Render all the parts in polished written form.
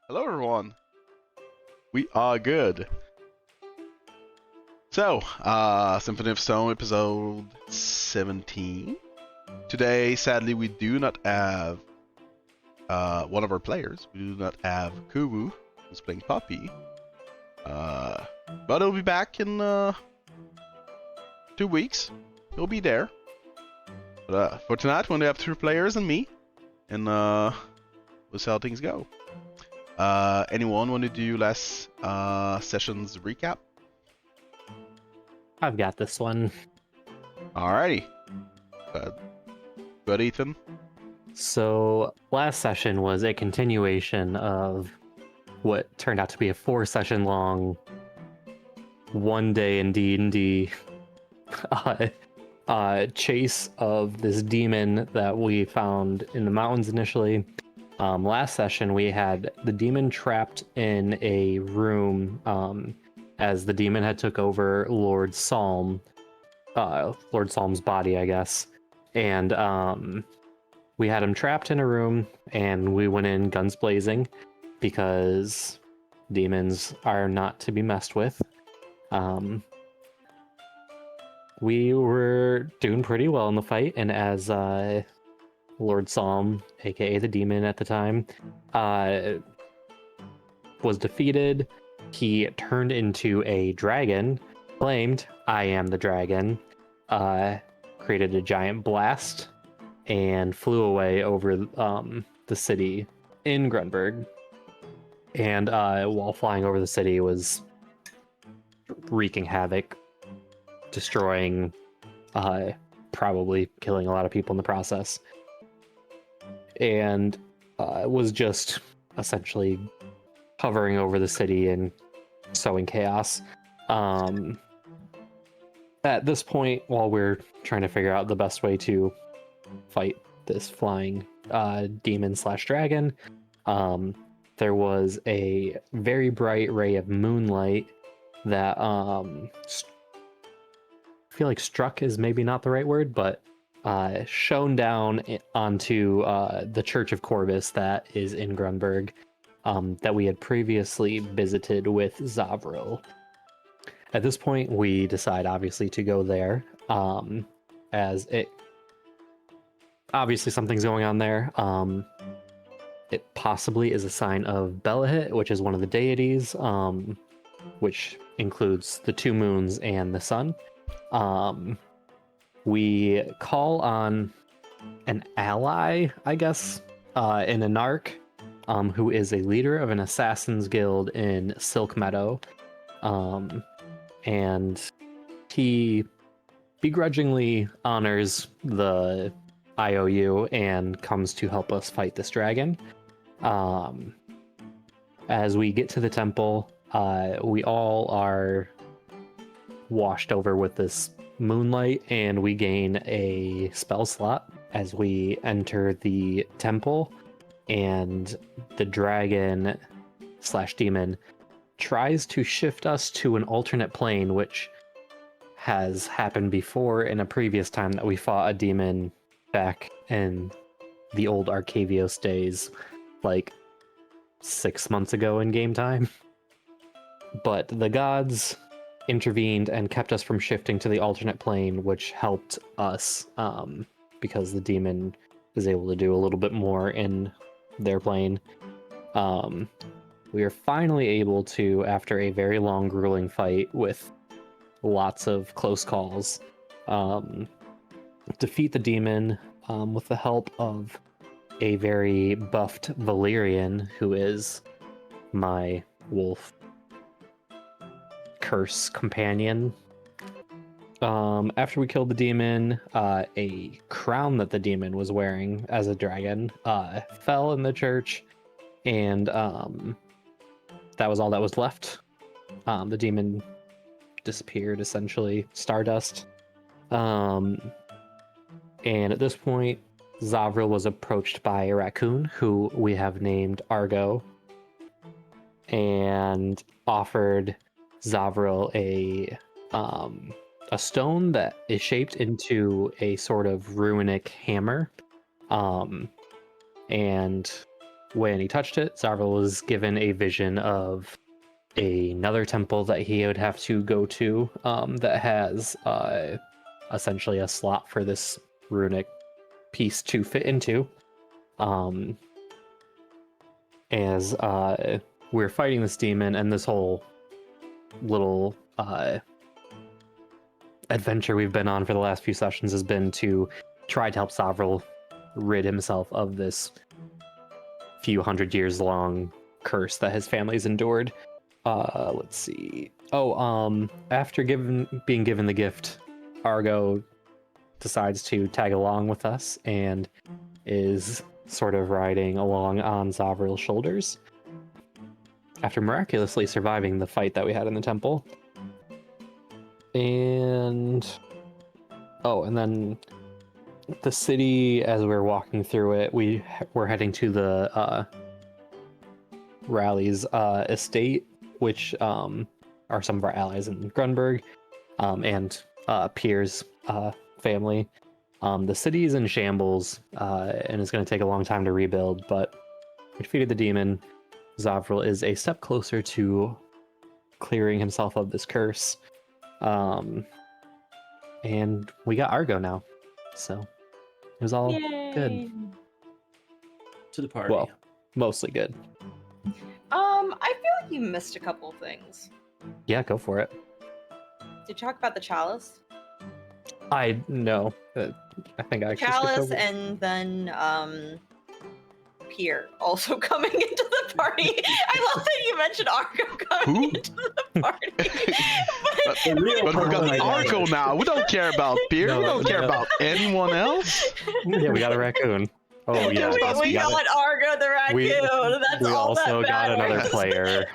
Hello, everyone. We are good. So, Symphony of Stone, episode 17. Today, sadly, we do not have one of our players. We do not have Kubu, who's playing Poppy. But he'll be back in 2 weeks. He'll be there. But for tonight, we only have 2 players and me. And we'll see how things go. Anyone want to do last session's recap? I've got this one. Alrighty. Good, Ethan. So last session was a continuation of what turned out to be a 4-session long, one day in D&D chase of this demon that we found in the mountains initially. Last session we had the demon trapped in a room as the demon had took over Lord Psalm's body, I guess. And we had him trapped in a room, and we went in guns blazing because demons are not to be messed with. We were doing pretty well in the fight, and as Lord Psalm, aka the demon at the time, was defeated, he turned into a dragon, claimed, "I am the dragon," created a giant blast, and flew away over the city in Grunberg. And while flying over the city, was wreaking havoc, destroying, probably killing a lot of people in the process. And was just essentially hovering over the city and sowing chaos. At this point, while we're trying to figure out the best way to fight this flying demon/dragon, there was a very bright ray of moonlight that I feel like struck is maybe not the right word, but shone down onto the Church of Corvus that is in Grunberg, that we had previously visited with Zavril. At this point, we decide obviously to go there, as it obviously something's going on there. It possibly is a sign of Belahit, which is one of the deities, which includes the 2 moons and the sun. We call on an ally, I guess, in a narc, who is a leader of an assassin's guild in Silk Meadow. And he begrudgingly honors the IOU and comes to help us fight this dragon. As we get to the temple, we all are washed over with this moonlight, and we gain a spell slot as we enter the temple, and the dragon/demon tries to shift us to an alternate plane, which has happened before in a previous time that we fought a demon back in the old Arcavios days, like 6 months ago in game time. But the gods intervened and kept us from shifting to the alternate plane, which helped us, because the demon is able to do a little bit more in their plane. We are finally able to, after a very long, grueling fight with lots of close calls, defeat the demon with the help of a very buffed Valyrian, who is my wolf curse companion. After we killed the demon, a crown that the demon was wearing as a dragon fell in the church, and that was all that was left. The demon disappeared, essentially, stardust. And at this point, Zavril was approached by a raccoon, who we have named Argo, and offered Zavril a stone that is shaped into a sort of runic hammer. And when he touched it, Zavril was given a vision of another temple that he would have to go to that has essentially a slot for this runic piece to fit into. As we're fighting this demon, and this whole little adventure we've been on for the last few sessions has been to try to help Zavril rid himself of this few hundred years long curse that his family's endured. Let's see. After being given the gift, Argo decides to tag along with us and is sort of riding along on Zavril's shoulders after miraculously surviving the fight that we had in the temple. And then the city, as we're walking through it, we're heading to the Rally's estate, which are some of our allies in Grunberg, and Pierre's family. The city is in shambles, and it's going to take a long time to rebuild, but we defeated the demon. Zavril is a step closer to clearing himself of this curse. And we got Argo now, so it was all good. To the party. Well, mostly good. I feel like you missed a couple things. Yeah, go for it. Did you talk about the chalice? I know. I think I actually skipped Chalice over. and then Pierre also coming into the party. I love that you mentioned Argo coming into the party. But we got Argo now. We don't care about Pierre. No, we don't care no. about anyone else. Yeah, we got a raccoon. Oh yeah, we got Argo the raccoon. That's we all also that got matters. another player.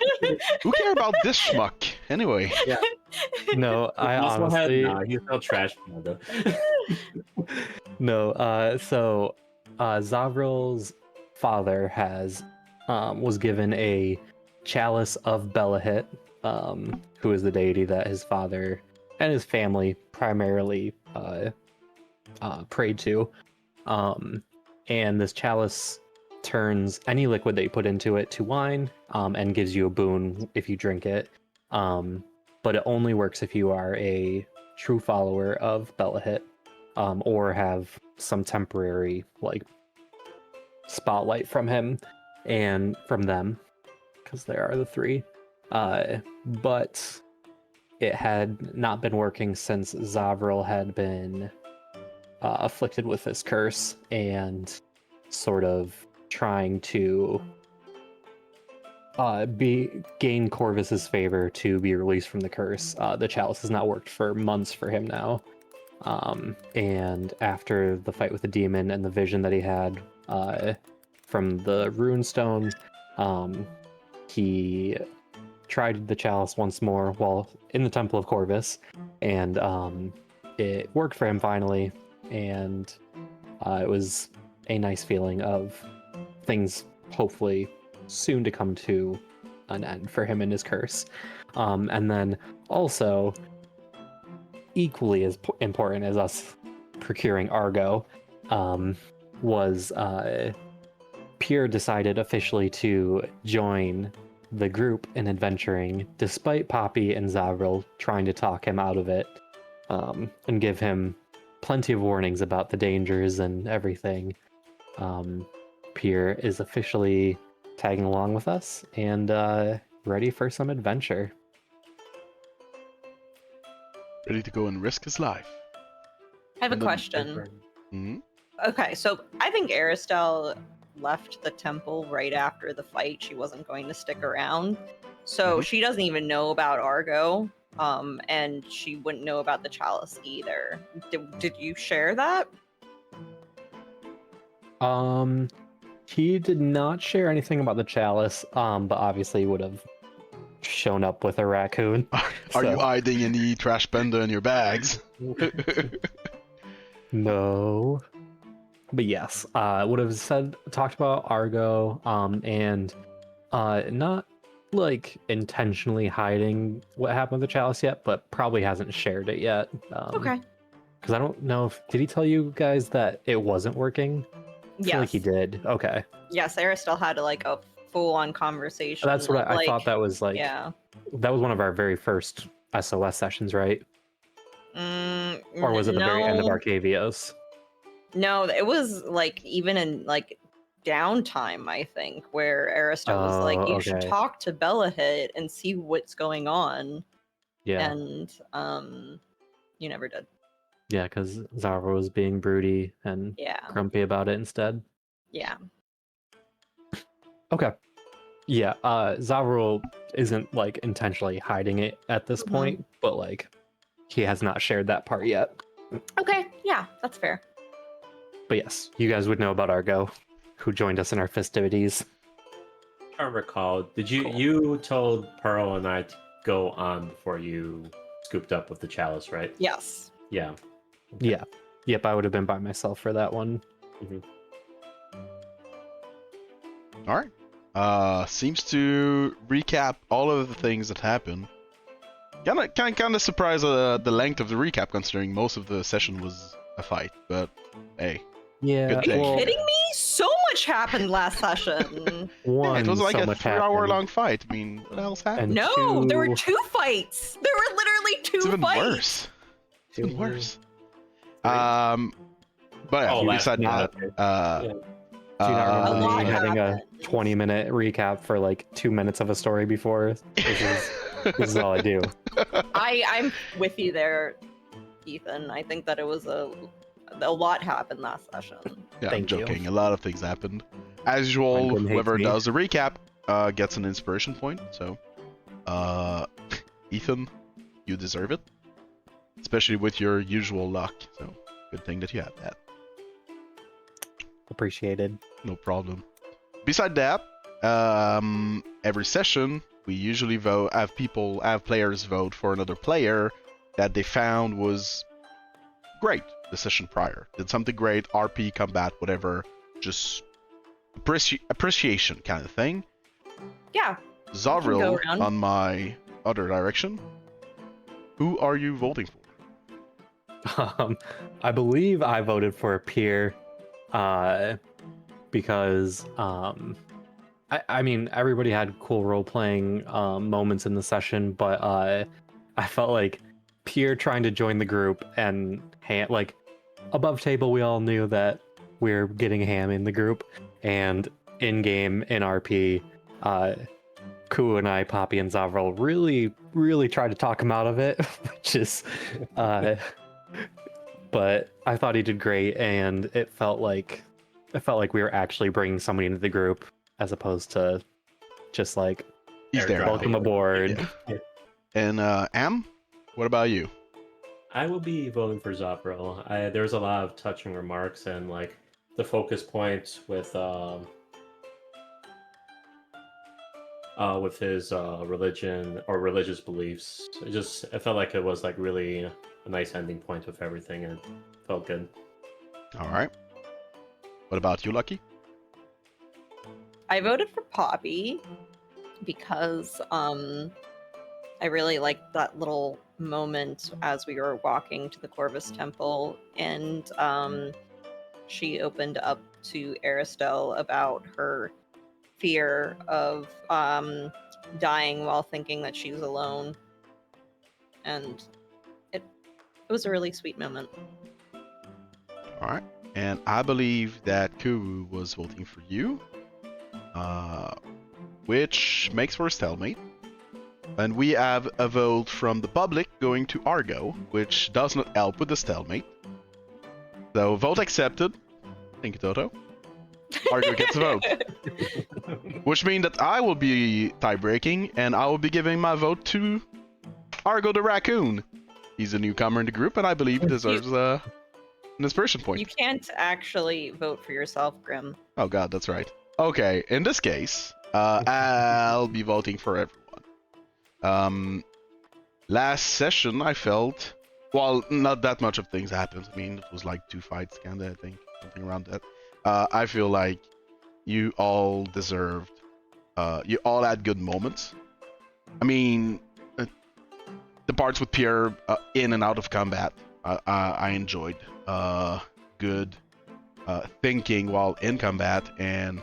Who care about this schmuck? Anyway. No, I This one had- honestly nah, he's no trash though. no. So Zavril's father was given a chalice of Belahit, who is the deity that his father and his family primarily prayed to. And this chalice turns any liquid that you put into it to wine, and gives you a boon if you drink it. But it only works if you are a true follower of Belahit, or have some temporary spotlight from him and from them, because there are the three. But it had not been working since Zavril had been afflicted with this curse and sort of trying to gain Corvus's favor to be released from the curse. The chalice has not worked for months for him now. And after the fight with the demon and the vision that he had from the runestone, he tried the chalice once more while in the Temple of Corvus, and it worked for him finally, and it was a nice feeling of things hopefully soon to come to an end for him and his curse. And then also, equally as important as us procuring Argo, was Pierre decided officially to join the group in adventuring, despite Poppy and Zavril trying to talk him out of it, and give him plenty of warnings about the dangers and everything. Pierre is officially tagging along with us and ready for some adventure. Ready to go and risk his life. I have a And then- question. Hmm? Okay, so I think Aristel left the temple right after the fight. She wasn't going to stick around. So Mhm. she doesn't even know about Argo. And she wouldn't know about the chalice either. Did you share that? He did not share anything about the chalice, but obviously would have shown up with a raccoon. Are you So- hiding any trash bender in your bags? No. But yes, would have talked about Argo, and not intentionally hiding what happened with the chalice yet, but probably hasn't shared it yet. Okay. Because I don't know did he tell you guys that it wasn't working? feel like he Yes. did. Okay. Yes, Aristel had like a full-on conversation. That's what of, I like, thought that was like. Yeah. That was one of our very first SOS sessions, right? Or was it the very end of No. Arcavios? No, it was like even in like downtime, I think, where Aristel was like, Oh, you should okay. talk to Belahit and see what's going on. Yeah. And you never did. Yeah, because Zara was being broody and Yeah. grumpy about it instead. Yeah. Okay. Yeah, Zavril isn't like intentionally hiding it at this Mhm. point, but like he has not shared that part yet. Okay, yeah, that's fair. But yes, you guys would know about Argo, who joined us in our festivities. I recall. Did you Cool. you told Pearl and I to go on before you scooped up with the chalice, right? Yes. Yeah. Yeah. Yep, I would have been by myself for that one. All right. Seems to recap all of the things that happened. Kind of surprised the length of the recap, considering most of the session was a fight. But hey, Yeah. Good Are thing. you Well, kidding me? So much happened last session. one, it was like so a much 3-hour happened. long fight. I mean, what else happened? And No, there were two- 2 fights. There were literally 2 It's even fights. worse. It's even Two, worse. three. But yeah, Oh, last beside night, that, okay. Do you not A remember lot me having a happened. 20-minute recap for like 2 minutes of a story before? This is all I do. I'm with you there, Ethan. I think that it was a lot happened last session. Yeah, I'm Thank you. joking. A lot of things happened. As My usual, Grim hates whoever me. does the recap gets an inspiration point. So, Ethan, you deserve it. Especially with your usual luck. So, good thing that you have that. Appreciated. No problem. Beside that, every session we usually have players vote for another player that they found was great the session prior. Did something great, RP, combat, whatever, just appreciation kind of thing. Yeah. Zavril around. on my other direction. Who are you voting for? I believe I voted for a peer, because I mean everybody had cool role playing moments in the session, but I felt like peer trying to join the group and like above table we all knew that we're getting Ham in the group, and in game in RP, Ku and I, Poppy and Zavril really tried to talk him out of it, which is but I thought he did great, and it felt like we were actually bringing somebody into the group as opposed to just like He's there. Airdrop. welcome aboard. Yeah. And Am, what about you? I will be voting for Zopril. There's a lot of touching remarks and like the focus points with his religion or religious beliefs. It felt like it was like really a nice ending point with everything, and it felt good. All right. What about you, Lucky? I voted for Poppy because I really liked that little moment as we were walking to the Corvus Temple, and she opened up to Aristel about her fear of dying while thinking that she's alone, and it was a really sweet moment. All right. And I believe that Kuru was voting for you, which makes for a stalemate. And we have a vote from the public going to Argo, which does not help with the stalemate. So vote accepted. Thank you, Toto. Argo gets a vote. Which means that I will be tie-breaking, and I will be giving my vote to Argo the Raccoon. He's a newcomer in the group, and I believe he deserves an inspiration point. You can't actually vote for yourself, Grim. Oh god, that's right. Okay, in this case, I'll be voting for everyone. Last session I felt, well, not that much of things happened. I mean, it was like 2 fights, kinda, I think, something around that. I feel like you all deserved, you all had good moments. I mean, the parts with Pierre in and out of combat, I enjoyed. Good. thinking while in combat and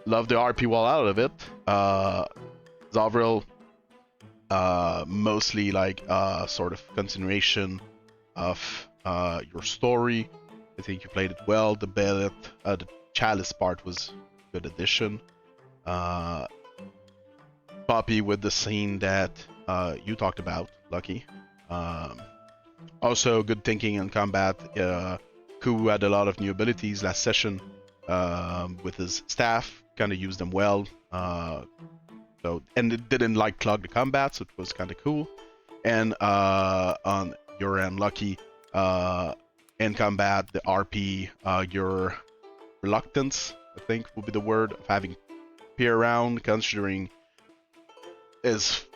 love the RP while out of it. Zovril, mostly like sort of continuation of your story. I think you played it well. The chalice part was a good addition. Poppy with the scene that you talked about, Lucky. Also good thinking in combat. Ku had a lot of new abilities last session with his staff, kind of used them well. And it didn't like clog the combat, so it was kind of cool. And on your end, Lucky, in combat, the RP, your reluctance, I think would be the word, of having peer around, considering is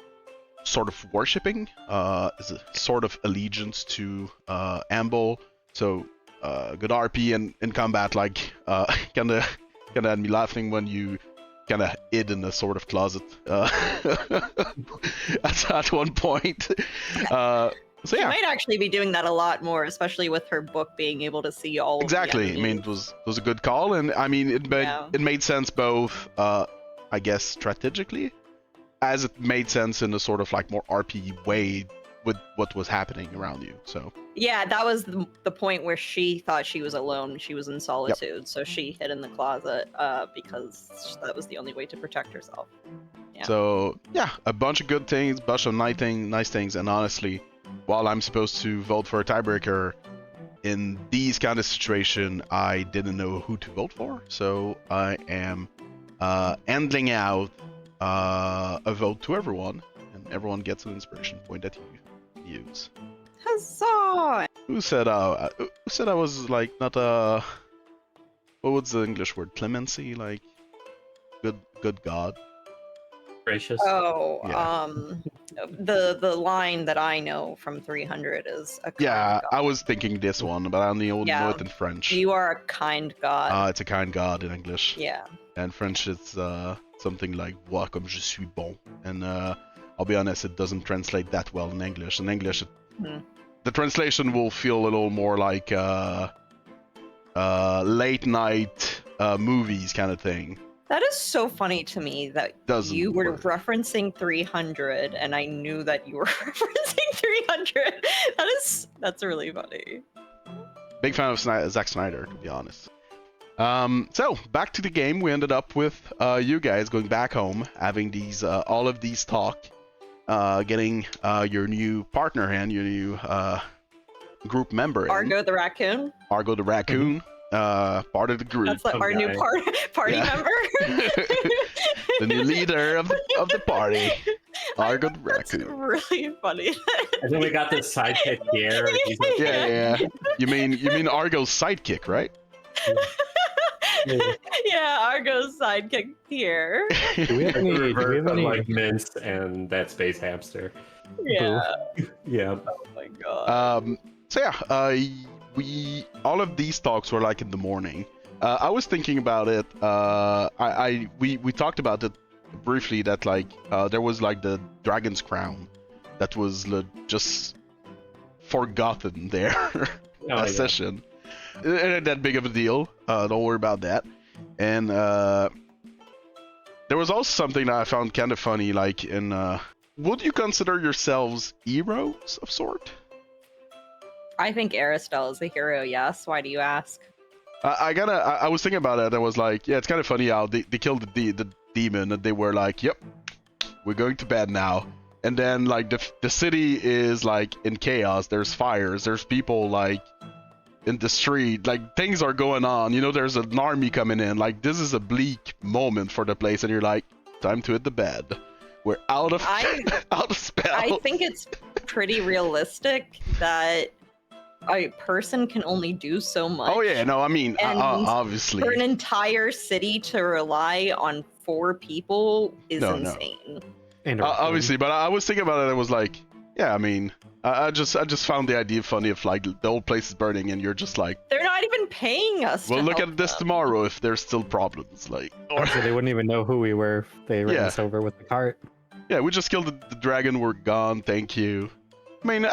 sort of worshipping, is a sort of allegiance to Amble. So good RP and in combat, like kind of had me laughing when you kind of hid in a sort of closet at one point. So She yeah, might actually be doing that a lot more, especially with her book being able to see all. exactly. Of I the mean, it was a good call, and I mean it made sense both, I guess, strategically, as it made sense in a sort of like more RP way with what was happening around you. So yeah, that was the point where she thought she was alone. She was in solitude, so she hid in the closet because that was the only way to protect herself. Yeah. So yeah, a bunch of good things, bunch of nice things, and honestly, while I'm supposed to vote for a tiebreaker, in these kind of situation, I didn't know who to vote for, so I am handing out a vote to everyone, and everyone gets an inspiration point that you use. Huzzah! Who said I was like not what was the English word? Clemency, like good God. Gracious. Oh, Yeah. the line that I know from 300 is a kind Yeah, God. I was thinking this one, but I only know Yeah. it in French. You are a kind God. It's a kind God in English. Yeah. And French, it's something like "Vois comme je suis bon," and I'll be honest, it doesn't translate that well in English. In English, the translation will feel a little more like late night movies kind of thing. That is so funny to me that Doesn't you were work. referencing 300 and I knew that you were referencing 300. That's really funny. Big fan of Zack Snyder, to be honest. So back to the game. We ended up with you guys going back home, having these all of these talk, getting your new partner in, your new group member in. Argo the raccoon. Argo the raccoon, part of the group. That's like Some our new guy. party Yeah. member. The new leader of the party. Argo the That's raccoon. really funny. And then we got this sidekick here. He's like, Yeah. You mean Argo's sidekick, right? Yeah, Argo's sidekick here. Do we have any? Do we reverse have of, any? like Mince and that space hamster. Yeah. Yeah. Oh my god. So yeah, we all of these talks were like in the morning. I was thinking about it. We talked about it briefly, that like there was like the dragon's crown that was just forgotten there yeah. session. It ain't that big of a deal. Don't worry about that. And there was also something that I found kind of funny, like in would you consider yourselves heroes of sort? I think Aristel is a hero, yes. Why do you ask? I was thinking about it. I was like, yeah, it's kind of funny how they killed the demon, and they were like, yep, we're going to bed now. And then like the city is like in chaos. There's fires. There's people like in the street. Like things are going on. You know, there's an army coming in. Like this is a bleak moment for the place, and you're like, time to hit the bed. We're out of out of spell. I think it's pretty realistic that a person can only do so much. Oh yeah, no, I mean And obviously. For an entire city to rely on 4 people is No. insane. And Obviously, but I was thinking about it. I was like, yeah, I mean, I just found the idea funny of like the old place is burning, and you're just like, They're not even paying us. well, to look help at this them. tomorrow if there's still problems. Like, or so they wouldn't even know who we were. They ran Yeah. us over with the cart. yeah, we just killed the dragon. We're gone. Thank you. I mean,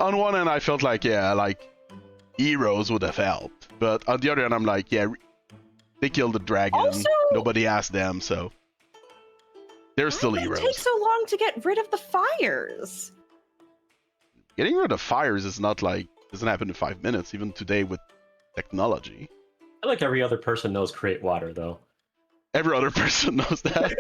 on one end, I felt like, yeah, like heroes would have helped, But on the other hand, I'm like, yeah, they killed the dragon. Also- Nobody asked them, so they're still Why did it heroes. take so long to get rid of the fires? Getting rid of fires is not like doesn't happen in 5 minutes. Even today with technology, I feel like every other person knows create water, though. every other person knows that.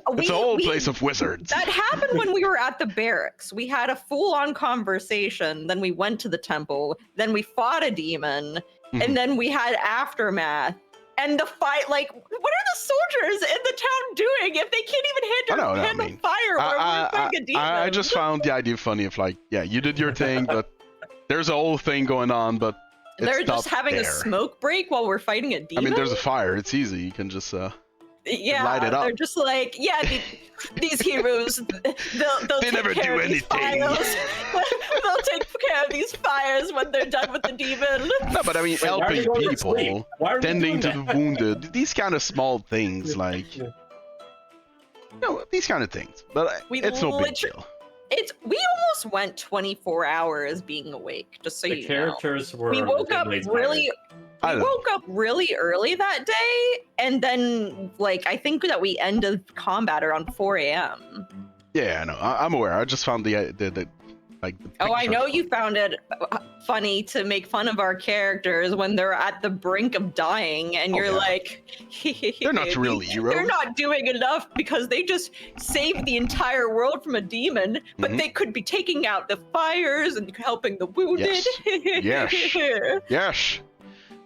Like It's a whole place of wizards. That happened when we were at the barracks. We had a full-on conversation. Then we went to the temple. Then we fought a demon, Mhm. and then we had aftermath. And the fight, like, what are the soldiers in the town doing if they can't even handle fire while we're fighting a demon? I just found the idea funny of like, yeah, you did your thing, but there's a whole thing going on, but it's They're just stopped having a there. smoke break while we're fighting a I demon. mean, there's a fire. It's easy. You can just yeah, light it up. they're just like, yeah, these heroes, they'll They take never care do of these anything. fires. They'll take care of these fires when they're done with the demon. no, but I mean, Wait, why are helping we going to sleep? people, Why are we tending to doing the that? wounded, these kind of small things, like Yeah. these kind of things. But We it's no big literally- deal. We almost went 24 hours being awake, just so The you know. characters were. We woke up legitimately really. I We don't know. woke up really early that day, and then like I think that we ended combat around 4 a.m. Yeah, I know. I'm aware. I just found the like. The Oh, I picture know funny. you found it funny to make fun of our characters when they're at the brink of dying, and Oh, you're yeah. like, They're not really heroes. They're not doing enough because they just saved the entire world from a demon, but Mhm. they could be taking out the fires and helping the wounded. Yes. Yes.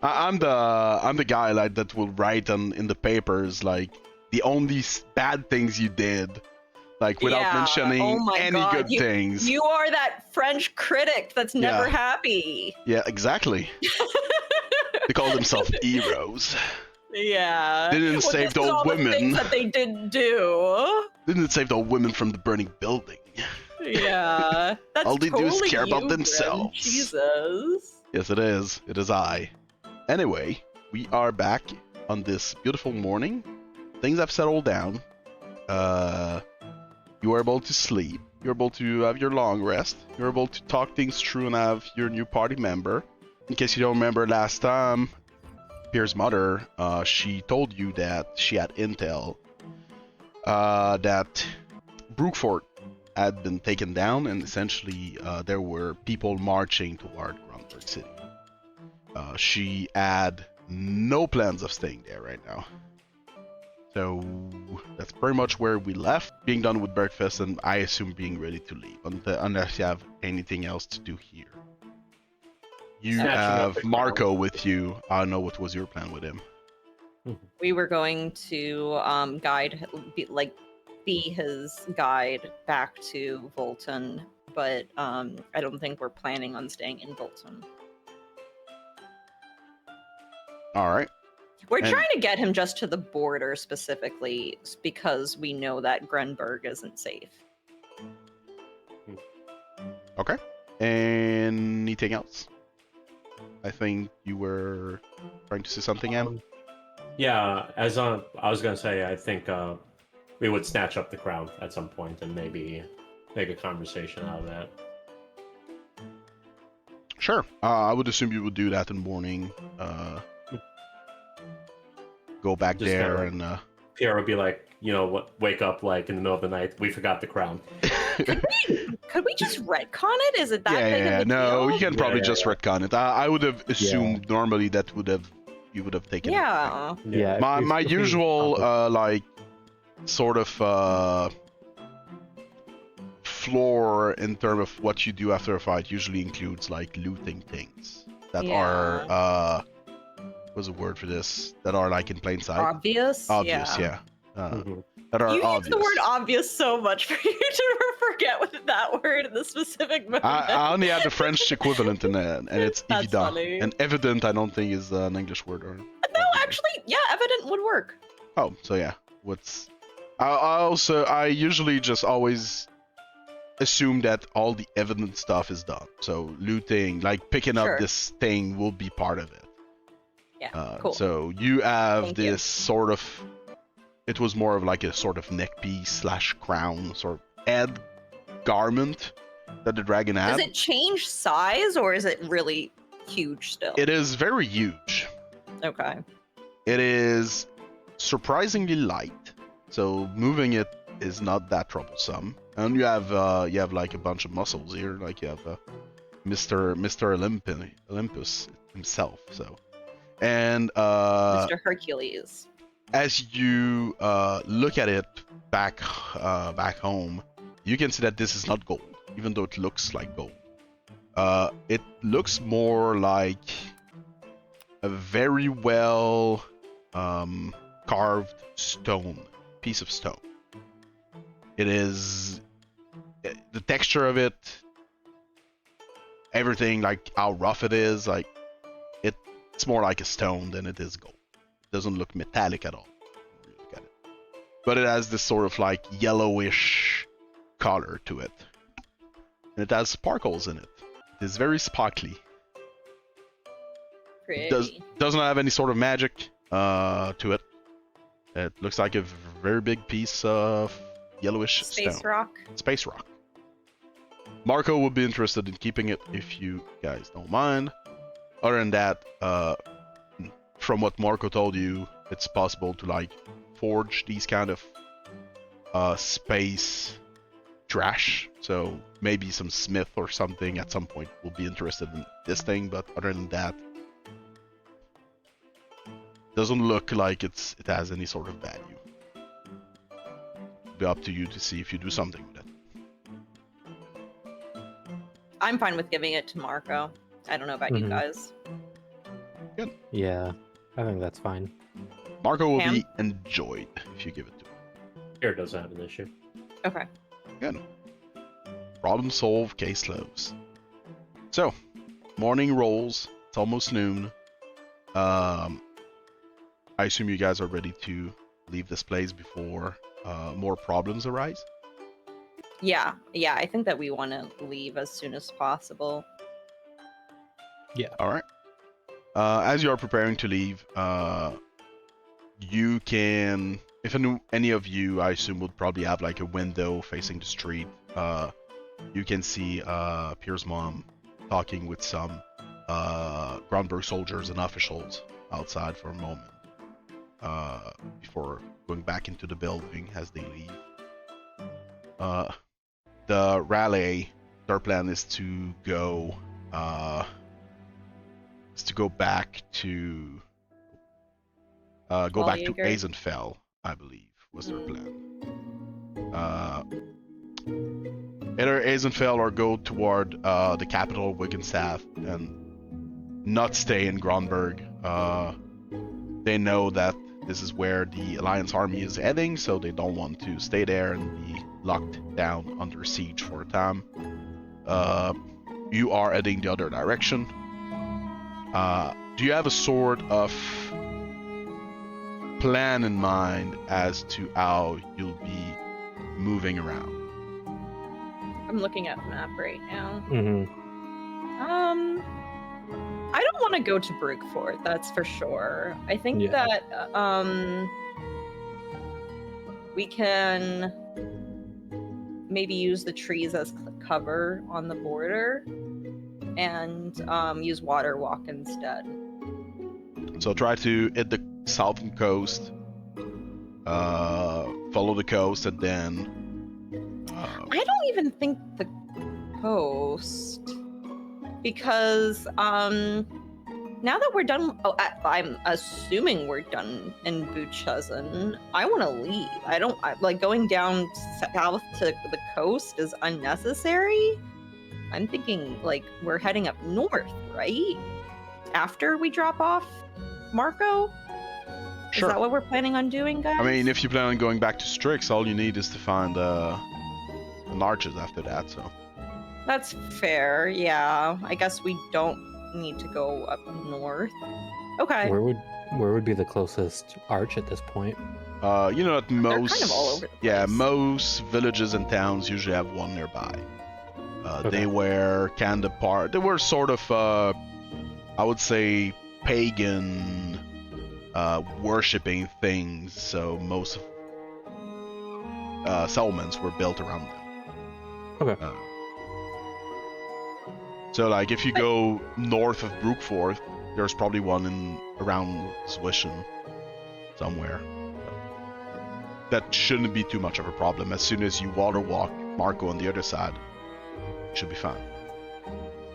I'm the guy like that will write in the papers like the only bad things you did, like without Yeah. mentioning Oh my any God. good things. You are that French critic that's never Yeah. happy. Yeah, exactly. They call themselves heroes. Yeah. Didn't save this is the all women. The things that they didn't do. Didn't save the women from the burning building. Yeah. That's All they do is totally care about you, Grim. themselves. Jesus. Yes, it is. It is I. Anyway, we are back on this beautiful morning. Things have settled down. You are able to sleep. You're able to have your long rest. You're able to talk things through and have your new party member. In case you don't remember last time, Pierre's mother, she told you that she had intel that Brookfort had been taken down, and essentially there were people marching toward Grunberg City. She had no plans of staying there right now. So that's pretty much where we left, being done with breakfast, and I assume being ready to leave, unless you have anything else to do here. You Snatching up have the Marco crown. with you. I don't know what was your plan with him. We were going to be his guide back to Volton, but I don't think we're planning on staying in Volton. All right. We're And- trying to get him just to the border specifically because we know that Grunberg isn't safe. Okay. Anything else? I think you were trying to say something, Em. Yeah, as I was gonna say, I think we would snatch up the crown at some point and maybe make a conversation out of that. Sure. I would assume you would do that in the morning. Go back Just there kinda- and. Pierre would be like, wake up like in the middle of the night. We forgot the crown. Could we just retcon it? Is it that big of a No, deal? you can Yeah, probably yeah, just yeah. retcon it. I would have assumed normally that you would have taken. Yeah. Yeah. My if we usual accomplish- like sort of floor in terms of what you do after a fight usually includes like looting things that are what's the word for this, that are like in plain sight. Obvious. Obvious, yeah. Mhm. That are You use obvious. the word obvious so much for you to forget what that word in the specific moment. I only had the French equivalent in it, and it's That's évident. funny. And evident, I don't think is an English word. Or No, actually, yeah, evident would work. oh, so yeah. I usually just always assume that all the evident stuff is done. So looting, like picking Sure. up this thing, will be part of it. Yeah, cool. So you have Thank you. this sort of. It was more of like a sort of neckpiece / crown, sort of head garment that the dragon had. Does it change size or is it really huge still? It is very huge. Okay. It is surprisingly light, so moving it is not that troublesome. And you have like a bunch of muscles here, like you have Mr. Olympus himself. So, and Mr. Hercules. as you look at it back home, you can see that this is not gold, even though it looks like gold. It looks more like a very well carved piece of stone. It is the texture of it, everything, like how rough it is, like it's more like a stone than it is gold. It doesn't look metallic at all when you look at it. But it has this sort of like yellowish color to it. And it has sparkles in it. It is very sparkly. Pretty. Doesn't have any sort of magic to it. It looks like a very big piece of yellowish Space stone. rock. Space rock. Marco would be interested in keeping it if you guys don't mind. Other than that, from what Marco told you, it's possible to like forge these kind of space trash. So maybe some smith or something at some point will be interested in this thing. But other than that, doesn't look like it has any sort of value. It'll be up to you to see if you do something with it. I'm fine with giving it to Marco. I don't know about you Mhm. guys. Yeah, I think that's fine. Marco will Pam? be enjoyed if you give it to him. Here doesn't have an issue. Okay. Good. Problem solved, case closed. So, morning rolls. It's almost noon. I assume you guys are ready to leave this place before more problems arise. Yeah, I think that we want to leave as soon as possible. All right. As you are preparing to leave, you can, if any of you, I assume, would probably have like a window facing the street. You can see Pierre's mom talking with some Grunberg soldiers and officials outside for a moment before going back into the building as they leave. The rally, their plan is to go back to Walliger? Eisenfell, I believe, was their plan. Either Eisenfell or go toward the capital, Wiggenstaff, and not stay in Grunberg. They know that this is where the Alliance army is heading, so they don't want to stay there and be locked down under siege for a time. You are heading the other direction. Do you have a sort of plan in mind as to how you'll be moving around? I'm looking at the map right now. Mm-hmm. I don't want to go to Brookfort, that's for sure. I think Yeah. that we can maybe use the trees as cover on the border and use water walk instead. So try to hit the southern coast, follow the coast, and then I don't even think the coast, because now that we're done, I'm assuming we're done in Buchhausen. I want to leave. I like going down south to the coast is unnecessary. I'm thinking like we're heading up north, right? After we drop off Marco? Sure. Is that what we're planning on doing, guys? I mean, if you plan on going back to Strix, all you need is to find the arches after that. So That's fair, yeah. I guess we don't need to go up north. Okay. Where would be the closest arch at this point? you know that most kind of all over the yeah, place. most villages and towns usually have one nearby. Okay. They were kind of they were sort of I would say pagan worshipping things, so most settlements were built around them. Okay. So like if you go north of Brookforth, there's probably one in around Swishen somewhere. That shouldn't be too much of a problem. As soon as you water walk Marco on the other side, you should be fine.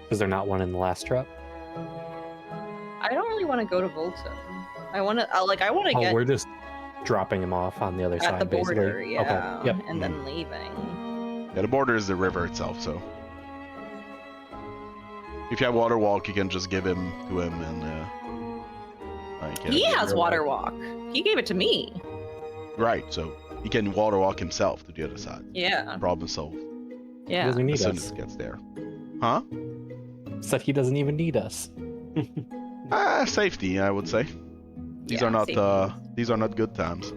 Is there not one in the last trap? I don't really want to go to Volta. I want to Oh, get we're just dropping him off on the other at side, the border, basically. yeah, Okay. Yep. and then leaving. Yeah, the border is the river itself, so if you have water walk, you can just give him to him, and He has water walk. He gave it to me. right. So he can water walk himself to the other side. Yeah. Problem solved. He Yeah. doesn't need As soon us. as it gets there, huh? Said he doesn't even need us. Safety, I would say. These Yeah, are not safety. these are not good times.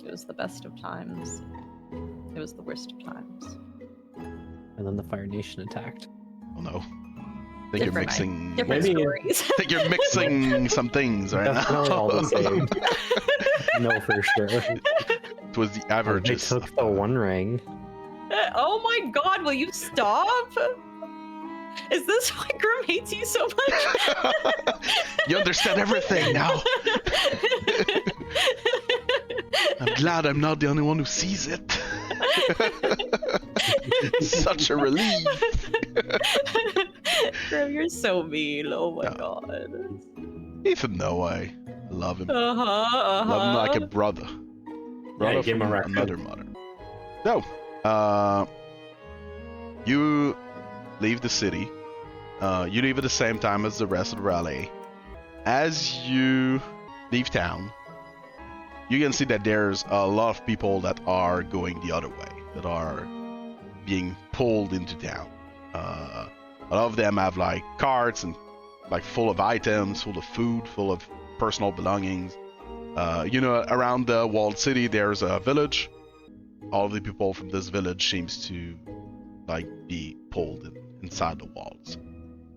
It was the best of times. It was the worst of times. And then the Fire Nation attacked. Oh no. I think you're Different- mixing. Different Maybe- stories. I think you're mixing some things right Definitely now. all the same. No, for sure. It was the They averages. took of the One Ring. Oh my god, will you stop? Is this why Grum hates you so much? You understand everything now. I'm glad I'm not the only one who sees it. Such a relief. Grum, you're so mean. Oh my Yeah. god. Even though I love him. Uh-huh. Love him like a brother. Brother give him a from raccoon. another mother. So, you leave the city. You leave at the same time as the rest of the rally. As you leave town, you can see that there's a lot of people that are going the other way, that are being pulled into town. A lot of them have like carts and like full of items, full of food, full of personal belongings. Around the walled city, there's a village. All of the people from this village seems to like be pulled inside the walls.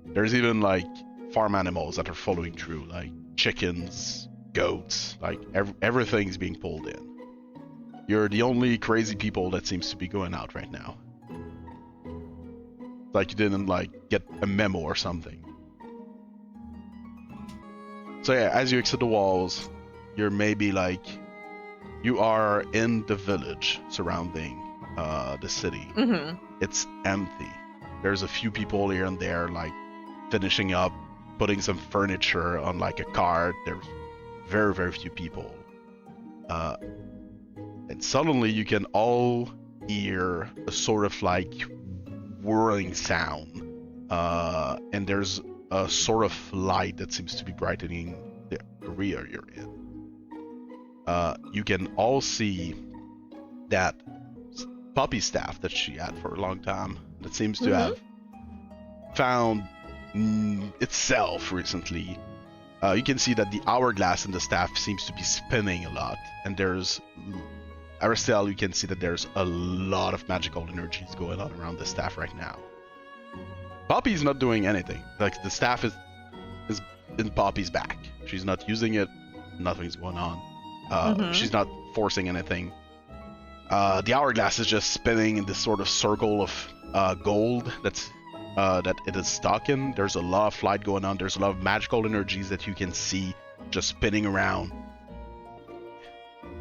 There's even like farm animals that are following through, like chickens, goats, like everything's being pulled in. You're the only crazy people that seems to be going out right now. Like you didn't like get a memo or something. So yeah, as you exit the walls, you're maybe like you are in the village surrounding the city. Mm-hmm. It's empty. There's a few people here and there like finishing up, putting some furniture on like a cart. There's very, very few people. And suddenly you can all hear a sort of like whirring sound. And there's a sort of light that seems to be brightening the area you're in. You can all see that puppy staff that she had for a long time that seems to have found itself recently. You can see that the hourglass in the staff seems to be spinning a lot, and there's Aristel, you can see that there's a lot of magical energies going on around the staff right now. Poppy's not doing anything. Like the staff is in Poppy's back. She's not using it. Nothing's going on. She's not forcing anything. The hourglass is just spinning in this sort of circle of gold that it is stuck in. There's a lot of flight going on. There's a lot of magical energies that you can see just spinning around.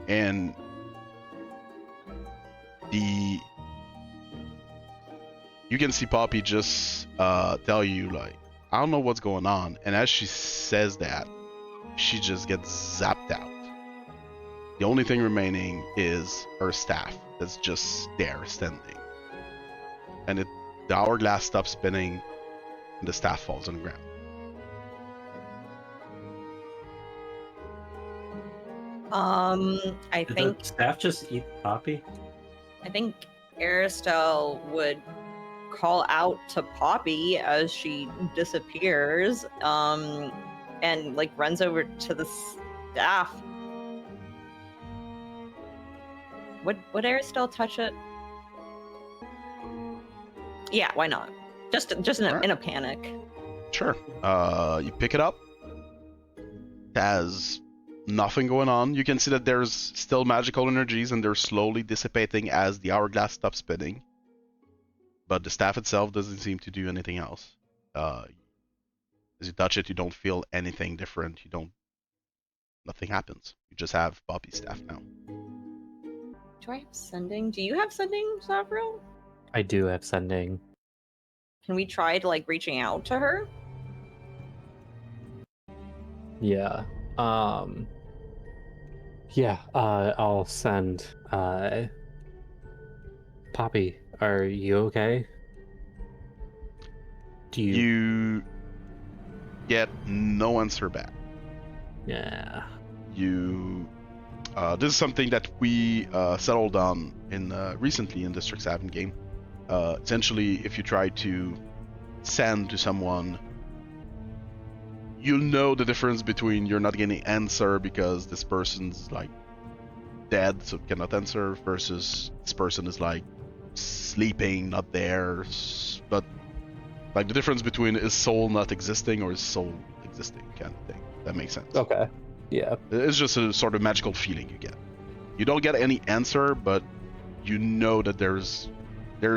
And you can see Poppy just tell you like, I don't know what's going on. And as she says that, she just gets zapped out. The only thing remaining is her staff that's just there standing. And the hourglass stops spinning and the staff falls on the ground. I Did think the staff just eat Poppy? Aristel would call out to Poppy as she disappears, and like runs over to the staff. Would Aristel touch it? Yeah, why not? Just in a panic. Sure. You pick it up. It has nothing going on. You can see that there's still magical energies and they're slowly dissipating as the hourglass stops spinning. But the staff itself doesn't seem to do anything else. as you touch it, you don't feel anything different. Nothing happens. You just have Poppy's staff now. Do I have sending? Do you have sending, Savril? I do have sending. Can we try to like reaching out to her? Yeah. Yeah, I'll send Poppy, are you okay? Do you You get no answer back. Yeah. This is something that we settled on in recently in the Strixhaven game. Essentially, if you try to send to someone, you'll know the difference between you're not getting answer because this person's like dead, so cannot answer, versus this person is like sleeping, not there. But like the difference between is soul not existing or is soul existing kind of thing. That makes sense. Okay. Yeah. It's just a sort of magical feeling you get. You don't get any answer, but you know that there's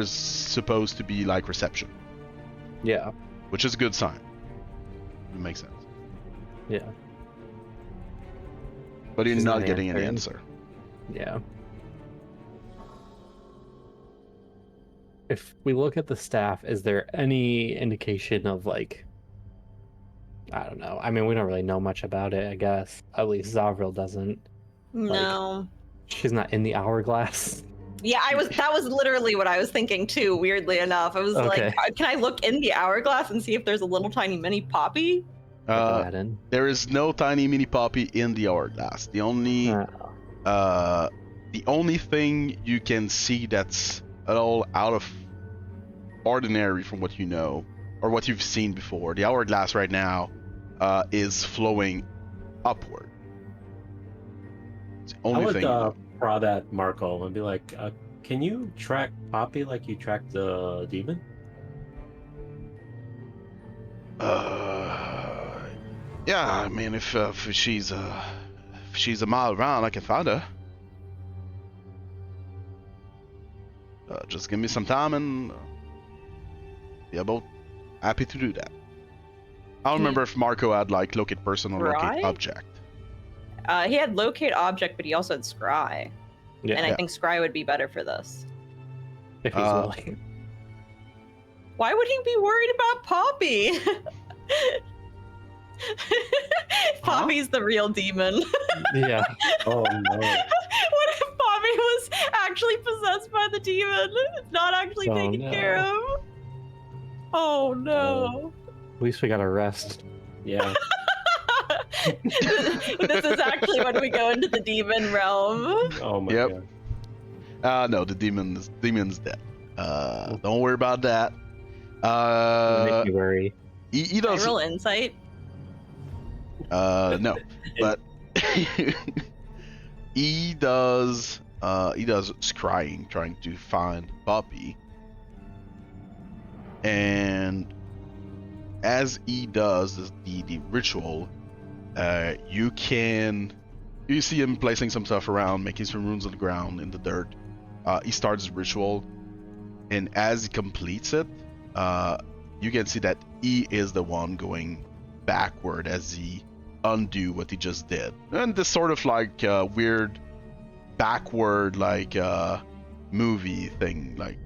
supposed to be like reception, Yeah. which is a good sign. It makes sense. Yeah. But you're She's not not getting any answering. answer. Yeah. If we look at the staff, is there any indication of like, I don't know. I mean, we don't really know much about it, I guess. At least Zavril doesn't. No. She's not in the hourglass. Yeah, that was literally what I was thinking too, weirdly enough. I was Okay. like, can I look in the hourglass and see if there's a little tiny mini Poppy? Put that in. There is no tiny mini Poppy in the hourglass. The only thing you can see that's at all out of ordinary from what you know or what you've seen before, the hourglass right now is flowing upward. It's the only I would thing. You know. prod at Marco and be like, can you track Poppy like you tracked the demon? Yeah, I mean, if she's a mile around, I can find her. Just give me some time and be about happy to do that. I don't remember if Marco had like locate person or locate Right? object. He had locate object, but he also had scry. Yeah. And I Yeah. think scry would be better for this. If he's willing. Why would he be worried about Poppy? Poppy's the real demon. Yeah. Oh no. What if Poppy was actually possessed by the demon? It's not actually Oh, taken no. care of. Oh no. At least we got a rest. Yeah. This is actually when we go into the demon realm. Oh my Yep. god. No, the demon's dead. Don't worry about that. Make me worry. He Can I does. roll insight? No, but he does scrying, trying to find Poppy, and as he does the ritual, you see him placing some stuff around, making some runes on the ground in the dirt. He starts his ritual, and as he completes it, you can see that he is the one going backward as he undo what he just did, and this sort of like weird backward like movie thing, like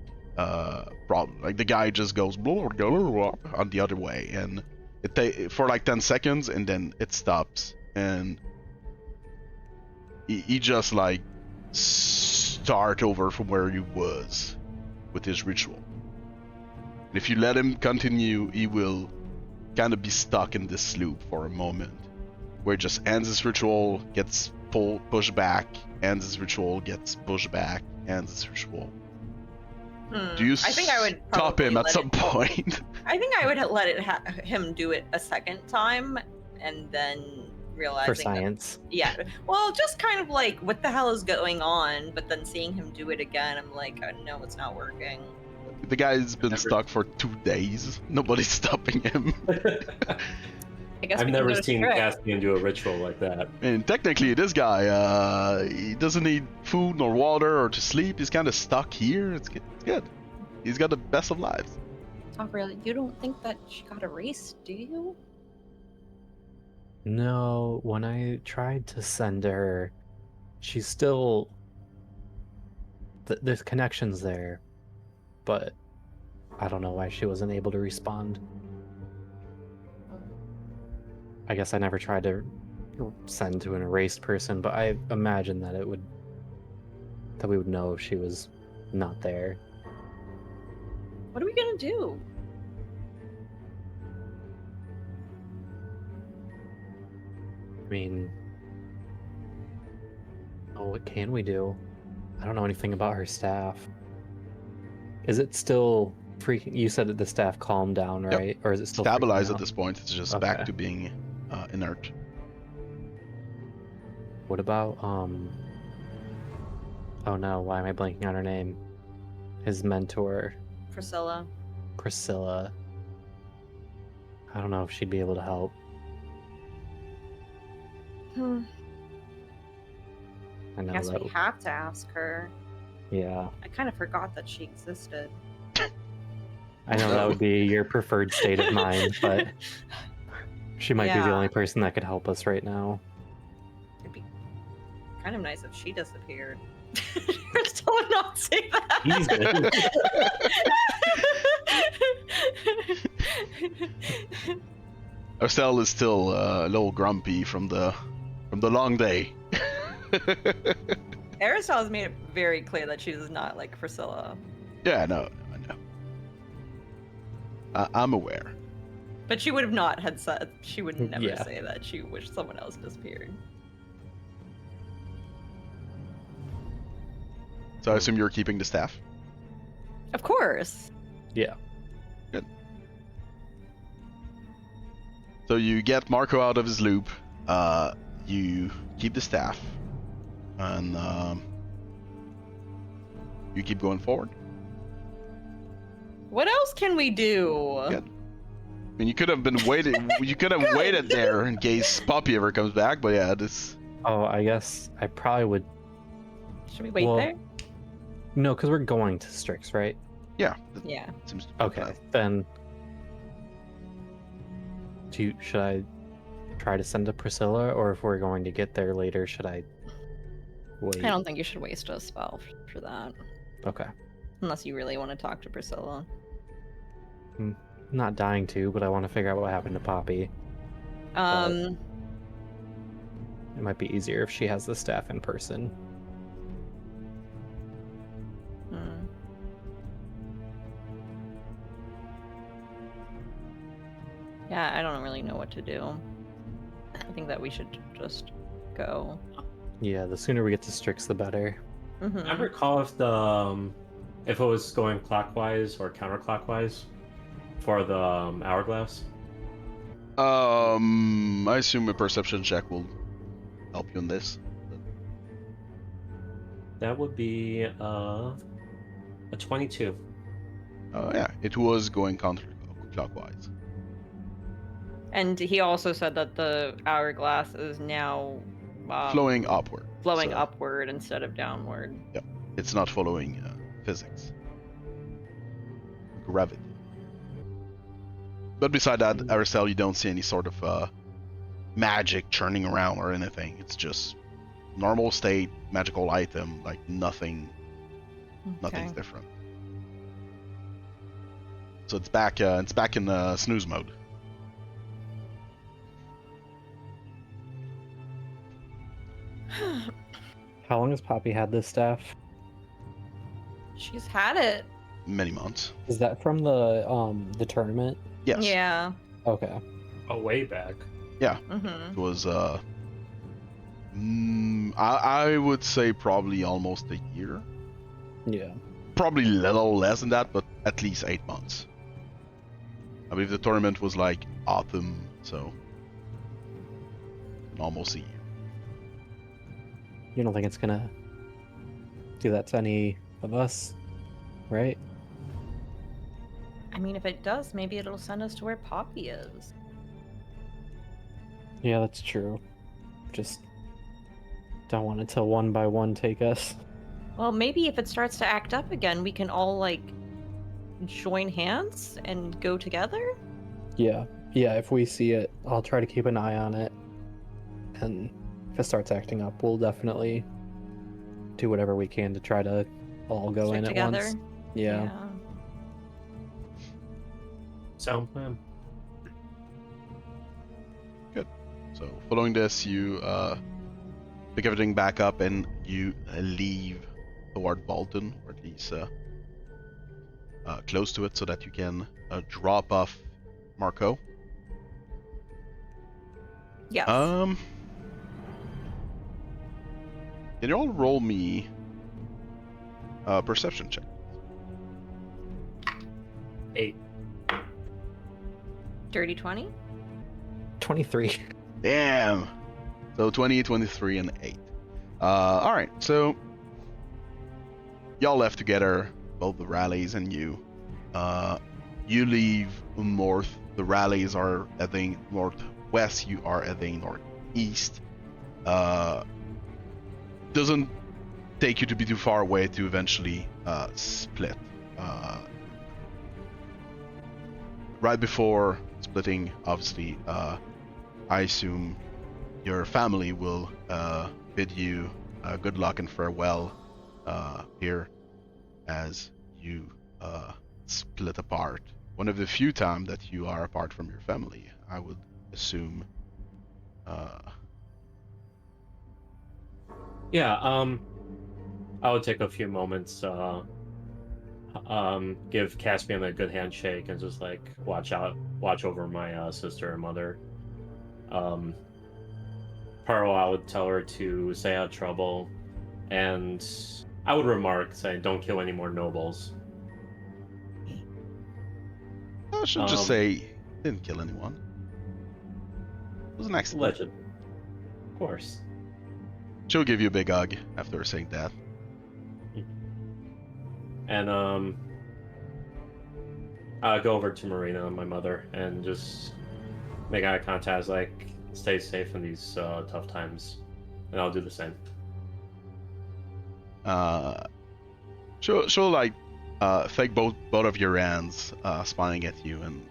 problem, like the guy just goes blah, blah, blah, blah, on the other way, and it for like 10 seconds, and then it stops, and he just like start over from where he was with his ritual. And if you let him continue, he will kind of be stuck in this loop for a moment, where it just ends his ritual, gets pushed back, ends his ritual, gets pushed back, ends his ritual. Do you I think I would stop probably him at let some it- point? I think I would let him do it a second time, and then realizing For that- science. yeah. Well, just kind of like, what the hell is going on? But then seeing him do it again, I'm like, oh, no, it's not working. The guy's been Never- stuck for 2 days. Nobody's stopping him. I guess I've we can never go to seen Strix. Caspian do a ritual like that. And technically, this guy, he doesn't need food nor water or to sleep. He's kind of stuck here. It's good. He's got the best of lives. Avril, you don't think that she got erased, do you? No, when I tried to send her, she's still... There's connections there, but I don't know why she wasn't able to respond. I guess I never tried to send to an erased person, but I imagine that we would know if she was not there. What are we gonna do? I mean, what can we do? I don't know anything about her staff. Is it still freaking? You said that the staff calmed down, Yep. right? Or is it still Stabilized freaking at out? this point. It's just Okay. back to being inert. What about Oh no, why am I blanking on her name? His mentor, Priscilla. Priscilla. I don't know if she'd be able to help. Hmm. I know Guess that. we have to ask her. Yeah, I kind of forgot that she existed. I know that would be your preferred state of mind, but she might be the Yeah. only person that could help us right now. It'd be kind of nice if she disappeared. Don't not say that. Arcel is still a little grumpy from the long day. Aristal has made it very clear that she does not like Priscilla. Yeah, I know. I'm aware. But she would have not had said, she would never Yeah. say that she wished someone else disappeared. So I assume you're keeping the staff. Of course. Yeah. So you get Marco out of his loop. You keep the staff, and you keep going forward. What else can we do? Good. I mean, you could have been waiting. You could have waited there in case Poppy ever comes back. But yeah, this. Oh, I guess I probably would. Should we wait Well, there? No, because we're going to Strix, right? Yeah. Yeah. Seems to be Okay, fine. then. Should I try to send to Priscilla, or if we're going to get there later, should I wait? I don't think you should waste a spell for that. Okay. Unless you really want to talk to Priscilla. I'm not dying to, but I want to figure out what happened to Poppy. It might be easier if she has the staff in person. hmm. Yeah, I don't really know what to do. I think that we should just go. Yeah, the sooner we get to Strix, the better. Mhm. I recall if it was going clockwise or counterclockwise for the hourglass. I assume a perception check will help you in this. That would be a 22. Yeah, it was going counterclockwise. And he also said that the hourglass is now Flowing upward. flowing so upward instead of downward. It's not following physics. Gravity. But beside that, Aracel, you don't see any sort of magic churning around or anything. It's just normal state, magical item, like nothing's different. So it's back in snooze mode. How long has Poppy had this staff? She's had it. Many months. Is that from the tournament? Yes. Yeah. Okay. Oh, way back. Mm-hmm. It was I would say probably almost a year. Yeah. Probably a little less than that, but at least 8 months. I believe the tournament was like autumn, so almost a year. You don't think it's gonna do that to any of us, right? I mean, if it does, maybe it'll send us to where Poppy is. Yeah, that's true. Just don't want it to one by one take us. Well, maybe if it starts to act up again, we can all, like, join hands and go together? Yeah, if we see it, I'll try to keep an eye on it. And if it starts acting up, we'll definitely do whatever we can to try to all go Stick in together? at once. Yeah. Sound plan. So following this, you pick everything back up and you leave toward Bolton, or at least close to it, so that you can drop off Marco. Yes. Can you all roll me a perception check? 8. Dirty 20? 23. Damn! So 20, 23, and 8. Alright, so y'all left together, both the rallies and you. You leave north, the rallies are heading northwest, you are heading northeast. Doesn't take you to be too far away to eventually split. Right before splitting, obviously, I assume your family will bid you good luck and farewell here as you split apart. One of the few times that you are apart from your family, I would assume. Yeah, I would take a few moments, give Caspian a good handshake and just like watch over my sister and mother. Pearl, I would tell her to stay out of trouble, and I would remark saying, "Don't kill any more nobles." I should just say, didn't kill anyone. It was an accident. Legend, of course. She'll give you a big hug after saying that. And I'll go over to Marina, my mother, and just make eye contact, like, stay safe in these tough times, and I'll do the same. She'll like take both of your hands, smiling at you, and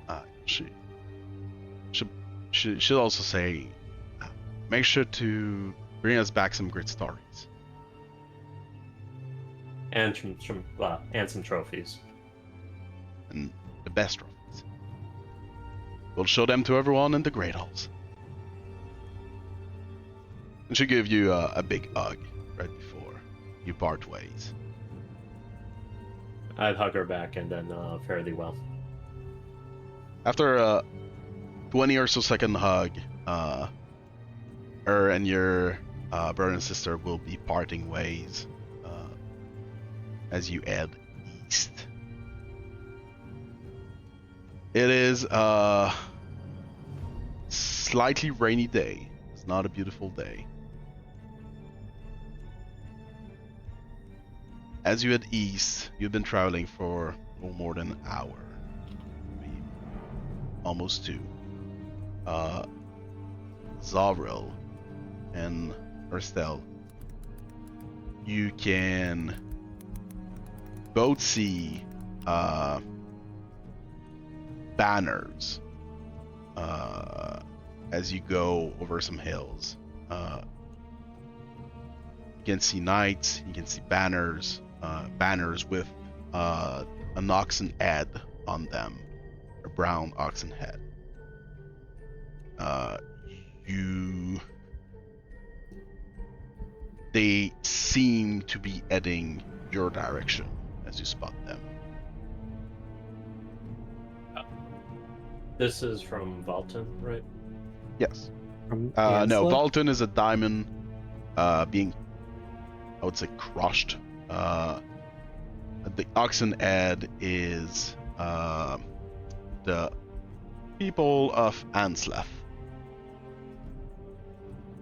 she'll also say, make sure to bring us back some great stories. And some trophies. And the best trophies. We'll show them to everyone in the Great Halls. And she'll give you a big hug right before you part ways. I'd hug her back and then fare thee well. After a 20 or so second hug, her and your brother and sister will be parting ways as you head east. It is a slightly rainy day. It's not a beautiful day. As you head east, you've been traveling for no more than an hour. Maybe almost 2. Zavril and Erstel, you can both see banners as you go over some hills. You can see knights, you can see banners with an oxen head on them, a brown oxen head. They seem to be heading your direction as you spot them. This is from Valton, right? Yes. From No, Ansleth? Valton is a diamond being, I would say, crushed. The oxen head is the people of Ansleth.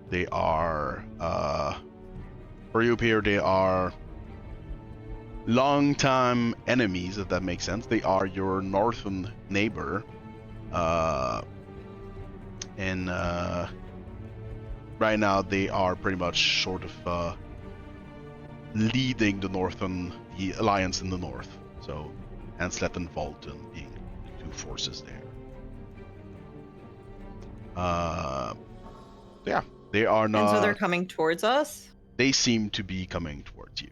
They are, for you here, they are long-time enemies, if that makes sense. They are your northern neighbor. And right now they are pretty much sort of leading the alliance in the north. So Ansleth and Volton being the two forces there. Yeah, they are not. And so they're coming towards us? They seem to be coming towards you.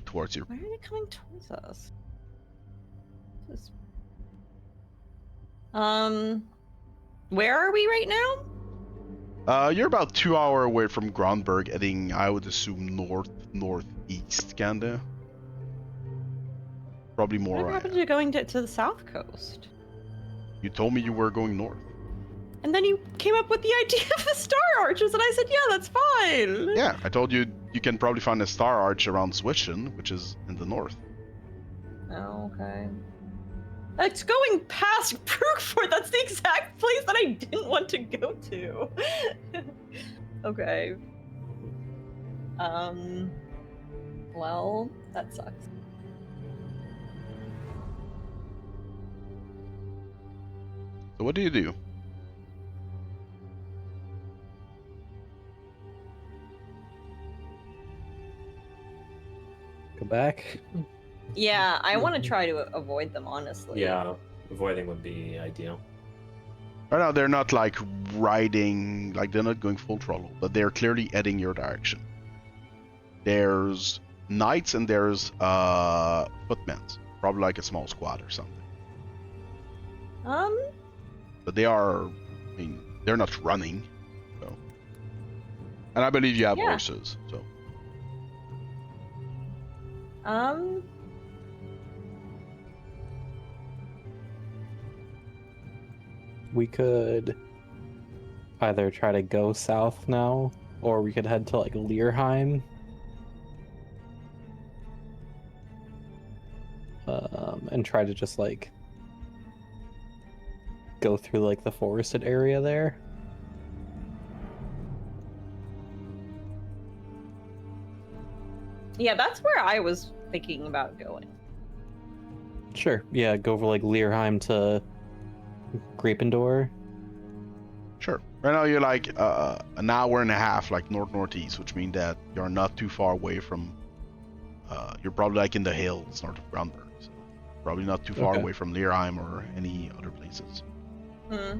Towards your. Why are they coming towards us? This- Where are we right now? You're about 2 hours away from Grunberg, heading, I would assume, northeast, kinda. Probably more. What happened to going to the south coast? You told me you were going north. And then you came up with the idea of the star arches, and I said, yeah, that's fine. Yeah, I told you you can probably find a star arch around Switchen, which is in the north. Oh, okay. It's going past Brookford. That's the exact place that I didn't want to go to. Okay. Well, that sucks. So what do you do? Go back. Yeah, I want to try to avoid them, honestly. Yeah, avoiding would be ideal. Right now, they're not like riding, like they're not going full throttle, but they're clearly heading your direction. There's knights and there's footmen, probably like a small squad or something. But they are, I mean, they're not running, so. And I believe you have Yeah. horses, so. We could either try to go south now, or we could head to like Learheim. And try to just like go through like the forested area there. Yeah, that's where I was thinking about going. Sure. Yeah, go over like Learheim to Grapendor. Sure. Right now you're like an hour and a half, like north-northeast, which means that you're not too far away from. You're probably like in the hills north of Grunberg, so probably not too far Okay. away from Learheim or any other places. Hmm.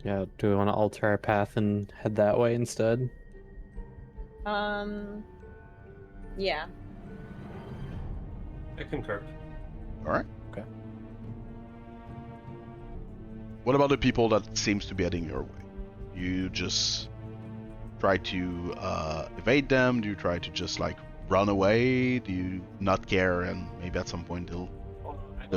Yeah, do we want to alter our path and head that way instead? Yeah. I concur. All right. Okay. What about the people that seems to be heading your way? You just try to evade them? Do you try to just like run away? Do you not care and maybe at some point they'll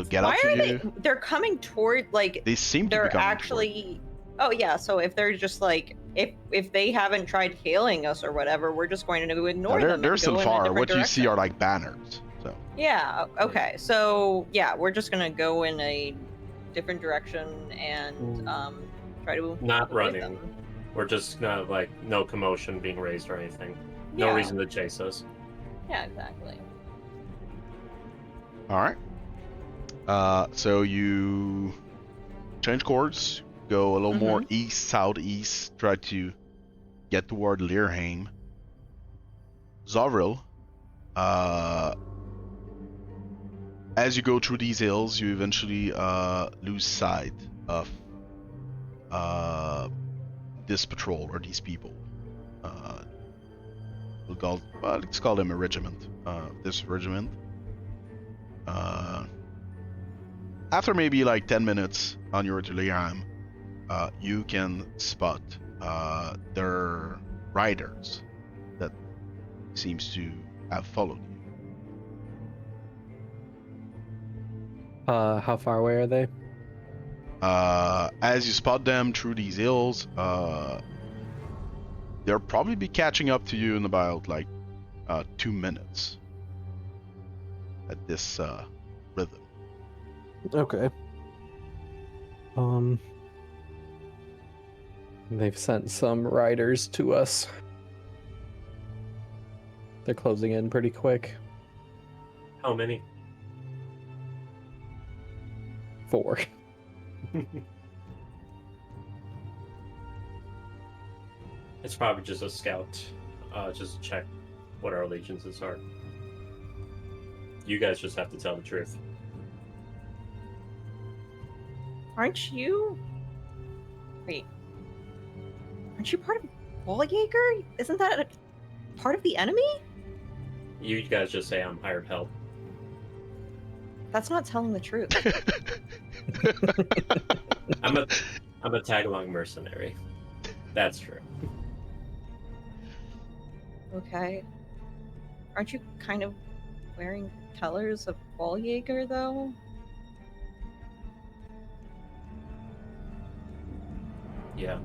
get up Why to are you? they're coming toward, like, They seem to be they're coming actually... Oh, yeah, so if they're just like... If they haven't tried hailing us or whatever, we're just going to ignore toward... them. They're and still go in a far. different What you see direction. are like banners. So Yeah, okay. So, yeah, we're just gonna go in a different direction and try to Not avoid running. them. We're just not like no commotion being raised or anything. No Yeah. reason to chase us. Yeah, exactly. all right. So you change course, go a little more east, southeast, try to get toward Learheim. Zovril, as you go through these hills, you eventually lose sight of this patrol or these people. Let's call them a regiment. This regiment. After maybe like 10 minutes on your way to Learheim, you can spot their riders that seems to have followed you. How far away are they? As you spot them through these hills, they'll probably be catching up to you in about like 2 minutes at this rhythm. Okay. They've sent some riders to us. They're closing in pretty quick. How many? 4. It's probably just a scout. Just check what our allegiances are. You guys just have to tell the truth. Aren't you? Wait. Aren't you part of Walljaeger? Isn't that a part of the enemy? You guys just say I'm hired help. That's not telling the truth. I'm a tag-along mercenary. That's true. Okay. Aren't you kind of wearing colors of Walljaeger, though? Yeah.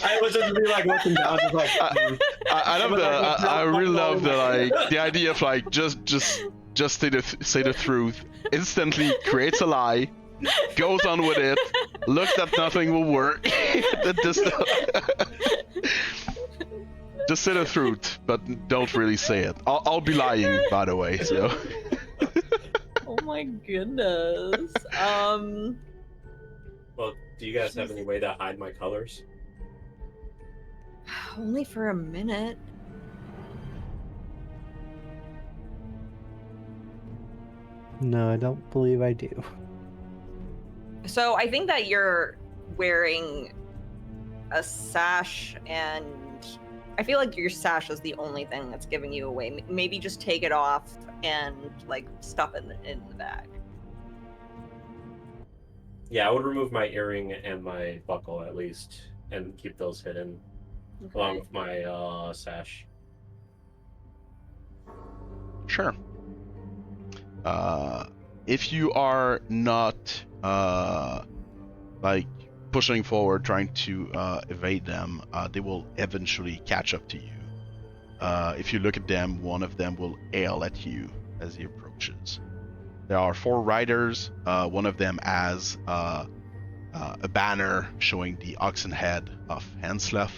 I was just really like looking down, just like. I love I really love the idea of like just say the truth. Instantly creates a lie, goes on with it, looks that nothing will work. Just say the truth, but don't really say it. I'll be lying, by the way. So. Oh my goodness. Well, do you guys have any way to hide my colors? Only for a minute. No, I don't believe I do. So I think that you're wearing a sash, and I feel like your sash is the only thing that's giving you away. Maybe just take it off and like stuff it in the bag. Yeah, I would remove my earring and my buckle at least, and keep those hidden, along with my sash. Sure. If you are not like pushing forward, trying to evade them, they will eventually catch up to you. If you look at them, one of them will ail at you as he approaches. There are 4 riders. One of them has a banner showing the oxen head of Ansleth.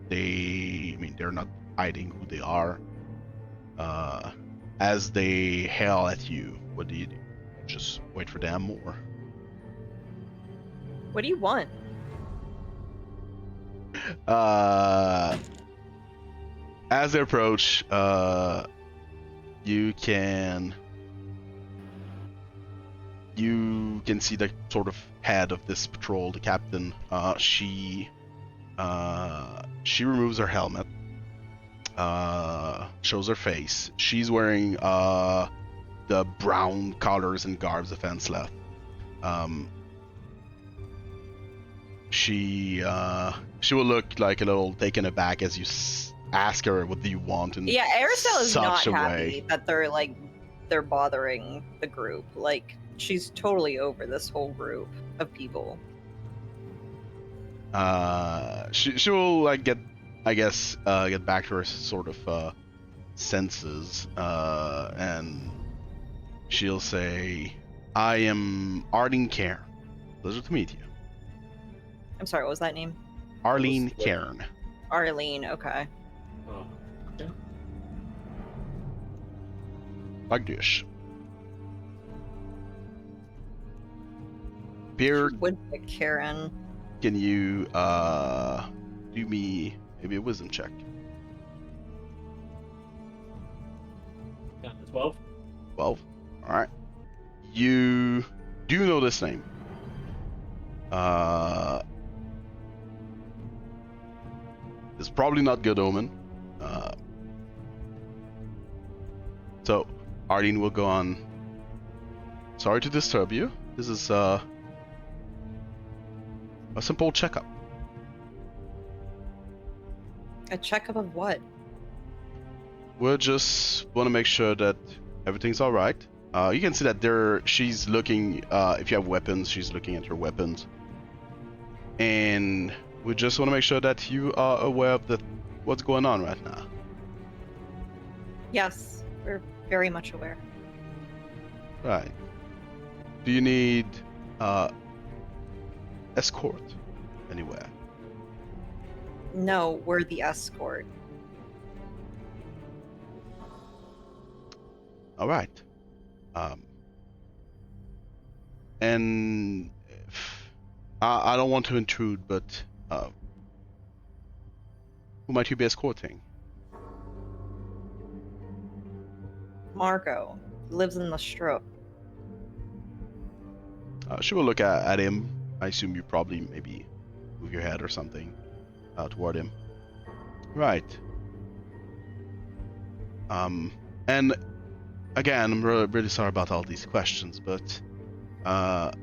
They're not hiding who they are. As they hail at you, what do you do? Just wait for them, or? What do you want? As they approach, you can see the sort of head of this patrol, the captain. She removes her helmet, shows her face. She's wearing the brown collars and garbs of Ansleth. She will look like a little taken aback as you ask her, what do you want? In Yeah, Aristelle is not such a happy way. that they're bothering the group. Like, she's totally over this whole group of people. She will like get back to her sort of senses, and she'll say, "I am Arlene Cairn. Pleasure to meet you." I'm sorry, what was that name? Arlene Cairn. Arlene, okay. Oh, yeah. Like this. Pierre, Would pick Karen. can you do me maybe a wisdom check? Yeah, 12. 12. All right. You do know this name. It's probably not good omen. So Arlene will go on. Sorry to disturb you. This is a simple checkup. A checkup of what? We'll just want to make sure that everything's all right. You can see that she's looking. If you have weapons, she's looking at her weapons, and we just want to make sure that you are aware of what's going on right now. Yes, we're very much aware. Right. Do you need escort anywhere? No, we're the escort. All right. And I don't want to intrude, but who might you be escorting? Margot lives in the Strip. She will look at him. I assume you probably maybe move your head or something toward him. Right. And again, I'm really sorry about all these questions, but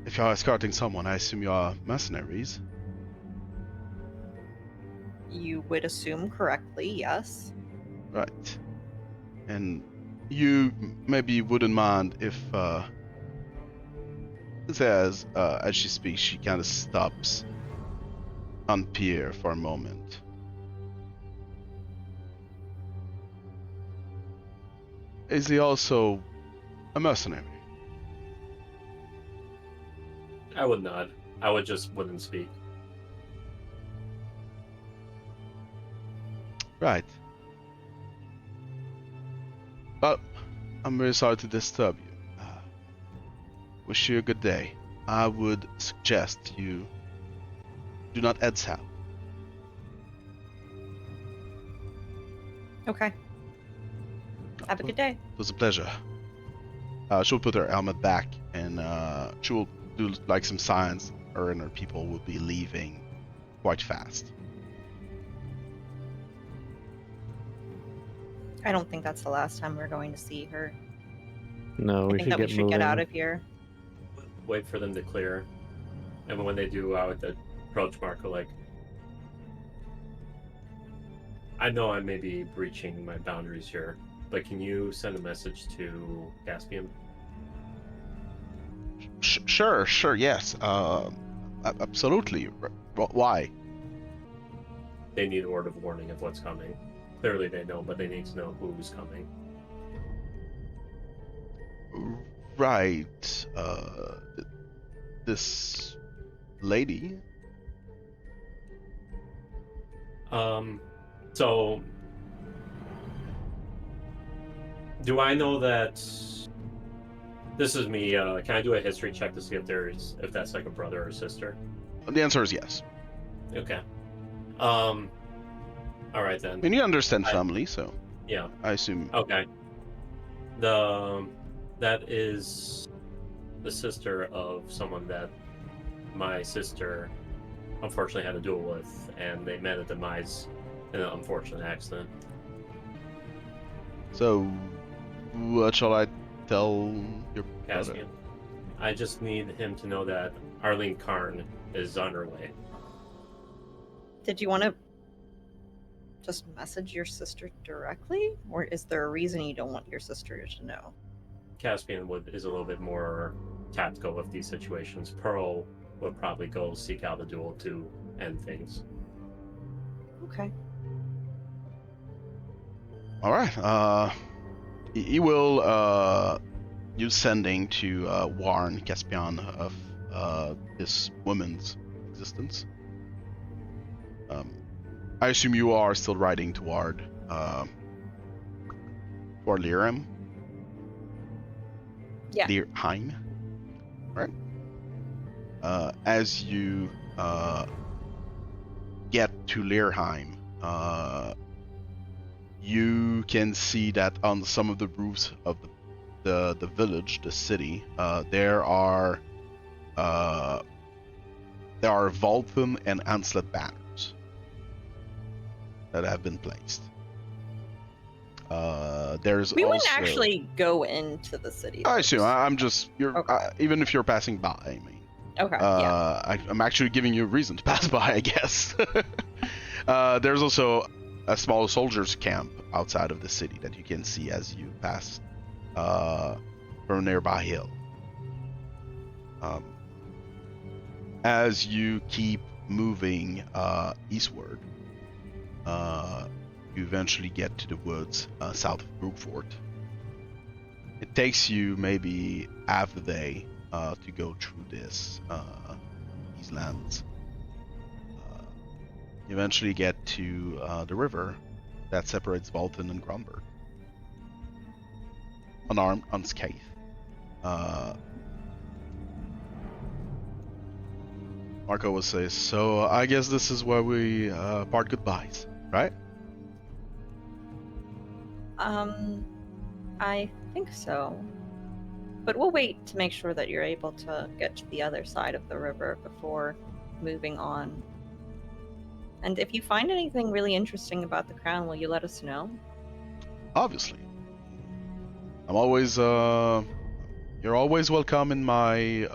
if you're escorting someone, I assume you are mercenaries. You would assume correctly, yes. Right. And you maybe wouldn't mind if as she speaks, she kind of stops on Pierre for a moment. Is he also a mercenary? I would nod. I would just wouldn't speak. Right. Well, I'm really sorry to disturb you. Wish you a good day. I would suggest you do not head south. Okay. Have a good day. It was a pleasure. She'll put her helmet back and she will do like some signs. Her and her people will be leaving quite fast. I don't think that's the last time we're going to see her. No, I we think should that we get should moving. get out of here. Wait for them to clear. And when they do, I would approach Marco like, I know I may be breaching my boundaries here, but can you send a message to Caspian? Sure, yes. Absolutely. Why? They need a word of warning of what's coming. Clearly they know, but they need to know who's coming. Right. This lady. So do I know that this is me? Can I do a history check to see if that's like a brother or sister? The answer is yes. Okay. All right then. I mean, you understand family, so Yeah. I assume. Okay. That is the sister of someone that my sister unfortunately had a duel with, and they met a demise in an unfortunate accident. So, what shall I tell your brother? Caspian. I just need him to know that Arlene Karn is on her way. Did you want to just message your sister directly? Or is there a reason you don't want your sister to know? Caspian is a little bit more tactical with these situations. Pearl would probably go seek out a duel to end things. Okay. All right. He will use sending to warn Caspian of this woman's existence. I assume you are still riding toward Lirim. Yeah. Lirheim. Right. As you get to Lirheim, you can see that on some of the roofs of the village, the city, there are Vulcan and Ansleth banners that have been placed. There's We wouldn't also, actually go into the city. I though, assume just- I'm just Okay. even if you're passing by. I mean, Okay, yeah. I'm actually giving you a reason to pass by, I guess. There's also a small soldiers' camp outside of the city that you can see as you pass from a nearby hill. As you keep moving eastward, you eventually get to the woods south of Brookfort. It takes you maybe half a day to go through these lands. You eventually get to the river that separates Vulcan and Grunberg. Unarmed, unscathed. Marco will say, so I guess this is where we part goodbyes, right? I think so. But we'll wait to make sure that you're able to get to the other side of the river before moving on. And if you find anything really interesting about the crown, will you let us know? Obviously. I'm always, you're always welcome in my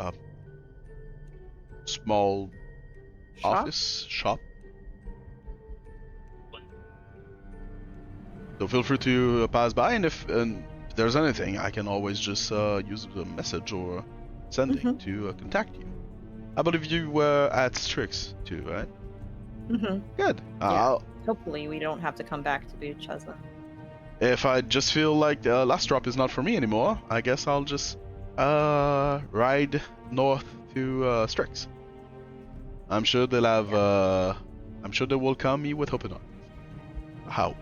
small Shop? office shop. So feel free to pass by, and if there's anything, I can always just use a message or sending to contact you. I believe you were at Strix too, right? Good. Yeah. Hopefully we don't have to come back to Buchesna. If I just feel like the last drop is not for me anymore, I guess I'll just ride north to Strix. I'm sure they'll have. I'm sure they will welcome me with open arms. How?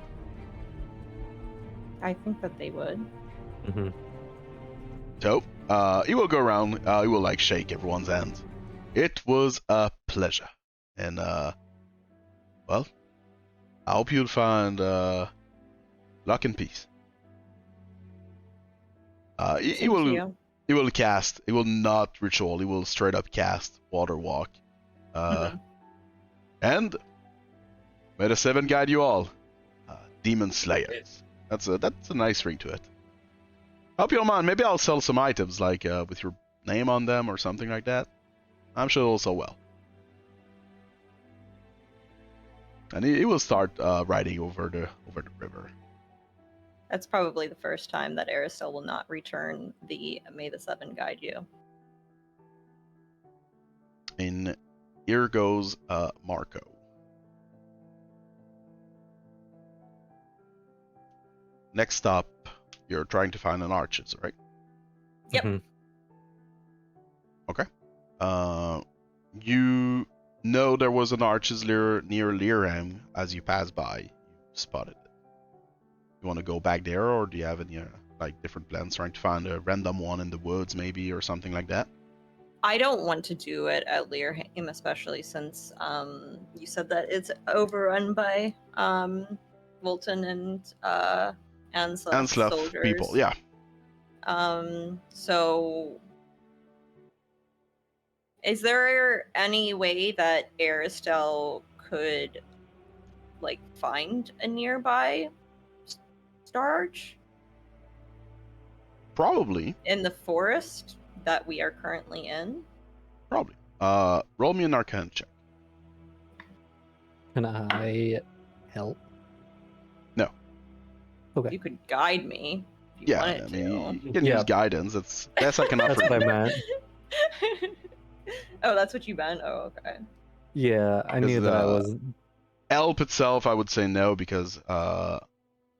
I think that they would. So, he will go around. He will like shake everyone's hands. It was a pleasure, and well, I hope you'll find luck and peace. He will. You. He will cast. He will not ritual. He will straight up cast water walk. And may the seven guide you all, demon slayers. That's a nice ring to it. Hope you don't mind. Maybe I'll sell some items like with your name on them or something like that. I'm sure it'll sell well. And he will start riding over the river. That's probably the first time that Aristel will not return the May the Seven guide you. And here goes Marco. Next stop, you're trying to find an arches, right? Yep. Okay. You know there was an arches near Liram as you passed by. You spotted it. You want to go back there, or do you have any like different plans? Trying to find a random one in the woods, maybe, or something like that? I don't want to do it at Learham, especially since you said that it's overrun by Volton and Ansleth soldiers. People, yeah. So is there any way that Aristel could like find a nearby Starch? Probably. In the forest that we are currently in? Probably. Roll me an Arcana check. Can I help? No. Okay. You could guide me if you wanted you can use guidance. That's I can offer. That's what I meant. Oh, that's what you meant? Oh, okay. Yeah, I knew that I was. Help itself, I would say no, because I'm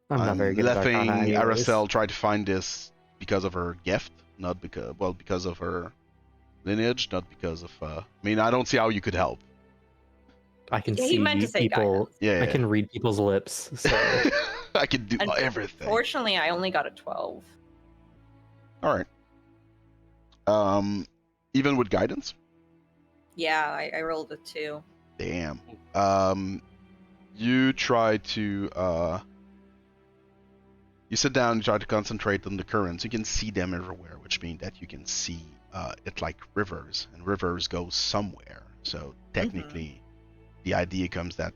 not very good at letting Arcana anyways. Aracel try to find this because of her gift, not because of her lineage, not because of. I mean, I don't see how you could help. I can Yeah, he see meant to say people. Yeah, I can read people's lips. So I can do everything. Fortunately, I only got a 12. All right. Even with guidance. Yeah, I rolled a 2. Damn. You try to you sit down and try to concentrate on the currents. You can see them everywhere, which means that you can see it like rivers, and rivers go somewhere. So technically, the idea comes that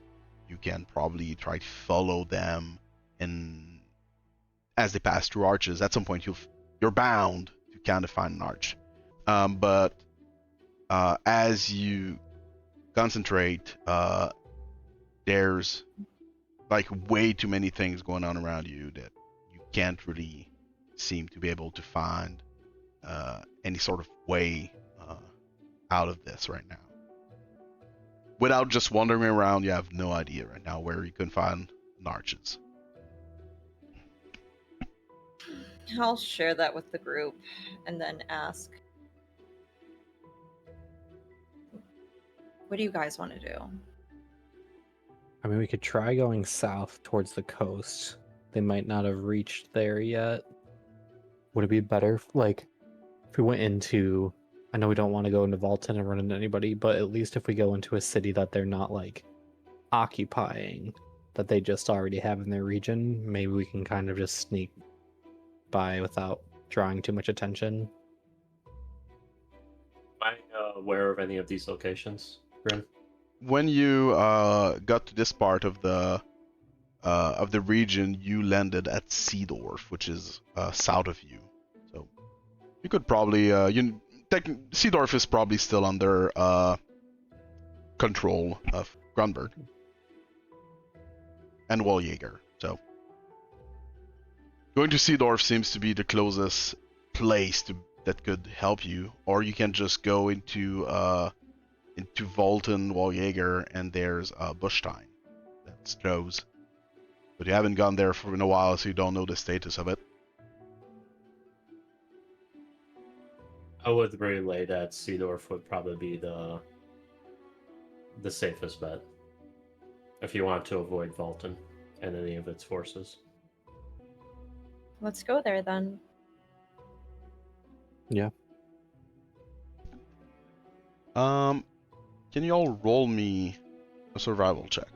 you can probably try to follow them, and as they pass through arches, at some point you're bound to kind of find an arch. But as you concentrate, there's like way too many things going on around you that you can't really seem to be able to find any sort of way out of this right now. Without just wandering around, you have no idea right now where you can find arches. I'll share that with the group and then ask, what do you guys want to do? I mean, we could try going south towards the coast. They might not have reached there yet. Would it be better, if we went into I know we don't want to go into Valton and run into anybody, but at least if we go into a city that they're not like occupying, that they just already have in their region, maybe we can kind of just sneak by without drawing too much attention. Am I aware of any of these locations, Grim? When you got to this part of the region, you landed at Seedorf, which is south of you. So you could probably Seedorf is probably still under control of Grunberg and Walljäger. So going to Seedorf seems to be the closest place that could help you, or you can just go into Volton, Walljäger, and there's Bushstein. That's close. But you haven't gone there in a while, so you don't know the status of it. I would relay that Seedorf would probably be the safest bet if you want to avoid Volton and any of its forces. Let's go there then. Yeah. Can you all roll me a survival check?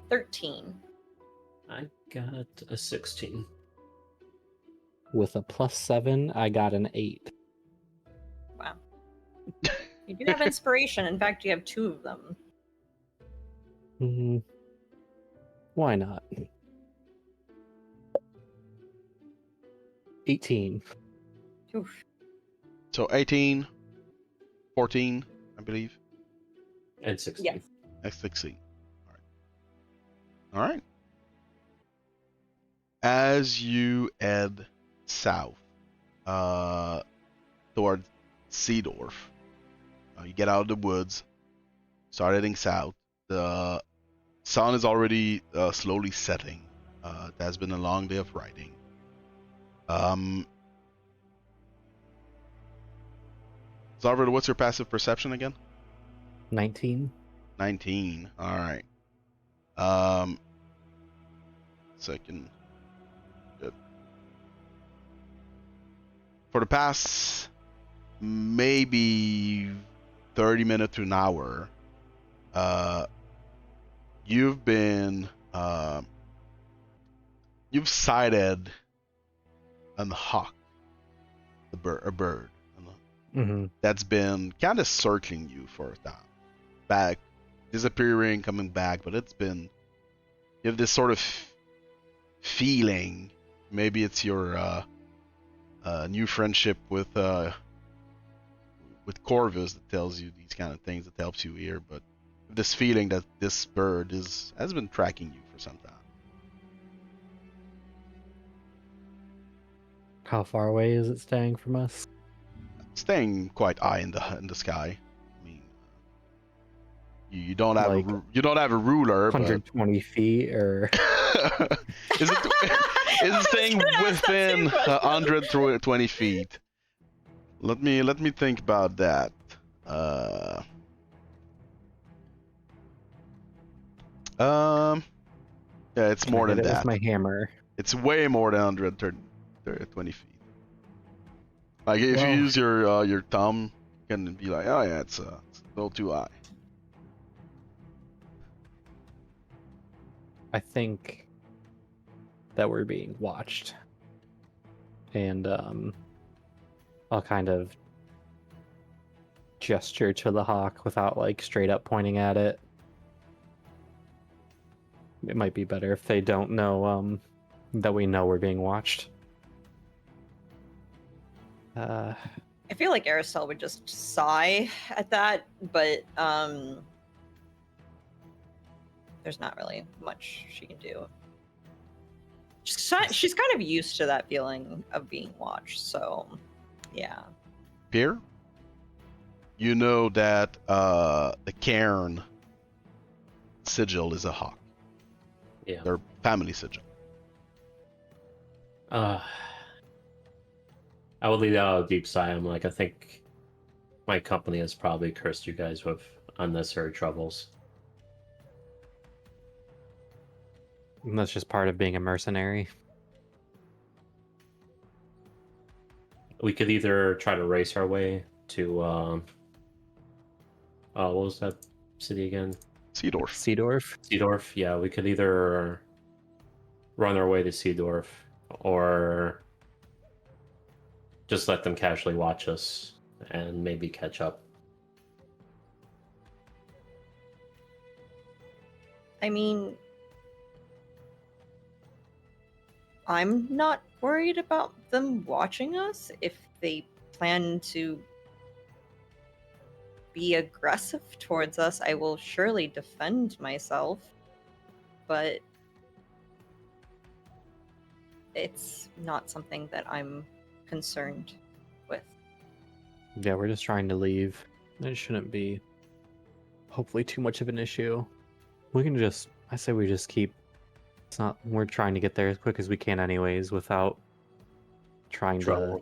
13. I got a 16. With a +7, I got an 8. Wow. You do have inspiration. In fact, you have 2 of them. Why not? 18. Oof. So 18, 14, I believe. And 16. Yes. Next 16. All right. As you head south, toward Seedorf, you get out of the woods, start heading south. The sun is already slowly setting. It has been a long day of riding. Zarvard, what's your passive perception again? 19. 19. All right. Second. Good. For the past maybe 30 minutes to an hour, you've been you've sighted a hawk, a bird. That's been kind of circling you for a time. Back, disappearing, coming back, but it's been, you have this sort of feeling. Maybe it's your new friendship with Corvus that tells you these kind of things, that helps you here, but this feeling that this bird has been tracking you for some time. How far away is it staying from us? Staying quite high in the sky. I mean, you don't have Like you don't have a ruler. 120 feet, or is it staying within 120 feet? Let me think about that. Yeah, it's more than it that. with my hammer. It's way more than 120 feet. Like if you Well, use your thumb, you can be like, oh yeah, it's a little too high. I think that we're being watched, and I'll kind of gesture to the hawk without like straight up pointing at it. It might be better if they don't know that we know we're being watched. I feel like Aristelle would just sigh at that, but there's not really much she can do. She's kind of used to that feeling of being watched, so yeah. Pierre, you know that the cairn sigil is a hawk. Yeah. Their family sigil. I would lead out a deep sigh. I'm like, I think my company has probably cursed you guys with unnecessary troubles. And that's just part of being a mercenary. We could either try to race our way to what was that city again? Seedorf. Seedorf. Seedorf. Yeah, we could either run our way to Seedorf or just let them casually watch us and maybe catch up. I mean, I'm not worried about them watching us. If they plan to be aggressive towards us, I will surely defend myself. But it's not something that I'm concerned with. Yeah, we're just trying to leave. It shouldn't be hopefully too much of an issue. We can just, I say we just keep, it's not, we're trying to get there as quick as we can anyways without trying Trouble.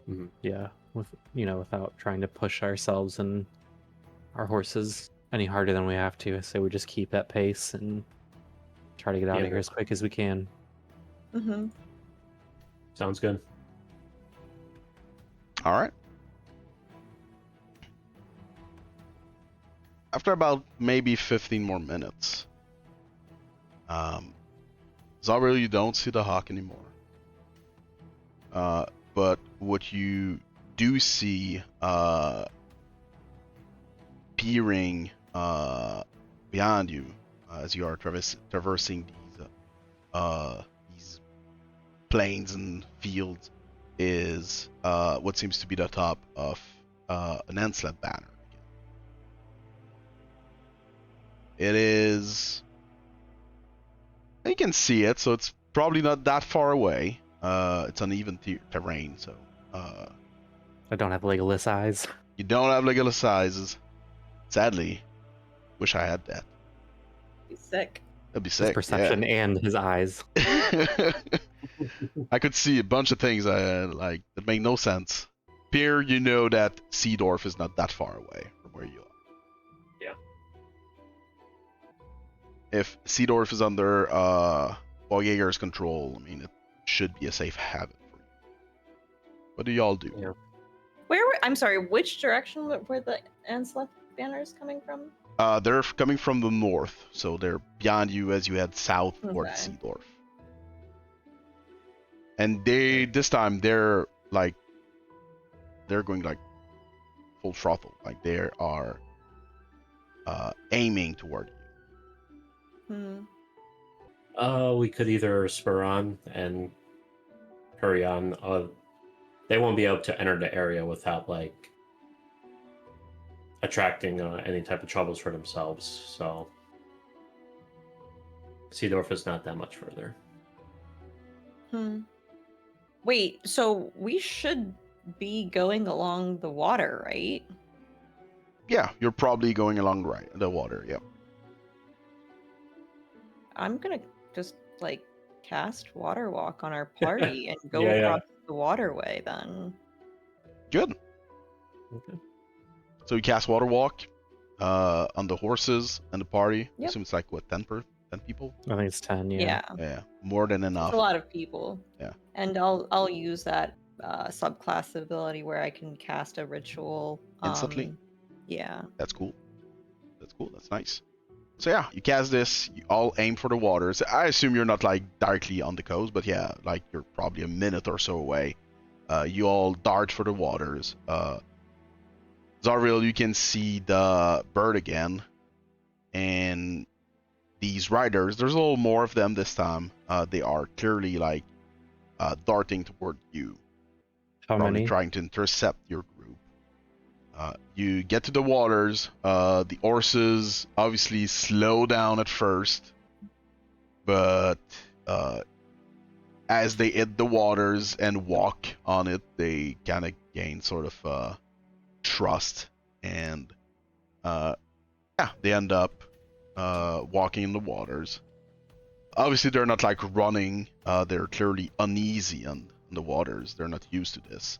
to, yeah, without trying to push ourselves and our horses any harder than we have to. I say we just keep at pace and try to get out of Yeah. here as quick as we can. Mm-hmm. Sounds good. All right. After about maybe 15 more minutes, Zarel, you don't see the hawk anymore. But what you do see peering behind you as you are traversing these plains and fields is what seems to be the top of an Ansleth banner. It is. You can see it, so it's probably not that far away. It's uneven terrain, so I don't have Legolas eyes. you don't have Legolas sizes. Sadly, wish I had that. Be sick. That'd be His sick. perception and his eyes. Yeah. I could see a bunch of things like that make no sense. Pierre, you know that Seedorf is not that far away from where you are. If Seedorf is under Jaeger's control, I mean, it should be a safe haven for you. What do y'all do? Yeah. I'm sorry, which direction were the Ansleth banners coming from? They're coming from the north, so they're beyond you as you head south towards Okay. Seedorf. And this time they're going like full throttle, like they are aiming toward you. We could either spur on and hurry on. They won't be able to enter the area without like attracting any type of troubles for themselves. So Seedorf is not that much further. Wait, so we should be going along the water, right? Yeah, you're probably going along the water. Yeah. I'm gonna just like cast water walk on our party and go Yeah, yeah. across the waterway then. Good. Okay. So you cast Water Walk on the horses and the party. I Yep. assume it's like what 10 people? I think it's 10, Yeah. Yeah, more than enough. It's a lot of people. Yeah. And I'll use that subclass ability where I can cast a ritual Instantly? Yeah. That's cool. That's nice. So yeah, you cast this. You all aim for the waters. I assume you're not like directly on the coast, but yeah, like you're probably a minute or so away. You all dart for the waters. Zarville, you can see the bird again, and these riders. There's a little more of them this time. They are clearly like darting toward you, How probably many? trying to intercept your group. You get to the waters. The horses obviously slow down at first, but as they hit the waters and walk on it, they kind of gain sort of trust, and they end up walking in the waters. Obviously, they're not like running. They're clearly uneasy on the waters. They're not used to this.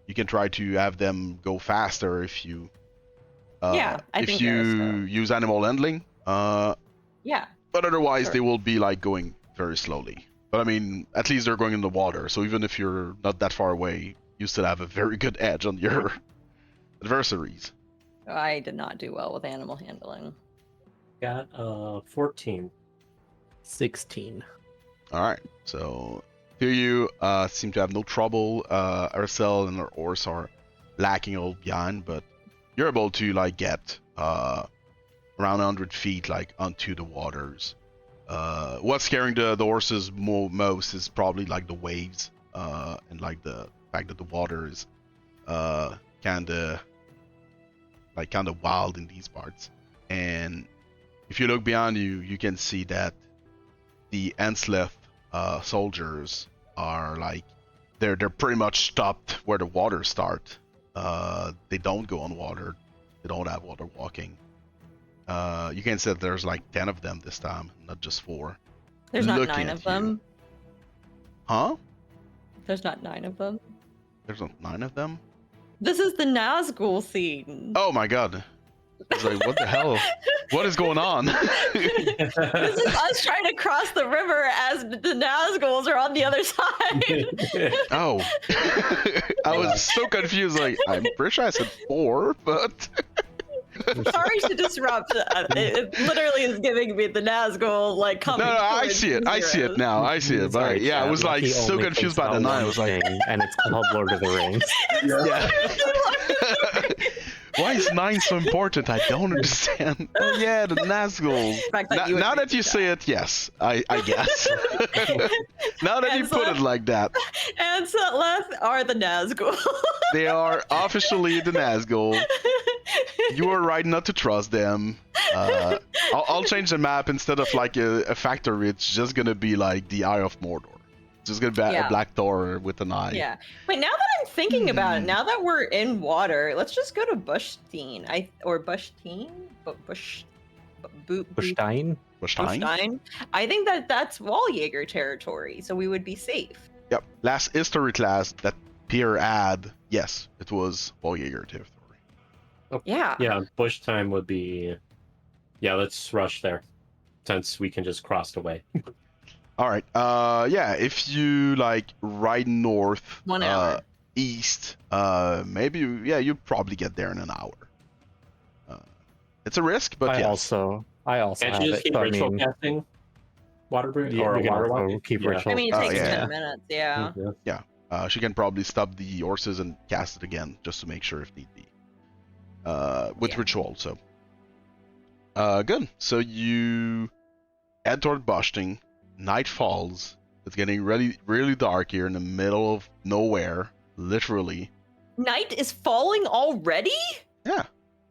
You can try to have them go faster if you Yeah, I if think you so. use animal handling. Yeah. But otherwise Sure. they will be like going very slowly. But I mean, at least they're going in the water, so even if you're not that far away, you still have a very good edge on your adversaries. I did not do well with animal handling. Got 14. 16. All right, so here you seem to have no trouble. Arcel and her horse are lacking a little behind, but you're able to like get around 100 feet like onto the waters. What's scaring the horses most is probably like the waves and like the fact that the water is kind of wild in these parts. And if you look behind you, you can see that the Ansleth soldiers are like they're pretty much stopped where the water start. They don't go on water. They don't have water walking. You can say that there's like 10 of them this time, not just 4. There's not Looking 9 at of them. Huh? There's not 9 of them. There's not 9 of them? This is the Nazgul scene. Oh my god. It's like, what the hell? What is going on? This is us trying to cross the river as the Nazguls are on the other side. Oh. I was so confused. Like, I'm pretty sure I said 4, but. Sorry to disrupt. It literally is giving me the Nazgul like coming. No, I towards see it. I see it heroes. now. I see it. But Sorry, yeah, I Chad, was like Lucky so only confused thinks by the about 9. I one was like, thing, and it's called Lord of the Rings. yeah. Why is 9 so important? I don't understand. Oh yeah, the Nazgul. Now that you say it, yes, I guess. Now that you put it like that, Ansleth are the Nazgul. they are officially the Nazgul. You are right not to trust them. I'll change the map. Instead of like a factory, it's just gonna be like the Eye of Mordor. It's just gonna be a black door with an eye. Yeah. Wait, now that I'm thinking about it, now that we're in water, let's just go to Bushstein. Bushstein? Bushstein? Bushstein? I think that's Walljäger territory, so we would be safe. Yep. Last history class that Pierre had, yes, it was Walljäger territory. Yeah. Yeah, bush time would be. Yeah, let's rush there, since we can just cross the way. All right. Yeah. If you like ride north, 1 hour. east, maybe you probably get there in an hour. It's a risk, but I yes. also Can't have you just it. keep So, I ritual mean, casting water brew yeah, or we can water also walking? keep Yeah. ritual. I mean, it Oh, takes yeah. 10 minutes, yeah. She can probably stop the horses and cast it again just to make sure if need be. With ritual, so. Good. So you head toward Bushting. Night falls. It's getting really, really dark here in the middle of nowhere, literally. Night is falling already? Yeah.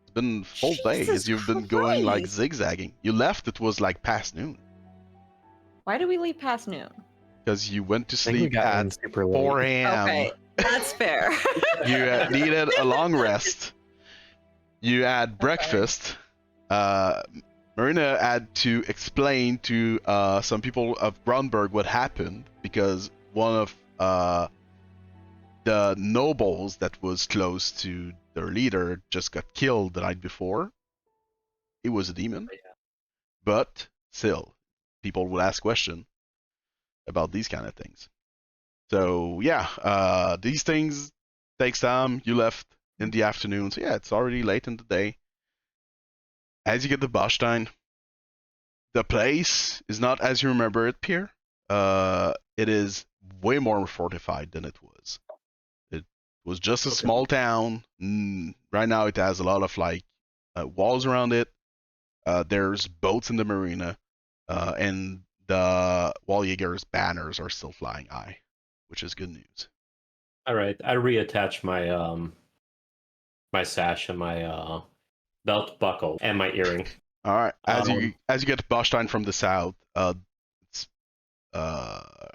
It's been full day Jesus as you've been going like Christ. zigzagging. You left, it was like past noon. Why do we leave past noon? Because you went to I think we sleep got in at super late. 4 a.m. Okay, that's fair. You needed a long rest. You had breakfast. Marina had to explain to some people of Grunberg what happened because one of the nobles that was close to their leader just got killed the night before. It was a demon. But still, people will ask questions about these kind of things. So yeah, these things takes time. You left in the afternoon, so yeah, it's already late in the day. As you get to Bushstein, the place is not as you remember it, Pierre. It is way more fortified than it was. It was just a small town. Right now, it has a lot of like walls around it. There's boats in the marina, and the Walljäger's banners are still flying high, which is good news. All right, I reattach my my sash and my belt buckle and my earring. All right. As you get to Bushstein from the south, it's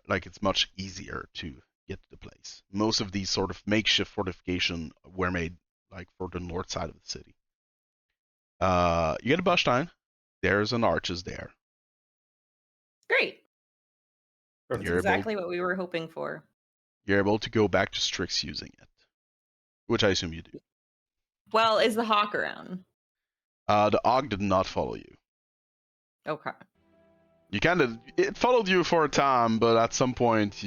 like it's much easier to get to the place. Most of these sort of makeshift fortification were made like for the north side of the city. You get to Bushstein. There's an arches there. Great. That's You're exactly what we were hoping for. You're able to go back to Strix using it, which I assume you do. Well, is the hawk around? The Og did not follow you. Okay. You it followed you for a time, but at some point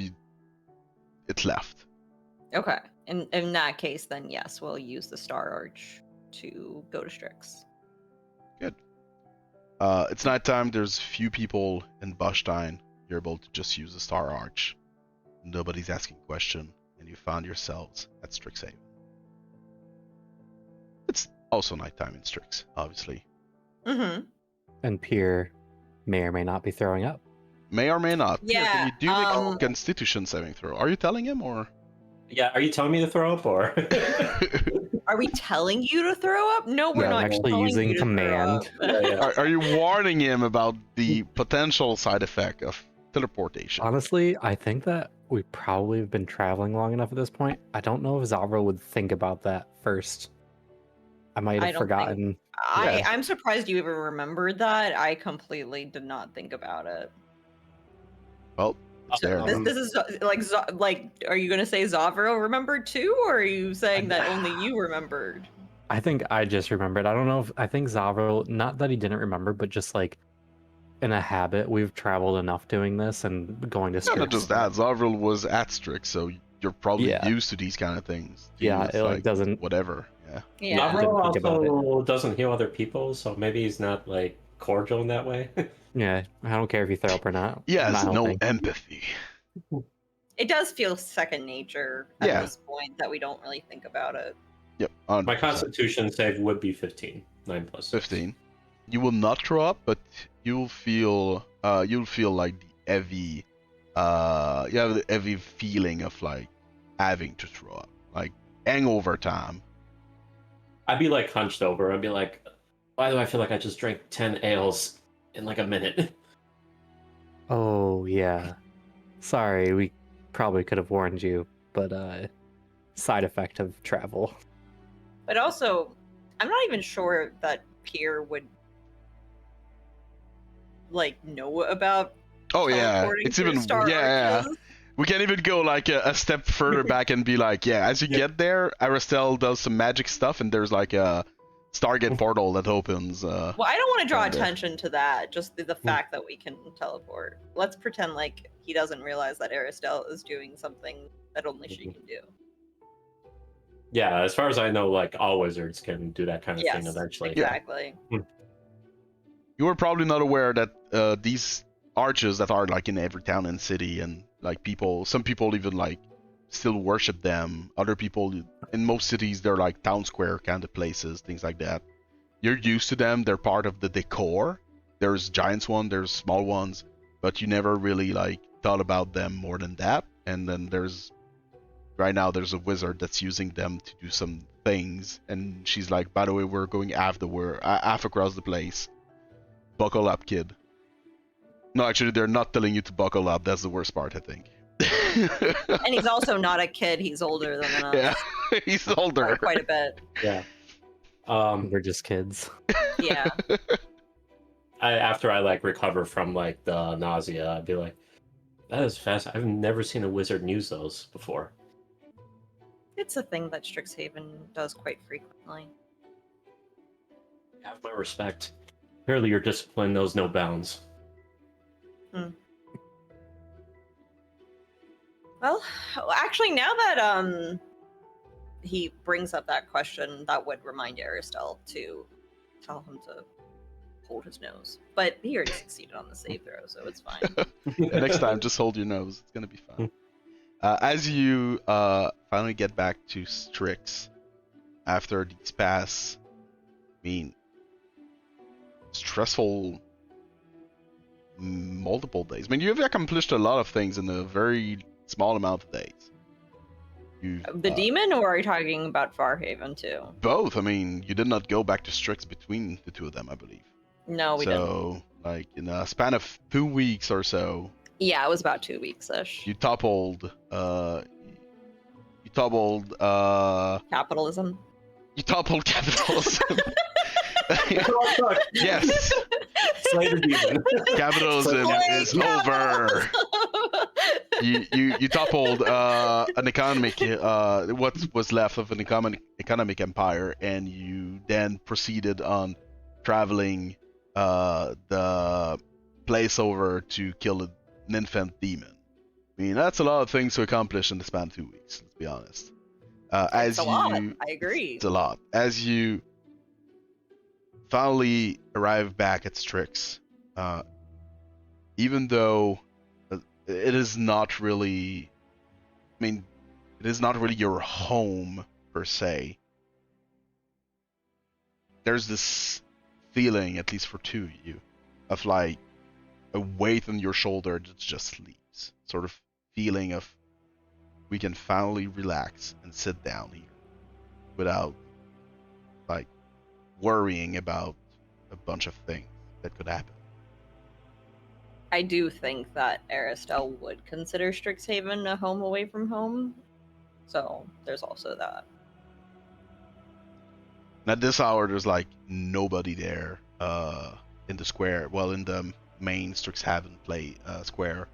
it left. Okay. In that case, then yes, we'll use the Star Arch to go to Strix. Good. It's nighttime. There's few people in Bushstein. You're able to just use the Star Arch. Nobody's asking question, and you found yourselves at Strixhaven. It's also nighttime in Strix, obviously. Mm-hmm. And Pierre may or may not be throwing up. May or may not. Here, Yeah, can you do a Constitution saving throw? Are you telling him or? Yeah, are you telling me to throw up or? Are we telling you to throw up? No, we're No, not I'm actually telling using you to throw command. up. Yeah. Are you warning him about the potential side effect of teleportation? Honestly, I think that we probably have been traveling long enough at this point. I don't know if Zavra would think about that first. I might I have don't forgotten. I'm surprised you even remembered that. I completely did not think about it. Well, there. This is like, are you gonna say Zavro remembered too, or are you saying that only you remembered? I think I just remembered. I don't know if I think Zavra, not that he didn't remember, but just like in a habit, we've traveled enough doing this and going to Yeah, not Strix. just that. Zavril was at Strix, so you're probably Yeah. used to these kind of things. Yeah, It's it like doesn't. whatever. Yeah. Yeah. Navro Didn't think about also doesn't heal other people, so maybe he's not like cordial in that way. Yeah, I don't care if you throw up or not. Yes, not no helping. empathy. It does feel second nature at Yeah. this point that we don't really think about it. Yep. My 100%. Constitution save would be 15. 9 plus 6. 15. You will not throw up, but you'll feel like the heavy you have the heavy feeling of like having to throw up. Like hangover time. I'd be like hunched over. I'd be like, why do I feel like I just drank 10 ales in like a minute? Oh yeah, sorry, we probably could have warned you, but side effect of travel. But also, I'm not even sure that Pierre would like know about. Oh yeah, teleporting it's through even Star yeah. Arches. We can even go like a step further back and be like, yeah, as you get there, Aristel does some magic stuff, and there's like a Stargate portal that opens. Well, I don't want to draw Kinda. attention to that. Just the fact that we can teleport. Let's pretend like he doesn't realize that Aristel is doing something that only she can do. Yeah, as far as I know, like all wizards can do that kind of thing Yes, eventually. exactly. You were probably not aware that these arches that are like in every town and city, and like some people even like still worship them. Other people in most cities, they're like town square kind of places, things like that. You're used to them. They're part of the decor. There's giants one, there's small ones, but you never really like thought about them more than that. And then right now there's a wizard that's using them to do some things, and she's like, by the way, we're going half across the place. Buckle up, kid. No, actually, they're not telling you to buckle up. That's the worst part, I think. And he's also not a kid. He's older than us. Yeah, he's older. Quite a bit. Yeah. We're just kids. Yeah. After I like recover from like the nausea, I'd be like, that is fast. I've never seen a wizard use those before. It's a thing that Strixhaven does quite frequently. Have my respect. Clearly, your discipline knows no bounds. Well, actually, now that he brings up that question, that would remind Aristel to tell him to hold his nose. But he already succeeded on the save throw, so it's fine. Next time, just hold your nose. It's gonna be fun. As you finally get back to Strix after these past, stressful multiple days. I mean, you've accomplished a lot of things in a very small amount of days. The demon, or are you talking about Farhaven too? Both. I mean, you did not go back to Strix between the two of them, I believe. No, we didn't. So, like, in a span of 2 weeks or so, Yeah, it was about 2 weeks-ish. you toppled Capitalism. you toppled capitalism. Yes, Slay the demon. capitalism is over. You toppled an economic what was left of an economic empire, and you then proceeded on traveling the place over to kill an infant demon. I mean, that's a lot of things to accomplish in the span of 2 weeks. Let's be honest. It's a lot. I agree. It's a lot. As you finally arrive back at Strix, even though it is not really, I mean, it is not really your home per se. There's this feeling, at least for two of you, of like a weight on your shoulder that just leaves. Sort of feeling of we can finally relax and sit down here without like worrying about a bunch of things that could happen. I do think that Aristel would consider Strixhaven a home away from home. So there's also that. And at this hour, there's like nobody there in the square. Well, in the main Strixhaven square.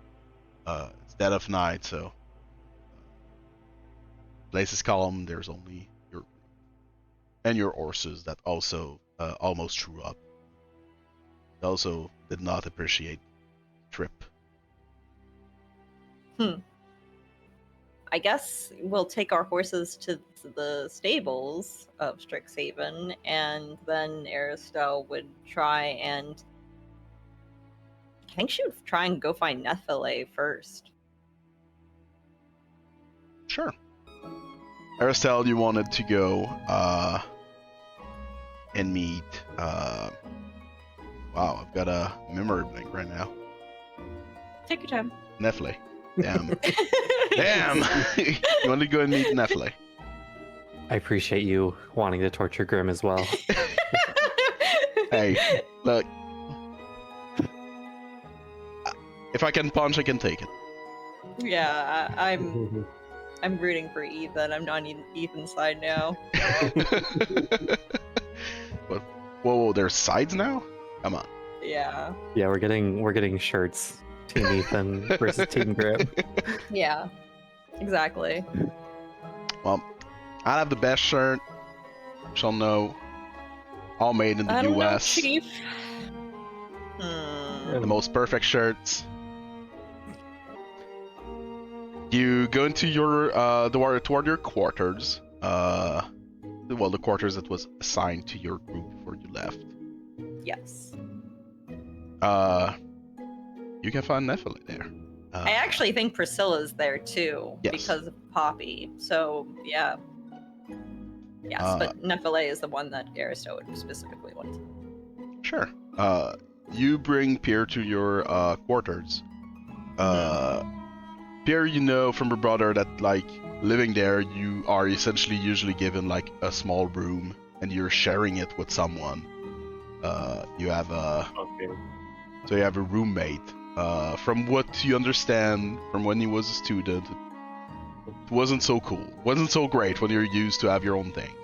It's dead of night, so place is calm. There's only your group and your horses that also almost threw up. They also did not appreciate the trip. I guess we'll take our horses to the stables of Strixhaven, and then Aristel would try and... I think she would try and go find Nephile first. Sure. Aristel, you wanted to go and meet... wow, I've got a memory blank right now. Take your time. Nephile. Damn. Damn! You want to go and meet Nephile. I appreciate you wanting to torture Grim as well. Hey, look. If I can punch, I can take it. Yeah, I'm rooting for Ethan. I'm on Ethan's side now. But, whoa, there's sides now? Come on. Yeah. Yeah, we're getting shirts. Team Ethan versus Team Grim. Yeah. Exactly. Well, I have the best shirt. Shall know. All made in the I don't know, US. Chief. The most perfect shirts. You go into your toward your quarters. Well, the quarters that was assigned to your group before you left. Yes. You can find Nephile there. I actually think Priscilla's there too, Yes. because of Poppy. So yeah. Yes, but Nephile is the one that Aristel would specifically want. Sure. You bring Pierre to your quarters. Pierre, you know from your brother that like living there, you are essentially usually given like a small room, and you're sharing it with someone. You have a so you have a roommate. From what you understand from when he was a student, it wasn't so cool. Wasn't so great when you're used to have your own things.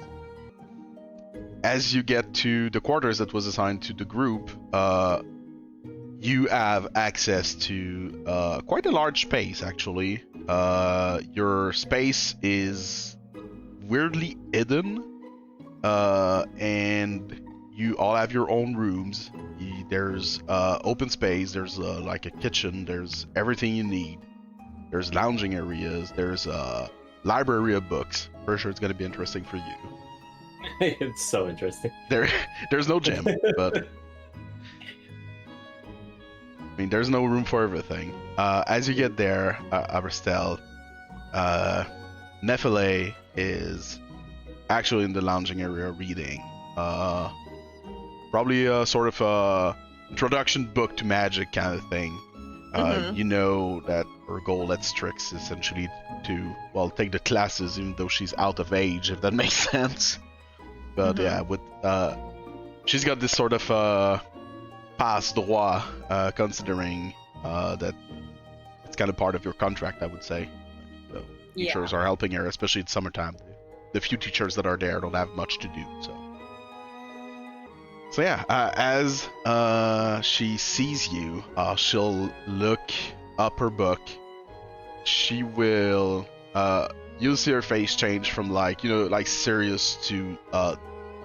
As you get to the quarters that was assigned to the group, you have access to quite a large space, actually. Your space is weirdly hidden, and you all have your own rooms. There's open space, there's like a kitchen, there's everything you need. There's lounging areas, there's a library of books. For sure it's going to be interesting for you. It's so interesting. There's no gym, but I mean, there's no room for everything. As you get there, Aristel, Nephile is actually in the lounging area reading. Probably a sort of introduction book to magic kind of thing. You know that her goal at Strix is essentially to, well, take the classes even though she's out of age, if that makes sense. But yeah, with she's got this sort of passe droit, considering that it's kind of part of your contract, I would say. So teachers are helping her, especially in summertime. The few teachers that are there don't have much to do, so yeah, as she sees you, she'll look up her book. She will, you'll see her face change from like, you know, like serious to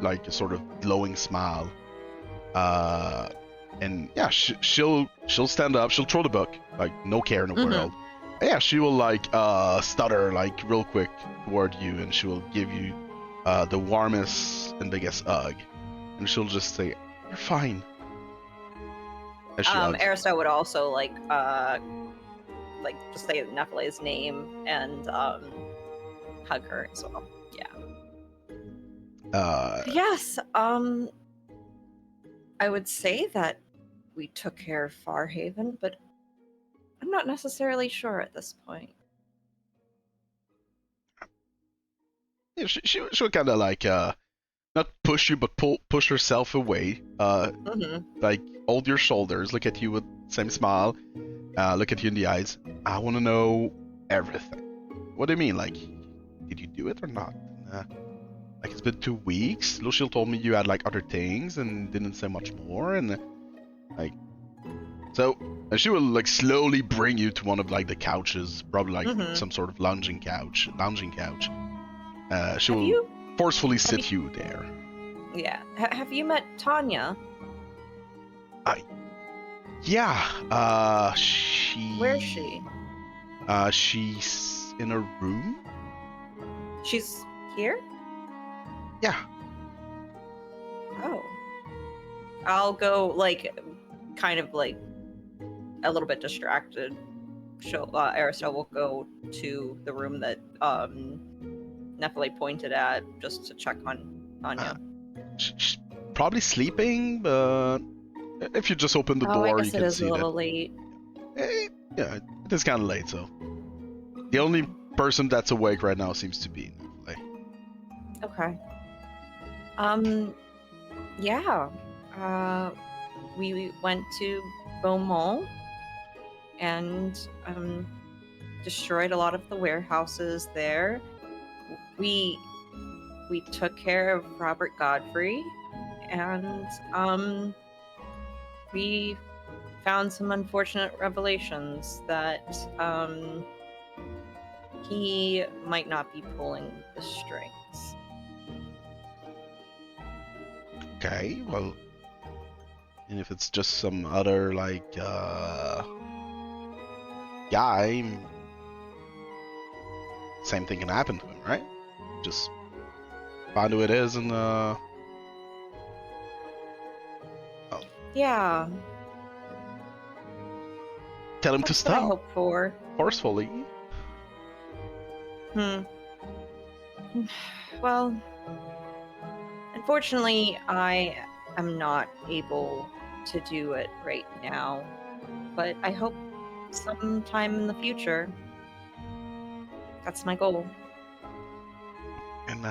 like a sort of glowing smile. And yeah, she'll she'll stand up, she'll throw the book, like no care in the Mhm. world. Yeah, she will like stutter like real quick toward you, and she will give you the warmest and biggest hug, and she'll just say, "You're fine." As she hugs. Arista would also like just say Nephele's name and hug her as well. Yes, I would say that we took care of Farhaven, but I'm not necessarily sure at this point. Yeah, she'll kind of like not push you, but push herself away. Like hold your shoulders, look at you with same smile, look at you in the eyes. I want to know everything. What do you mean? Like, did you do it or not? Like it's been 2 weeks. Losheel told me you had like other things and didn't say much more, and like, so she will like slowly bring you to one of like the couches, probably like some sort of lounging couch. She will forcefully sit you there. Yeah. Have you met Tanya? Yeah. She. Where's she? She's in a room. She's here? Yeah. Oh. I'll go, like, kind of, like, a little bit distracted. Arista will go to the room that Nephele pointed at just to check on Tanya. She's probably sleeping, but if you just open the door, I you guess can it is see a that. little late. Yeah, it is kind of late, so. The only person that's awake right now seems to be Nephele. Okay. Yeah. We went to Beaumont and destroyed a lot of the warehouses there. We took care of Robert Godfrey, and we found some unfortunate revelations that he might not be pulling the strings. Okay, well, and if it's just some other like guy, same thing can happen to him, right? Just find who it is and Yeah. tell him to That's what I stop hope for. forcefully. Well, unfortunately, I am not able to do it right now, but I hope sometime in the future. That's my goal. And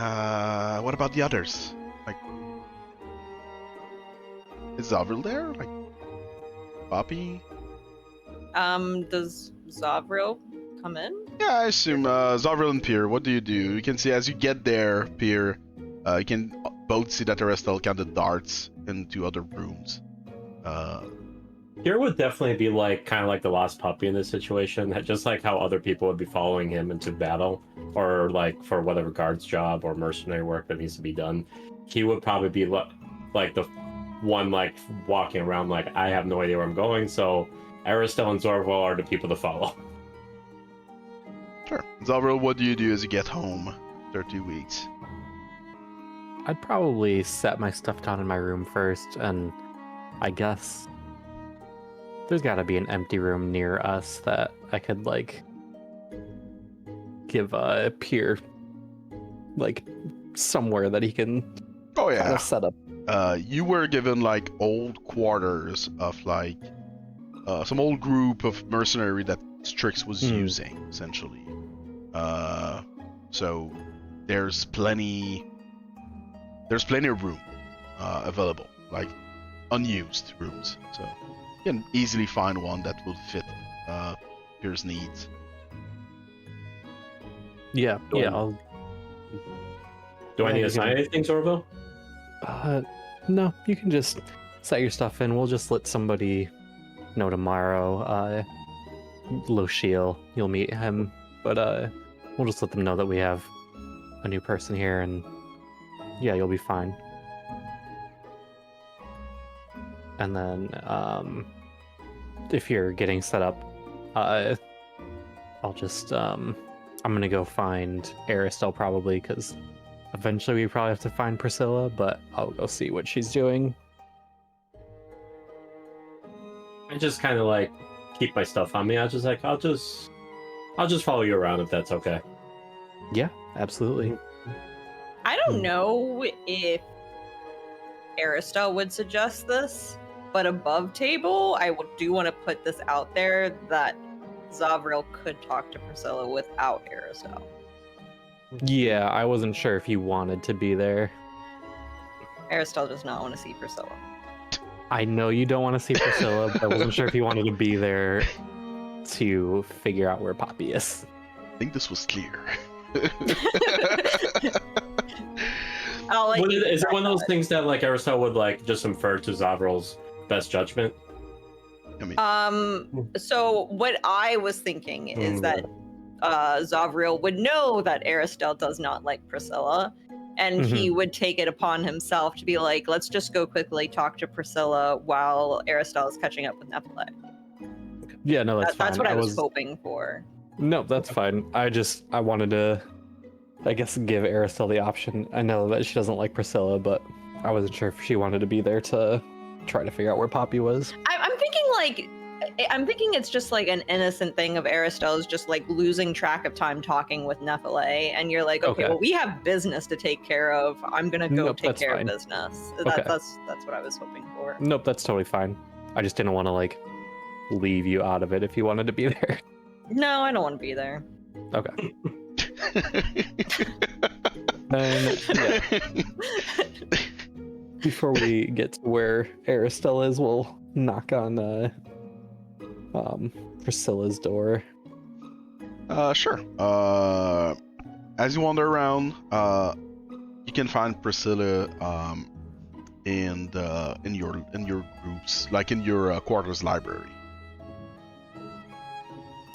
what about the others? Like, is Zavril there? Like, Poppy? Does Zavril come in? Yeah, I assume Zavril and Pier. What do? You can see as you get there, Pier, you can both see that Arestel kind of darts into other rooms. Here would definitely be like kind of like the lost puppy in this situation, just like how other people would be following him into battle, or like for whatever guard's job or mercenary work that needs to be done. He would probably be like the one like walking around like, I have no idea where I'm going, so Aristel and Zorval are the people to follow. Sure. Zavril, what do you do as you get home after 2 weeks? I'd probably set my stuff down in my room first, and I guess there's got to be an empty room near us that I could like give a Pier like somewhere that he can Oh kind yeah. of set up. You were given like old quarters of like some old group of mercenary that Strix was using essentially. So there's plenty of room available, like unused rooms. So you can easily find one that will fit Pier's needs. Yeah, I'll. Do I Yeah, need you to sign can- anything, Zorval? No, you can just set your stuff in. We'll just let somebody know tomorrow. Losheel, you'll meet him, but we'll just let them know that we have a new person here, and yeah, you'll be fine. And then if you're getting set up, I'll just I'm gonna go find Aristel probably, because eventually we probably have to find Priscilla, but I'll go see what she's doing. I just kind of like keep my stuff on me. I'll just follow you around if that's okay. Yeah, absolutely. I don't know if Aristel would suggest this, but above table, do want to put this out there that Zavril could talk to Priscilla without Aristel. Yeah, I wasn't sure if you wanted to be there. Aristel does not want to see Priscilla. I know you don't want to see Priscilla, but I wasn't sure if you wanted to be there to figure out where Poppy is. I think this was clear. Is it one of those things that like Aristel would like just infer to Zavril's best judgment? I mean, So what I was thinking is that Zavril would know that Aristel does not like Priscilla, and he would take it upon himself to be like, let's just go quickly talk to Priscilla while Aristel is catching up with Nephilim. Yeah, no, that's fine. That's what I was hoping for. No, that's fine. I wanted to, I guess, give Aristel the option. I know that she doesn't like Priscilla, but I wasn't sure if she wanted to be there to try to figure out where Poppy was. I'm thinking it's just like an innocent thing of Aristel's just like losing track of time talking with Nephilim, and you're like, okay, well, we have business to take care of. I'm gonna go take care of business. That's what I was hoping for. Nope, that's totally fine. I just didn't want to like leave you out of it if you wanted to be there. No, I don't want to be there. Okay. Then, yeah. Before we get to where Aristel is, we'll knock on Priscilla's door. Sure. As you wander around, you can find Priscilla in your groups, like in your quarters library.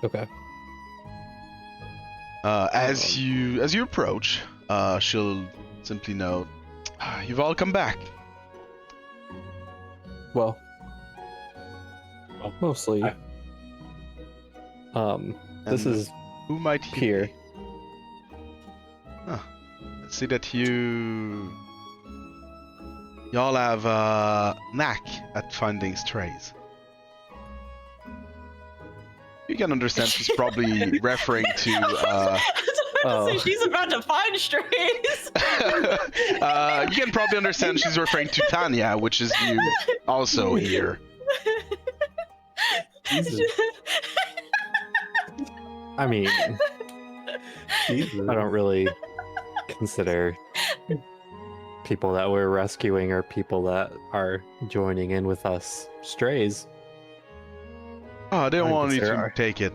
Okay. As you approach, she'll simply note, "You've all come back." Well, mostly. This is who might he Pierre. be? Huh. Let's see that y'all have a knack at finding strays. You can understand she's probably referring to. She's about to find strays. You can probably understand she's referring to Tanya, which is you also here. I mean, I don't really consider people that we're rescuing or people that are joining in with us strays. Oh, I didn't want you to our... take it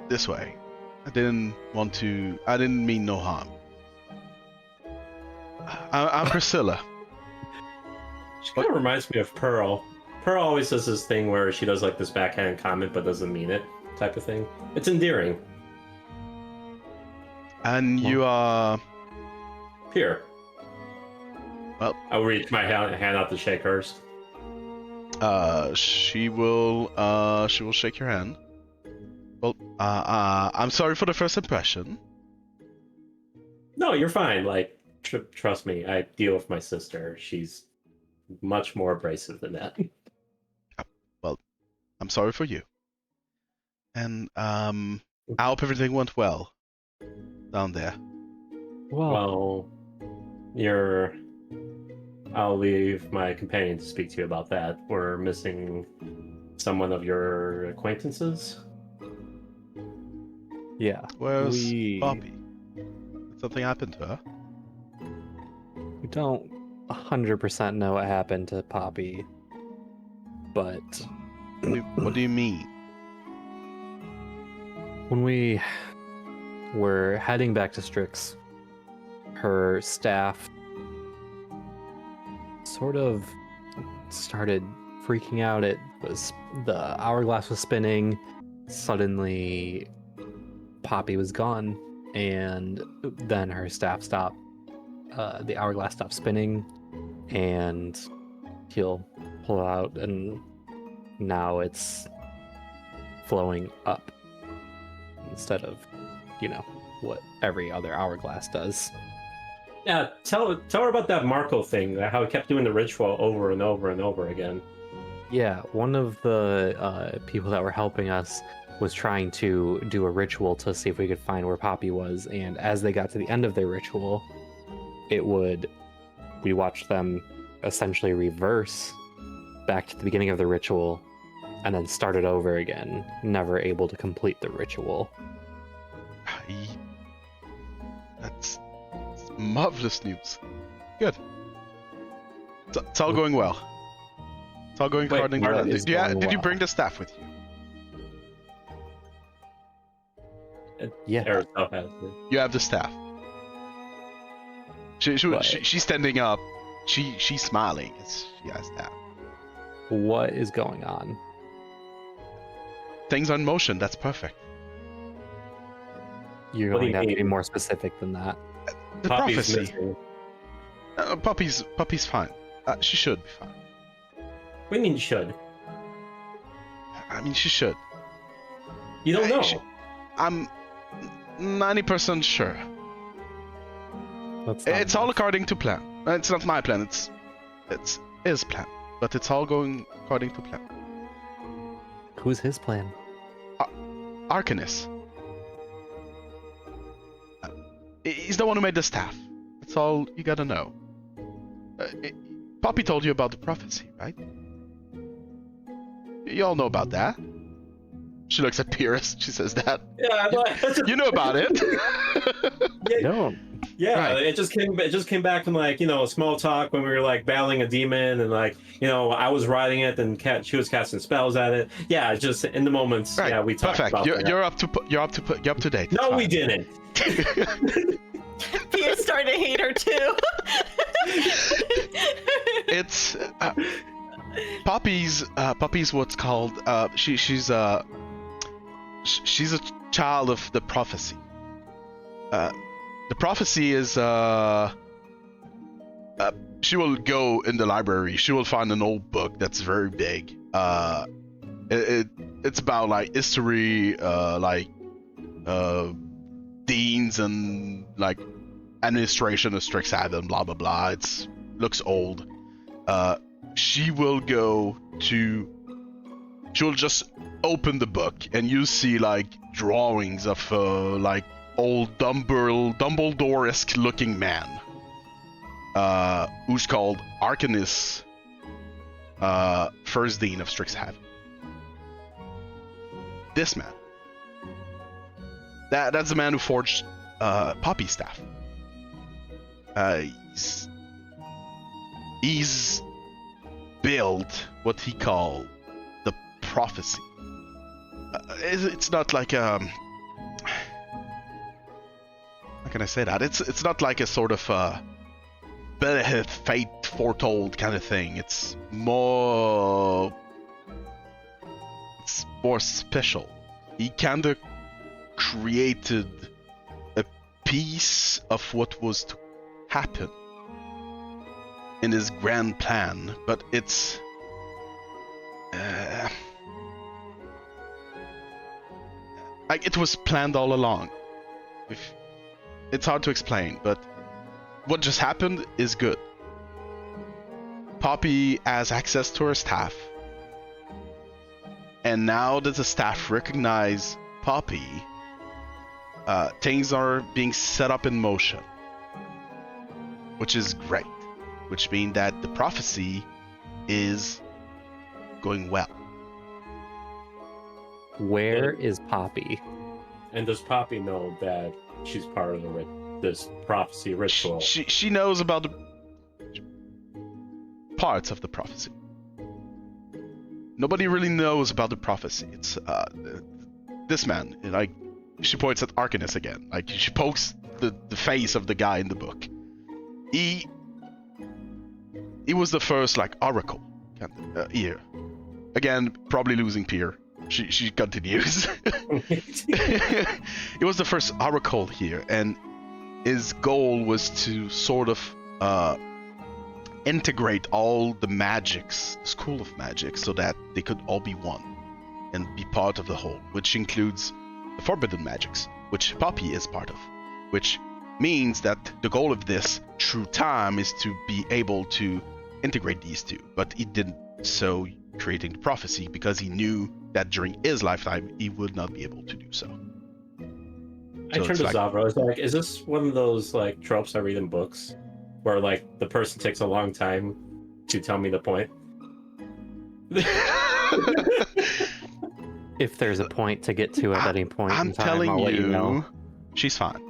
this way. I didn't mean no harm. I'm Priscilla. She kind of reminds me of Pearl. Pearl always does this thing where she does like this backhand comment but doesn't mean it type of thing. It's endearing. And you are... Here. Well... I'll reach my hand out to shake hers. She will shake your hand. Well, I'm sorry for the first impression. No, you're fine. Like, trust me, I deal with my sister. She's much more abrasive than that. Well, I'm sorry for you. And, I hope everything went well down there. Well, I'll leave my companion to speak to you about that. We're missing someone of your acquaintances. Yeah. Where's Poppy? Did something happen to her? We don't 100% know what happened to Poppy, but... What do you mean? When we were heading back to Strix, her staff sort of started freaking out. The hourglass was spinning. Suddenly, Poppy was gone, and then her staff stopped. The hourglass stopped spinning, and he'll pull out and now it's flowing up instead of, what every other hourglass does. Yeah, tell her about that Marco thing, how he kept doing the ritual over and over and over again. Yeah, one of the people that were helping us was trying to do a ritual to see if we could find where Poppy was, and as they got to the end of their ritual, we watched them essentially reverse back to the beginning of the ritual and then start it over again, never able to complete the ritual. That's marvelous news. Good. It's all going well. It's all going according to plan. Did you bring the staff with you? Yeah. Aristotle has it. You have the staff. She's standing up. She's smiling. She has that. What is going on? Things are in motion. That's perfect. You're What do going you to have to be mean? more specific than that. The Poppy's prophecy. missing. Puppy's fine. She should be fine. What do you mean you should? I mean, she should. You don't know. I'm 90% sure. It's all according to plan. It's not my plan. It's his plan. But it's all going according to plan. Who's his plan? Arcanist. He's the one who made the staff. That's all you gotta know. Poppy told you about the prophecy, right? You all know about that. She looks at Pierce. She says that. Yeah, You know about it. No. Yeah, Right. it just came back from a small talk when we were battling a demon and I was riding it and she was casting spells at it. Yeah, just in the moments. Right. Yeah, we talked Perfect. about that. You're up to date. No, It's we fine. didn't. Pierce starting to hate her too. It's Poppy's what's called she's a child of the prophecy. The prophecy is she will go in the library. She will find an old book that's very big. It's about history, deans and administration of Strixhaven, blah blah blah. It looks old. She'll just open the book and you see drawings of old Dumbledore-esque looking man who's called Arcanist, first dean of Strixhaven. This man. That's the man who forged Poppy's staff. He's built what he called the prophecy. It's not like how can I say that? It's not like a sort of fate foretold kind of thing. It's more special. He kind of created a piece of what was to happen in his grand plan, but it's it was planned all along. It's hard to explain, but what just happened is good. Poppy has access to her staff, and now that the staff recognize Poppy, things are being set up in motion, which is great, which means that the prophecy is going well. Where is Poppy? And does Poppy know that she's part of this prophecy ritual? She knows about the parts of the prophecy. Nobody really knows about the prophecy. It's this man. She points at Arcanist again. She pokes the face of the guy in the book. He was the first oracle here. Again, probably losing Pierre. She continues. It was the first oracle here, and his goal was to sort of integrate all the magics, the school of magic, so that they could all be one and be part of the whole, which includes the forbidden magics, which Poppy is part of, which means that the goal of this through time is to be able to integrate these two, but he didn't so creating the prophecy because he knew that during his lifetime he would not be able to do so. I turned to Zavra. I was like, "Is this one of those like tropes I read in books, where like the person takes a long time to tell me the point?" If there's a point to get to at any point I'm in time, telling I'll let you know. she's fine.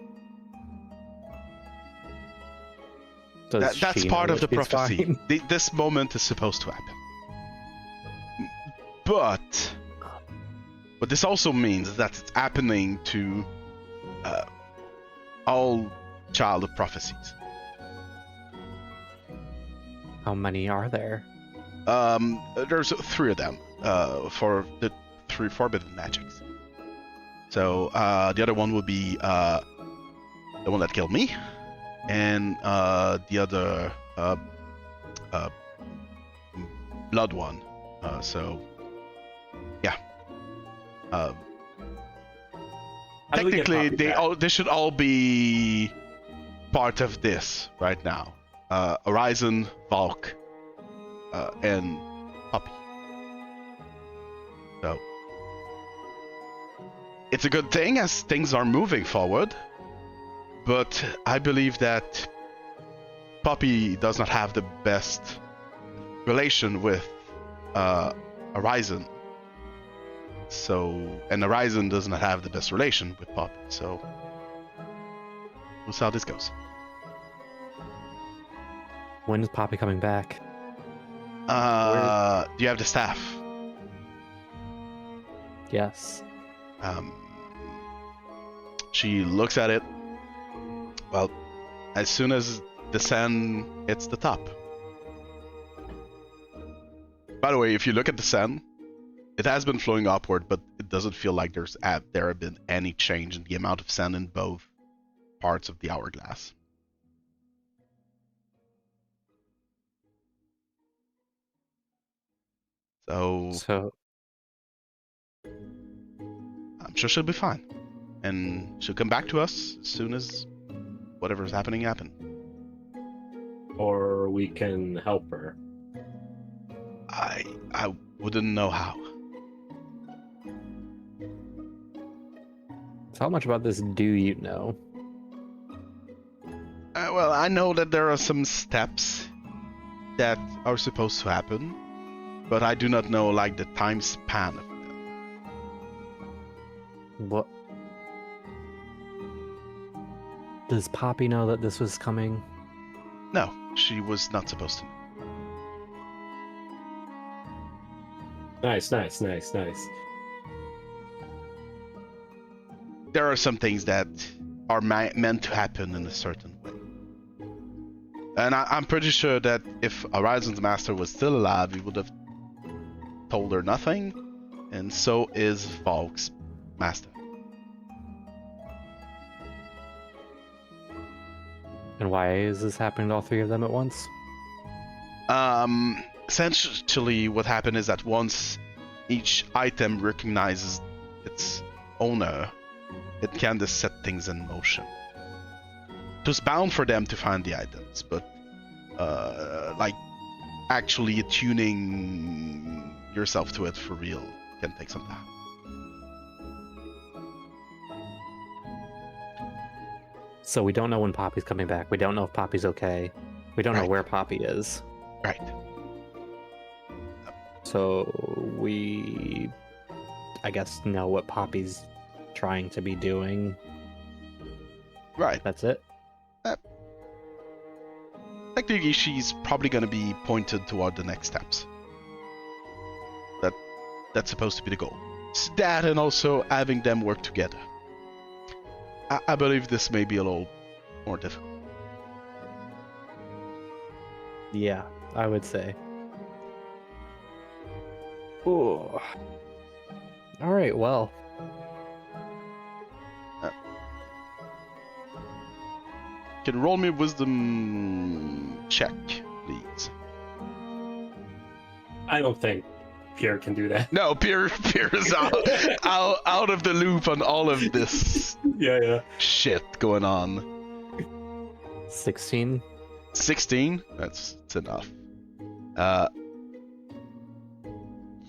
Does That's she part know of the that she's prophecy. fine? This moment is supposed to happen. But what this also means is that it's happening to all child of prophecies. How many are there? There's 3 of them for the 3 forbidden magics. So the other one would be the one that killed me, and the other blood one. So yeah. How do we get Technically, Poppy back? they should all be part of this right now. Horizon, Valk, and Poppy. So it's a good thing as things are moving forward, but I believe that Poppy does not have the best relation with Horizon. So, and Horizon does not have the best relation with Poppy. So we'll see how this goes. When is Poppy coming back? Do you have the staff? Yes. She looks at it. Well, as soon as the sun hits the top. By the way, if you look at the sun, it has been flowing upward, but it doesn't feel like there have been any change in the amount of sand in both parts of the hourglass. So I'm sure she'll be fine. And she'll come back to us as soon as whatever's happening happen. Or we can help her. I wouldn't know how. So how much about this do you know? Well, I know that there are some steps that are supposed to happen, but I do not know like the time span of them. What? Does Poppy know that this was coming? No, she was not supposed to know. Nice. There are some things that are meant to happen in a certain way. And I'm pretty sure that if Horizon's master was still alive, he would have told her nothing, and so is Valk's master. And why is this happening to all 3 of them at once? Essentially what happened is that once each item recognizes its owner, it can just set things in motion. It was bound for them to find the items, but like actually attuning yourself to it for real can take some time. So we don't know when Poppy's coming back. We don't know if Poppy's okay. We don't know Right. where Poppy is. Right. So we, I guess, know what Poppy's trying to be doing. Right. That's it. Technically, she's probably going to be pointed toward the next steps. That's supposed to be the goal. It's that, and also having them work together. I believe this may be a little more difficult. Yeah, I would say. Ooh. All right, well. Can roll me a wisdom check, please. I don't think Pierre can do that. No, Pierre is out of the loop on all of this Yeah. shit going on. 16. 16? That's enough.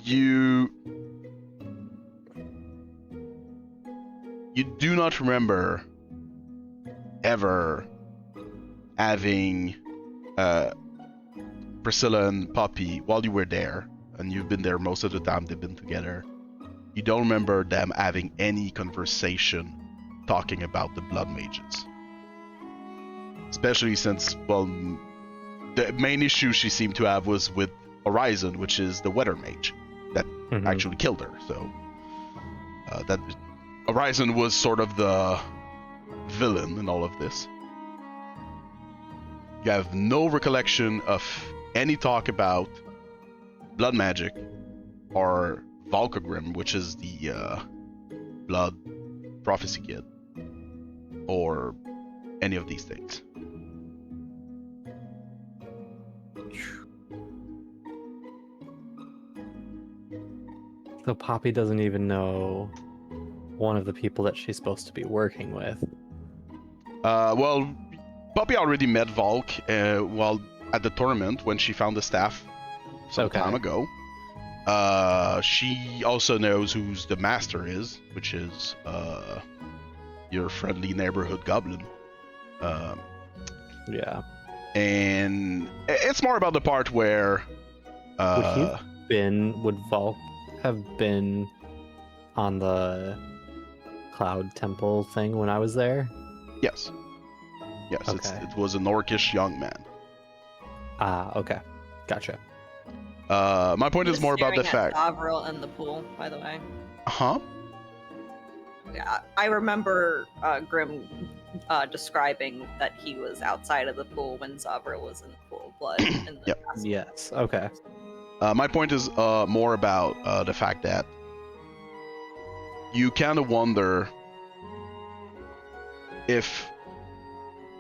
You do not remember ever having Priscilla and Poppy while you were there, and you've been there most of the time they've been together. You don't remember them having any conversation talking about the blood mages. Especially since, well, the main issue she seemed to have was with Horizon, which is the weather mage that actually killed her. So that Horizon was sort of the villain in all of this. You have no recollection of any talk about blood magic or Valkagrim, which is the blood prophecy kid, or any of these things. So Poppy doesn't even know one of the people that she's supposed to be working with. Well, Poppy already met Valk while at the tournament when she found the staff some time ago. She also knows who's the master is, which is your friendly neighborhood goblin. Yeah. And it's more about the part where would Valk have been on the Cloud Temple thing when I was there? Yes. Yes, Okay. it was an orcish young man. Ah, okay. Gotcha. My point is more about the fact. Zavril in the pool, by the way. Huh? Yeah, I remember Grim describing that he was outside of the pool when Zavril was in the pool of blood. In the Yep. past. Yes. Okay. My point is more about the fact that you kind of wonder if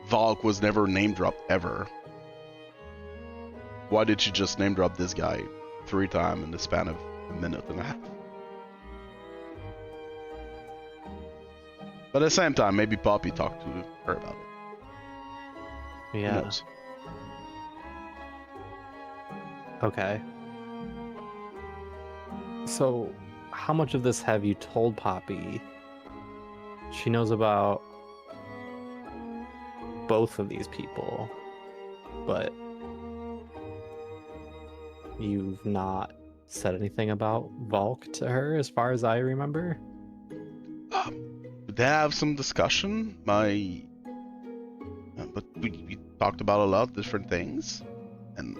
Valk was never name dropped ever. Why did she just name drop this guy 3 times in the span of a minute and a half? But at the same time, maybe Poppy talked to her about it. Who Yeah. knows? Okay. So, how much of this have you told Poppy? She knows about both of these people, but you've not said anything about Valk to her, as far as I remember. They have some discussion. But we talked about a lot of different things, and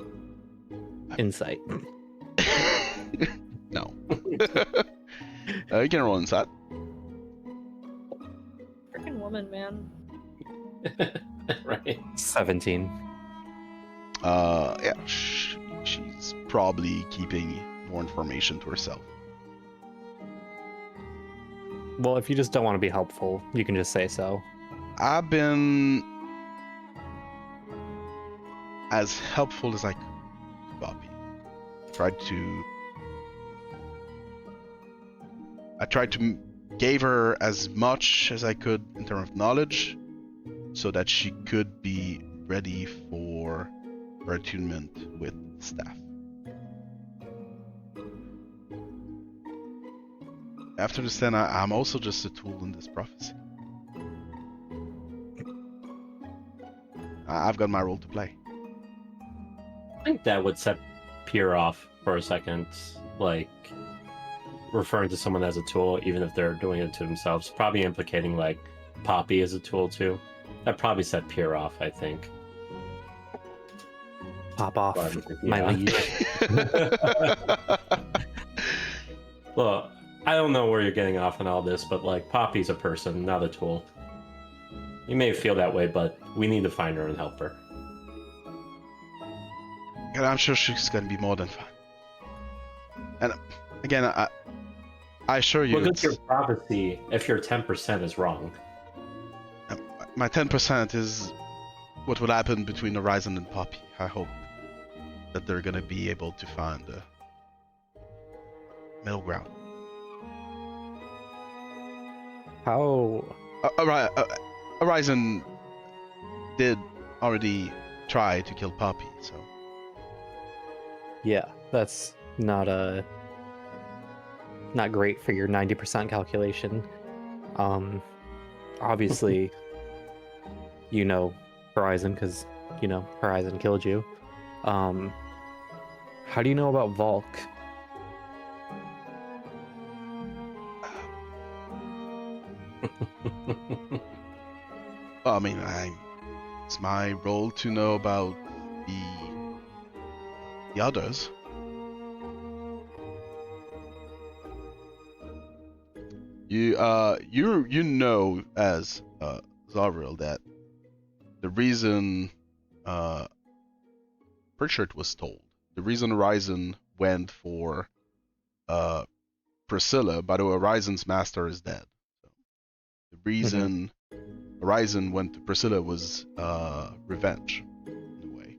Insight. no. You can roll inside. Freaking woman, man. Right. 17. Yeah, she's probably keeping more information to herself. Well, if you just don't want to be helpful, you can just say so. I've been as helpful as I could to Bobby. I tried to gave her as much as I could in terms of knowledge, so that she could be ready for her attunement with staff. After this, then I'm also just a tool in this prophecy. I've got my role to play. I think that would set Pierre off for a second, like referring to someone as a tool, even if they're doing it to themselves. Probably implicating like Poppy as a tool too. That probably set Pierre off, I think. Pop off But, my yeah. lead. Well, I don't know where you're getting off on all this, but like Poppy's a person, not a tool. You may feel that way, but we need to find her and help her. And I'm sure she's gonna be more than fine. And again, I assure you, Look at it's- your prophecy if your 10% is wrong. my 10% is what will happen between Horizon and Poppy, I hope. that they're gonna be able to find a middle ground. How? Horizon did already try to kill Poppy, so Yeah, that's not great for your 90% calculation. Obviously, you know Horizon because Horizon killed you. How do you know about Volk? I mean, it's my role to know about the others. You know as Zavril that the reason Pritchard was told, the reason Horizon went for Priscilla, by the way, Horizon's master is dead. So the reason Horizon went to Priscilla was revenge, in a way.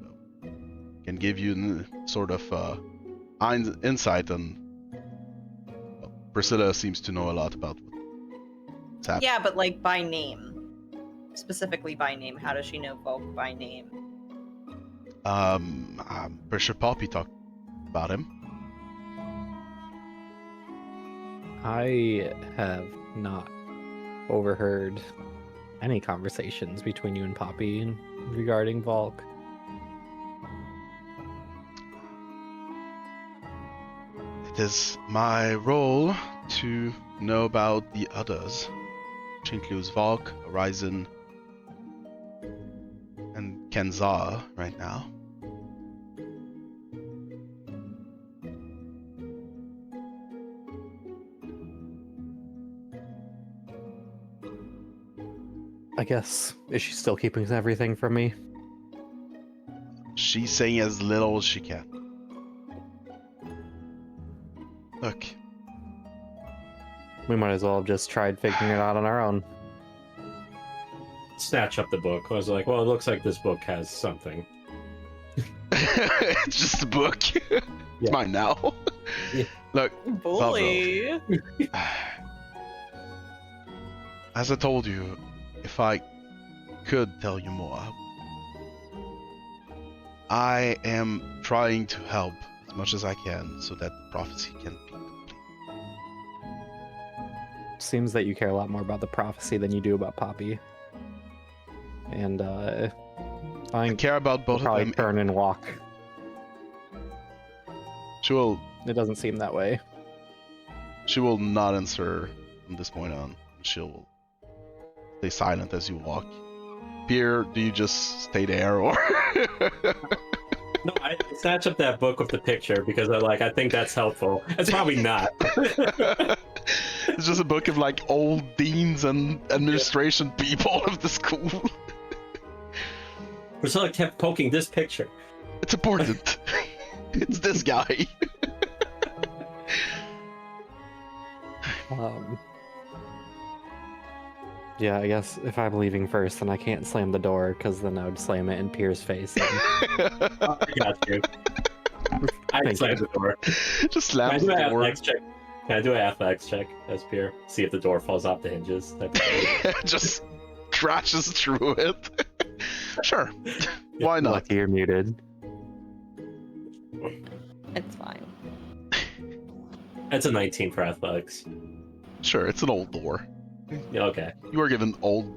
So, can give you sort of insight on. Well, Priscilla seems to know a lot about what's happening. Yeah, but like by name, specifically by name. How does she know Volk by name? I'm pretty sure Poppy talked about him. I have not overheard any conversations between you and Poppy regarding Volk. It is my role to know about the others, which includes Volk, Horizon, and Kenzar right now. I guess, is she still keeping everything from me? She's saying as little as she can. Look, We might as well have just tried figuring it out on our own. Snatch up the book. I was like, well, it looks like this book has something. it's just a book. It's Yeah. mine now. Yeah. Look, Bully. as I told you, if I could tell you more, I am trying to help as much as I can so that the prophecy can be complete. Seems that you care a lot more about the prophecy than you do about Poppy. And I care about both of probably them. turn and walk. She will It doesn't seem that way. not answer from this point on. She will stay silent as you walk. Pierre, do you just stay there or? No, I snatch up that book with the picture because I think that's helpful. It's probably not. It's just a book of like old deans and administration people of the school. Priscilla kept poking this picture. It's important. It's this guy. Yeah, I guess if I'm leaving first, then I can't slam the door, because then I would slam it in Pierre's face. And... Oh, I got you. I Thank slam you. the door. Just Can I slams do the an door. athletics check? Can I do an athletics check as Pierre? See if the door falls off the hinges. Just crashes through it. Sure. Why not? Lucky you're muted. It's fine. That's a 19 for athletics. Sure, it's an old door. Yeah, okay. You were given old,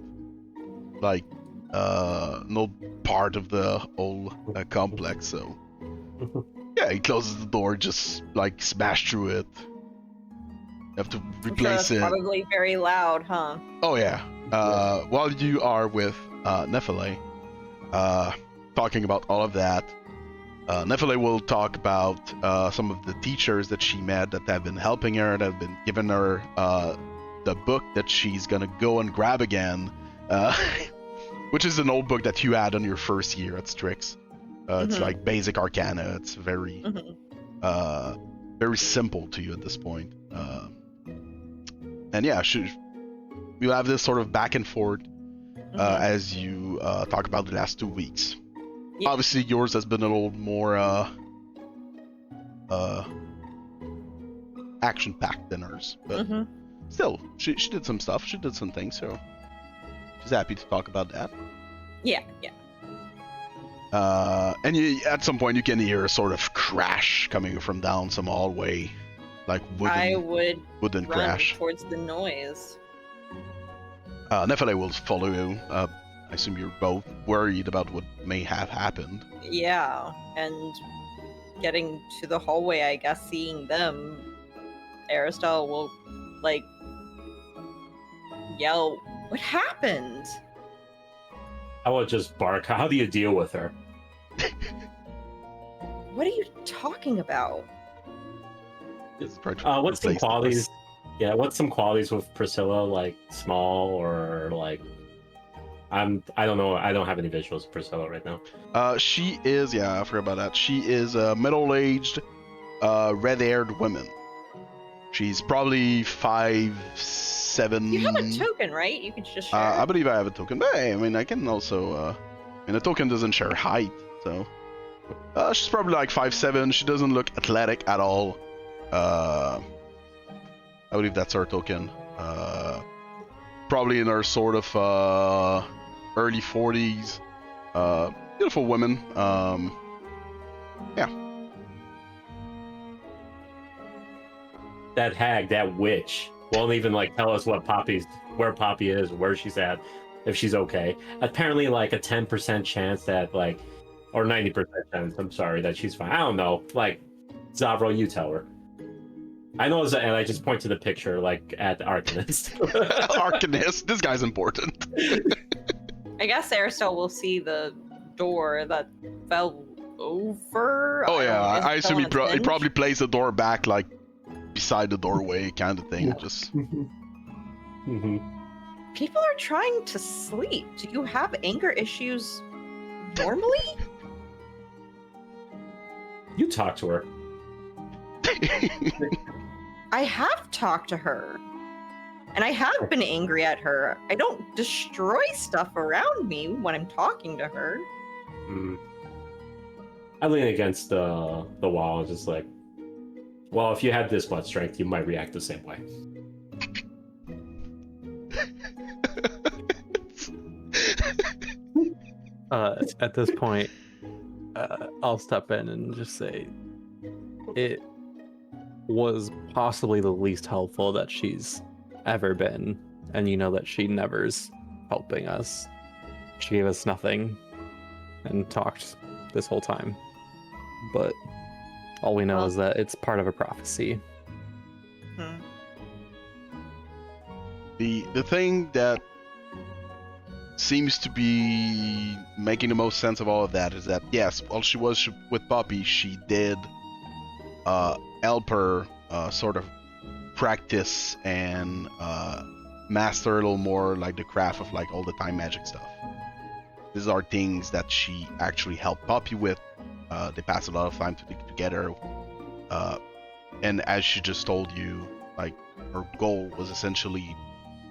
like, an old part of the old complex, so. Yeah, he closes the door, just, like, smash through it. You have to I'm sure replace that's it. probably very loud, huh? Oh, yeah. While you are with Nephile, talking about all of that, Nephile will talk about some of the teachers that she met that have been helping her, that have been giving her the book that she's gonna go and grab again, which is an old book that you had on your first year at Strix. It's like basic arcana. It's very, very simple to you at this point. And yeah, you have this sort of back and forth as you talk about the last 2 weeks. Yeah. Obviously, yours has been a little more action-packed than hers, but Mhm. still, she did some stuff. She did some things, so she's happy to talk about that. Yeah. And at some point, you can hear a sort of crash coming from down some hallway, like I would wooden run crash. towards the noise. Nephele will follow you. I assume you're both worried about what may have happened. Yeah, and getting to the hallway, I guess, seeing them, Aristel will, like, yell, "What happened?" I will just bark. How do you deal with her? What are you talking about? What's some qualities? Yeah, what's some qualities with Priscilla? Like small or like? I don't know. I don't have any visuals of Priscilla right now. She is, yeah, I forgot about that. She is a middle-aged, red-haired woman. She's probably 5'7". You have a token, right? You could just share. I believe I have a token, but hey, I mean, I can also. The token doesn't share height, so. She's probably like 5'7". She doesn't look athletic at all. I believe that's her token. Probably in her sort of early 40s. Beautiful woman. Yeah. That hag, that witch, won't even like tell us where Poppy is, where she's at, if she's okay. Apparently, like a 10% chance that like, or 90% chance. I'm sorry that she's fine. I don't know. Like, Zavro, you tell her. I know, and I just point to the picture, like at Arcanist. Arcanist, this guy's important. I guess Aristel will see the door that fell over. Oh yeah, I Is it assume he still on its hinge? probably placed the door back like beside the doorway kind of thing. Just Mm-hmm. People are trying to sleep. Do you have anger issues normally? You talk to her. I have talked to her. And I have been angry at her. I don't destroy stuff around me when I'm talking to her. Mm. I lean against the wall and just like, well, if you had this much strength, you might react the same way. At this point, I'll step in and just say it was possibly the least helpful that she's ever been, and you know that she never's helping us. She gave us nothing and talked this whole time, but all we know Well- is that it's part of a prophecy. The thing that seems to be making the most sense of all of that is that yes, while she was with Poppy, she did help her sort of practice and master a little more like the craft of like all the time magic stuff. These are things that she actually helped Poppy with. They passed a lot of time together, and as she just told you, like her goal was essentially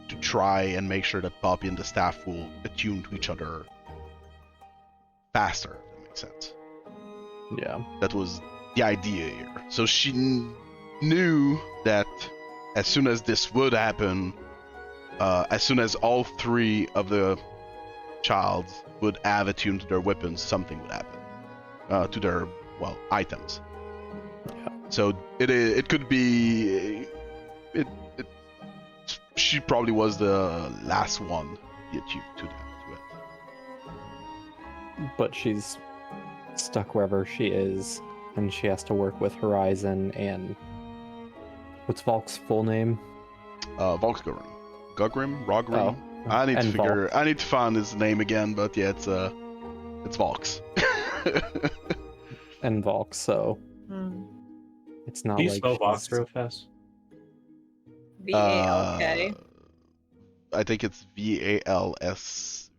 to try and make sure that Poppy and the staff will attune to each other faster, if that makes sense. Yeah. That was the idea here. So she knew that as soon as this would happen, as soon as all three of the childs would have attuned to their weapons, something would happen to their, well, items. Yeah. So it could be she probably was the last one to get you to it. But she's stuck wherever she is, and she has to work with Horizon and what's Volk's full name? Volksgrim. Rogrim? Oh, I need to and figure. Volk. I need to find his name again, but yeah, it's Volks. And Volk, so Hmm. it's not Can you like spell Vox she's- real fast? VALK. I think it's VALKS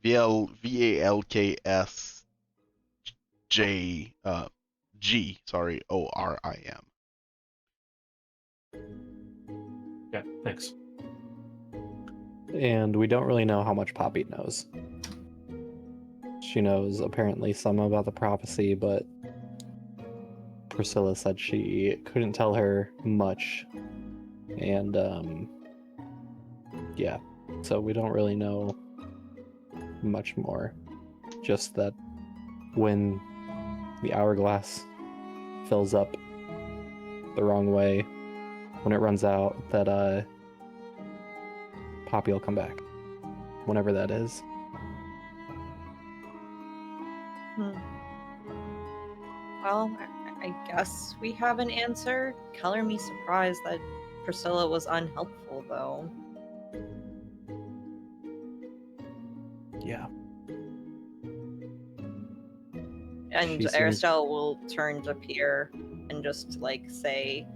J G. Sorry, ORIM. Yeah, thanks. and we don't really know how much Poppy knows. She knows apparently some about the prophecy, but Priscilla said she couldn't tell her much. And yeah, so we don't really know much more. Just that when the hourglass fills up the wrong way, when it runs out, that Poppy will come back. Whenever that is. Well, I guess we have an answer. Color me surprised that Priscilla was unhelpful, though. Yeah. And She seems- Aristel will turn to Pierre and just, like, say,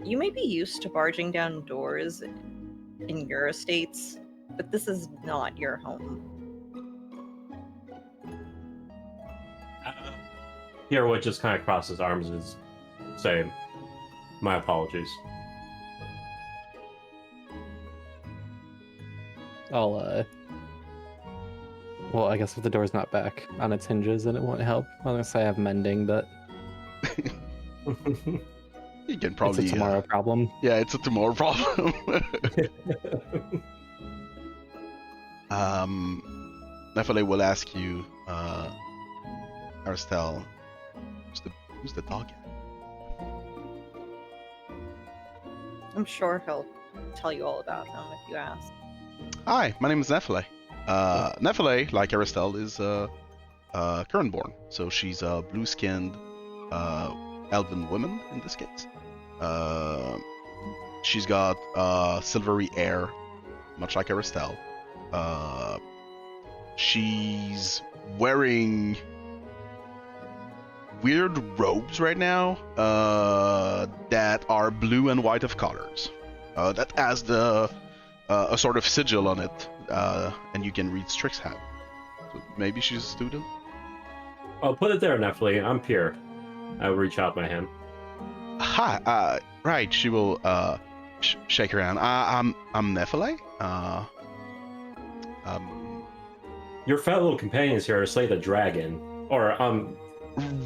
you may be used to barging down doors in your estates, but this is not your home. Pierre would just kind of cross his arms and say, my apologies. I'll well, I guess if the door's not back on its hinges, then it won't help. Unless I have mending, but You can probably it's a tomorrow problem. Yeah, it's a tomorrow problem. Definitely will ask you, Aristel, who's the dog? I'm sure he'll tell you all about him if you ask. Hi, my name is Nephile. Nephile, like Aristel, is Currentborn, so she's a blue-skinned elven woman in this case. She's got silvery hair, much like Aristel. She's wearing weird robes right now that are blue and white of colors. That has a sort of sigil on it, and you can read Strixhaven. So maybe she's a student. I'll put it there, Nephile. I'm Pierre. I will reach out my hand. Hi. Right. She will shake her hand. I'm Nephile. Your fellow companions here slayed a dragon, or it was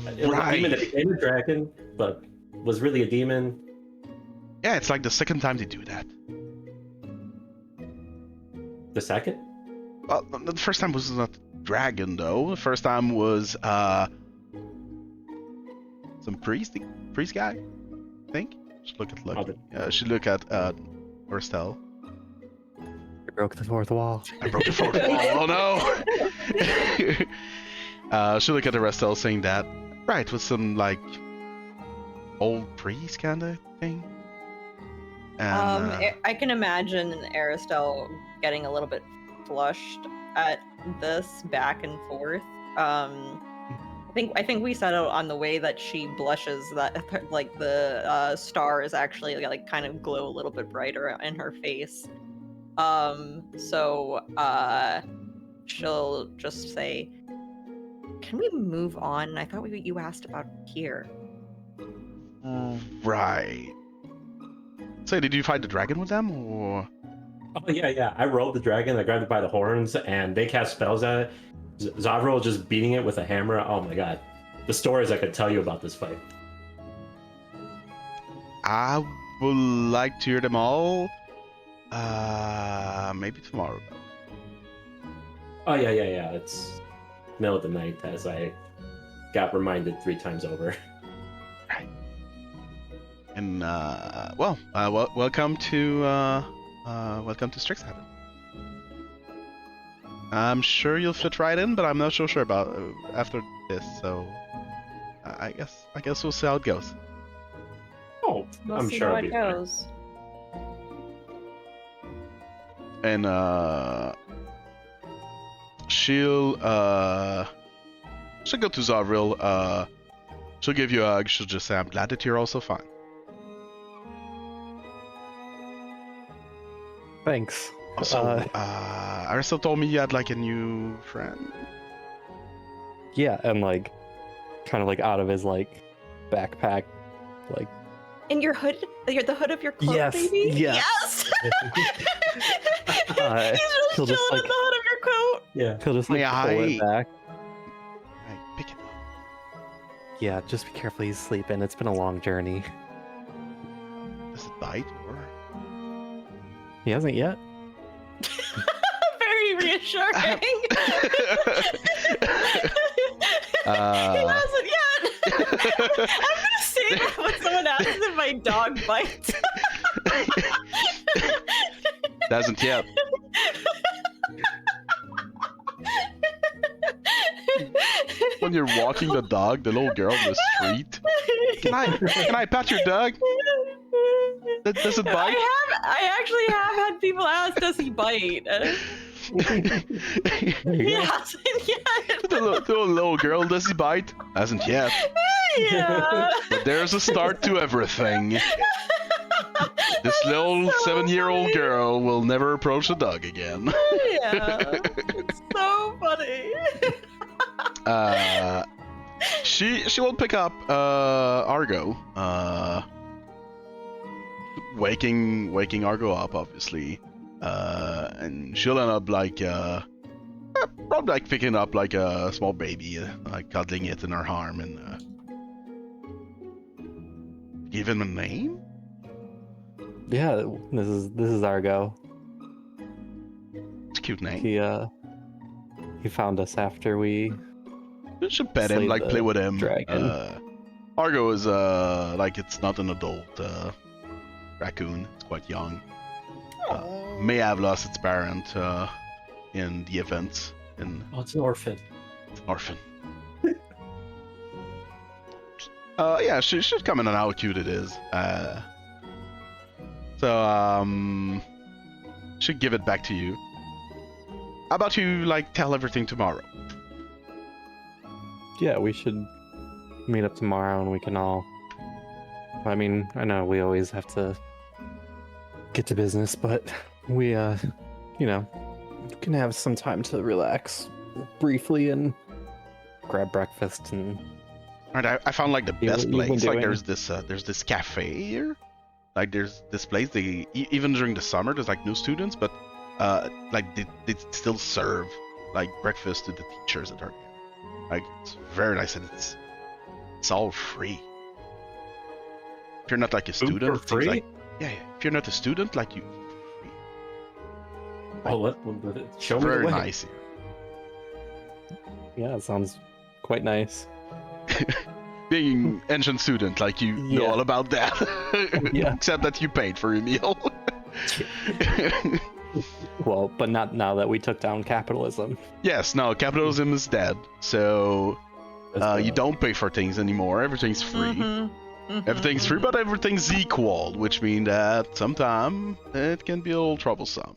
a demon that became a dragon, but was really a demon. Yeah, it's like the second time they do that. The second? Well, the first time was not dragon though. The first time was some priest guy, I think. Should look at should look at Aristel. You broke the fourth wall. I broke the fourth wall. Oh no! Should look at Aristel saying that. Right, with some like old priest kind of thing. And, I can imagine Aristel getting a little bit flushed at this back and forth. I think we settled on the way that she blushes, that like the stars actually like kind of glow a little bit brighter in her face. So she'll just say, "Can we move on? I thought you asked about here." Right. So did you fight the dragon with them, or? Oh yeah. I rode the dragon. I grabbed it by the horns, and they cast spells at it. Zavril just beating it with a hammer. Oh my god, the stories I could tell you about this fight. I would like to hear them all. Maybe tomorrow. Oh yeah. It's middle of the night, as I got reminded 3 times over. Right. And welcome to Strixhaven. I'm sure you'll fit right in, but I'm not so sure about after this. So I guess we'll see how it goes. Oh, We'll I'm see sure how it'll it be fine. goes. And she'll go to Zavril. She'll give you a hug. She'll just say, "I'm glad that you're also fine." Thanks. Also, Aristel told me you had like a new friend. Yeah, and like kind of like out of his like backpack, like In your hood, the hood of your cloak, Yes, baby. yes. Yes. Uh, He's he'll just just, chilling like- in the hood of your coat. Yeah. He'll just like May pull I- it back. Hey, pick it up. Yeah, just be careful. He's sleeping. It's been a long journey. Does it bite or? He hasn't yet. Very reassuring. He hasn't yet. I'm gonna say that when someone asks if my dog bites. Doesn't yet. When you're walking the dog, the little girl in the street. Can I pet your dog? Does it bite? I actually have had people ask, does he bite? He hasn't yet. The little girl, does he bite? Hasn't yet. Yeah. But there's a start to everything. This little So 7-year-old funny. girl will never approach a dog again. Yeah. It's so funny. She will pick up Argo. Waking Argo up, obviously. And she'll end up like probably like picking up like a small baby, like cuddling it in her arm and give him a name. Yeah, this is Argo. It's a cute name. He found us after we. You should pet him, Slay like the play with him. dragon. Argo is like it's not an adult raccoon. It's quite young. May have lost its parent in the events. Oh, it's an orphan. It's an orphan. Yeah, she should comment on how cute it is. Should give it back to you. How about you like tell everything tomorrow? Yeah, we should meet up tomorrow and we can all. I mean, I know we always have to get to business, but we, can have some time to relax briefly and grab breakfast and. Alright, I found like the You- best you've been place. Like doing- there's this cafe here. Like there's this place. Even during the summer, there's like no students, but like they still serve like breakfast to the teachers that are here. Like it's very nice and it's all free. If you're not like a Food student, for things free? like yeah. If you're not a student, like you, Oh, let show me very the way. nice. Yeah, it sounds quite nice. Being ancient student, like you know Yeah. all about that. Yeah. Except that you paid for your meal. Well, but not now that we took down capitalism. Yes, no, capitalism is dead. So you don't pay for things anymore. Everything's free. Everything's free, but everything's equal, which means that sometimes it can be a little troublesome.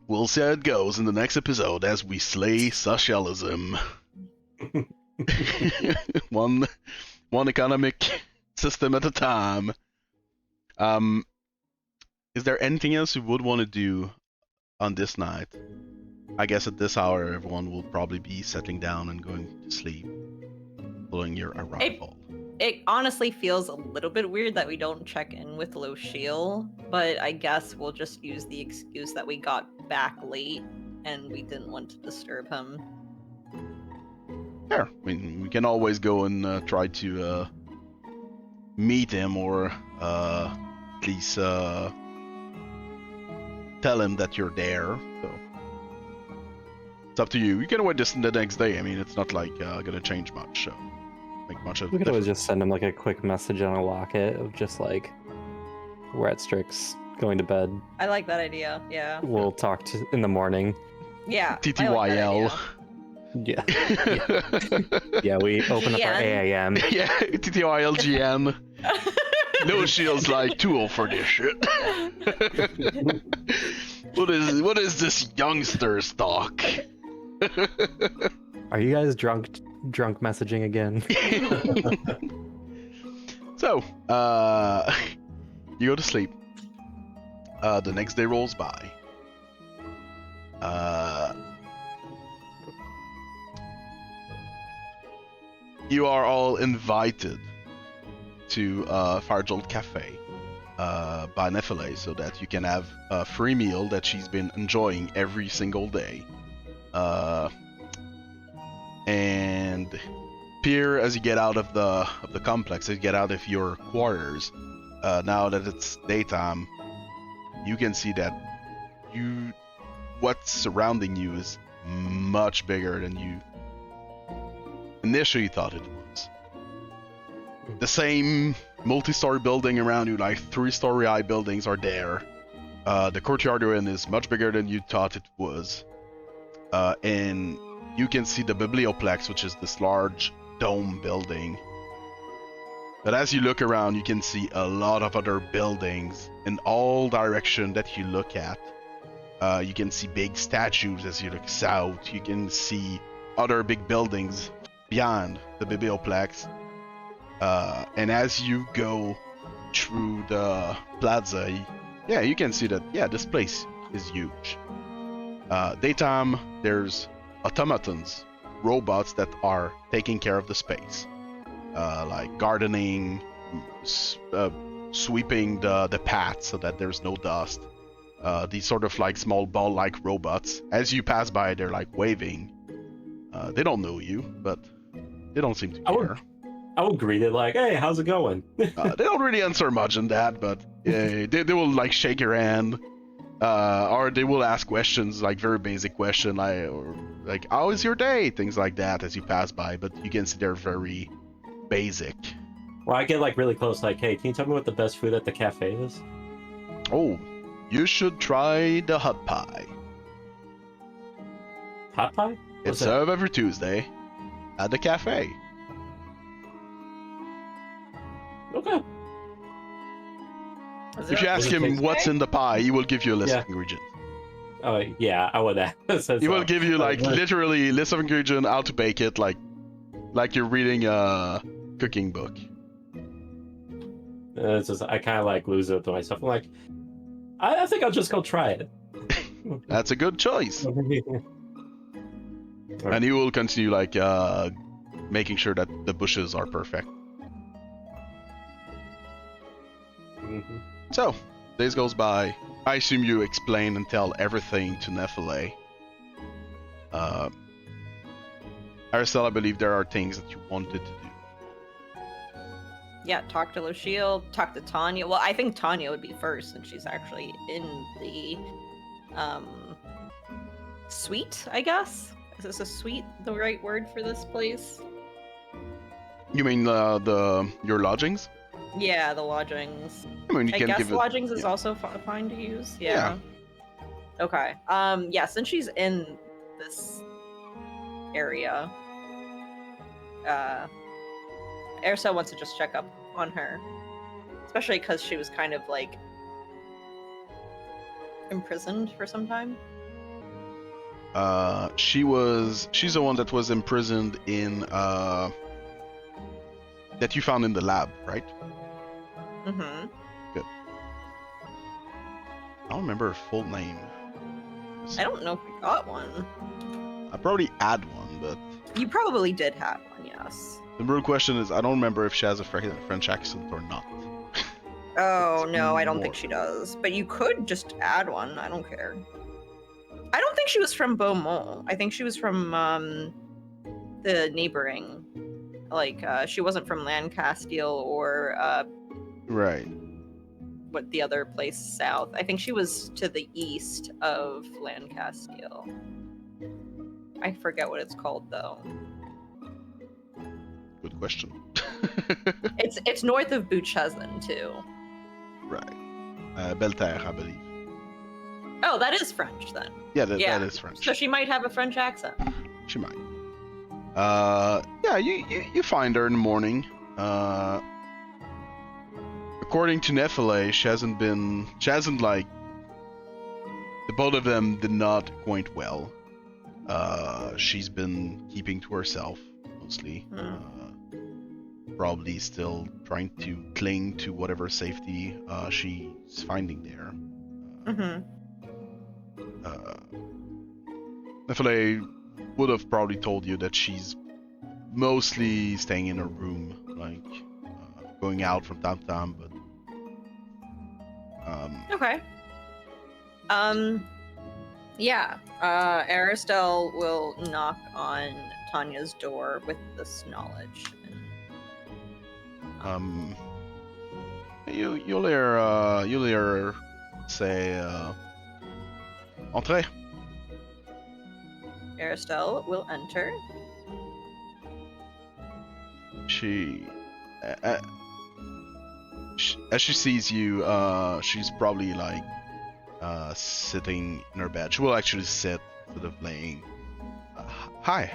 We'll see how it goes in the next episode as we slay socialism. one economic system at a time. Is there anything else you would want to do on this night? I guess at this hour, everyone will probably be settling down and going to sleep, following your arrival. It honestly feels a little bit weird that we don't check in with Losheel, but I guess we'll just use the excuse that we got back late and we didn't want to disturb him. Sure. I mean, we can always go and try to meet him or at least tell him that you're there. So it's up to you. You can wait this the next day. I mean, it's not like gonna change much. So make much of We could always difference. just send him like a quick message on a locket of just like, we're at Strix, going to bed. I like that idea. Yeah. We'll talk in the morning. Yeah. I like that TTYL. idea. Yeah, yeah. We open up our GN. AAM. Yeah, TTYLGN. No Shield's like too old for this shit. What is this youngster's talk? Are you guys drunk messaging again? So, you go to sleep. The next day rolls by. You are all invited to Firejolt Cafe by Nephele, so that you can have a free meal that she's been enjoying every single day. And Pier, as you get out of the complex, as you get out of your quarters, now that it's daytime, you can see that what's surrounding you is much bigger than you initially thought it was. The same multi-story building around you, like 3-story high buildings, are there. The courtyard you're in is much bigger than you thought it was. And you can see the Biblioplex, which is this large dome building. But as you look around, you can see a lot of other buildings in all directions that you look at. You can see big statues as you look south. You can see other big buildings beyond the Biblioplex. And as you go through the plaza, you can see that, this place is huge. Daytime, there's automatons, robots that are taking care of the space. Like gardening, sweeping the path so that there's no dust. These sort of like small ball-like robots. As you pass by, they're like waving. They don't know you, but they don't seem to care. I would greet it like, "Hey, how's it going?" They don't really answer much on that, but they will like shake your hand, or they will ask questions, like very basic question, like how is your day, things like that, as you pass by. But you can see they're very basic. Well, I get like really close, like, "Hey, can you tell me what the best food at the cafe is?" Oh, you should try the hot pie. Hot pie? It's served every Tuesday at the cafe. Okay. If you ask him what's in the pie, he will give you a list of ingredients. Oh yeah, I would ask. He will give you like literally list of ingredients, how to bake it, like you're reading a cooking book. It's just I kind of like lose it to myself. I'm like, I think I'll just go try it. That's a good choice. And he will continue like making sure that the bushes are perfect. Mm-hmm. So, days goes by. I assume you explain and tell everything to Nephele. Aristelle, I believe there are things that you wanted to do. Yeah, talk to Losheel, talk to Tanya. Well, I think Tanya would be first, since she's actually in the suite, I guess. Is this a suite the right word for this place? You mean your lodgings? Yeah, the lodgings. I mean, you I can guess give lodgings it, is also fine to use. Yeah. Okay. Yeah, since she's in this area, Aristelle wants to just check up on her, especially because she was kind of like imprisoned for some time. She's the one that was imprisoned in that you found in the lab, right? Mm-hmm. Good. I don't remember her full name. I don't know if we got one. I probably had one, but You probably did have one, yes. the real question is, I don't remember if she has a French accent or not. Oh, no, I don't more. think she does. But you could just add one. I don't care. I don't think she was from Beaumont. I think she was from the neighboring. Like, she wasn't from Lancastile or Right. what the other place south. I think she was to the east of Lancastile. I forget what it's called, though. Good question. It's north of Bouchezen, too. Right. Belterre, I believe. Oh, that is French, then. Yeah, that is French. So she might have a French accent. She might. Yeah, you find her in the morning. According to Nephele, she hasn't like, the both of them did not acquaint well. She's been keeping to herself, mostly. Probably still trying to cling to whatever safety she's finding there. Nephele would have probably told you that she's mostly staying in her room, like going out from time to time, but Okay. Yeah. Aristel will knock on Tanya's door with this knowledge. You'll hear say, entrez. Aristel will enter. She, as she sees you, she's probably like sitting in her bed. She will actually sit instead of laying. Hi.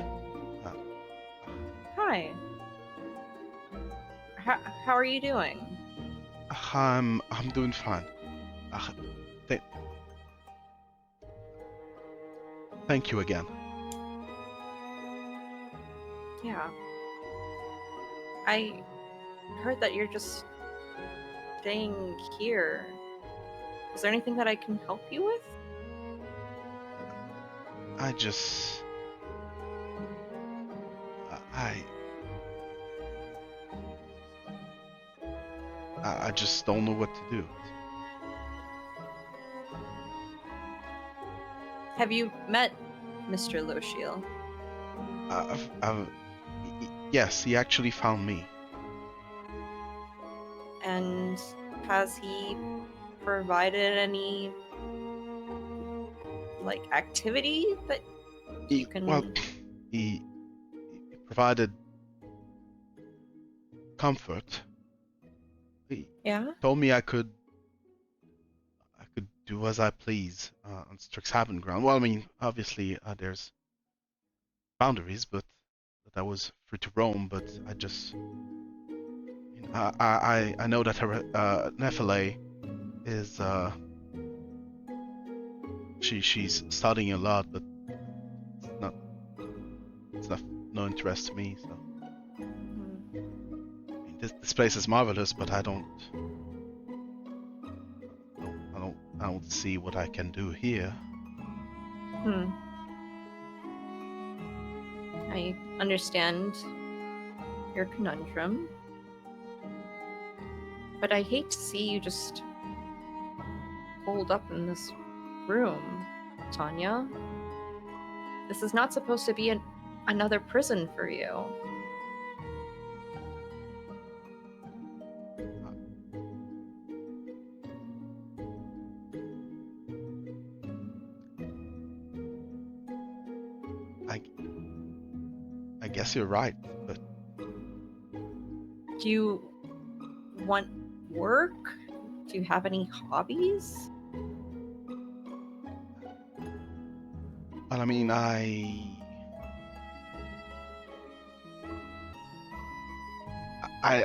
Hi. How are you doing? I'm doing fine. Thank you again. Yeah. I heard that you're just staying here. Is there anything that I can help you with? I just... I just don't know what to do. Have you met Mr. Losheel? Yes, he actually found me. And has he provided any like activity that you can? Well, he provided comfort. He told me I could do as I please on Strixhaven ground. Well, I mean, obviously there's boundaries, but that I was free to roam. But I just, I know that her Nephile is she's studying a lot, but it's not no interest to me. So I mean, this place is marvelous, but I don't see what I can do here. I understand your conundrum, but I hate to see you just holed up in this room, Tanya. This is not supposed to be another prison for you. I guess you're right, but Do you want work? Do you have any hobbies? well, I mean, I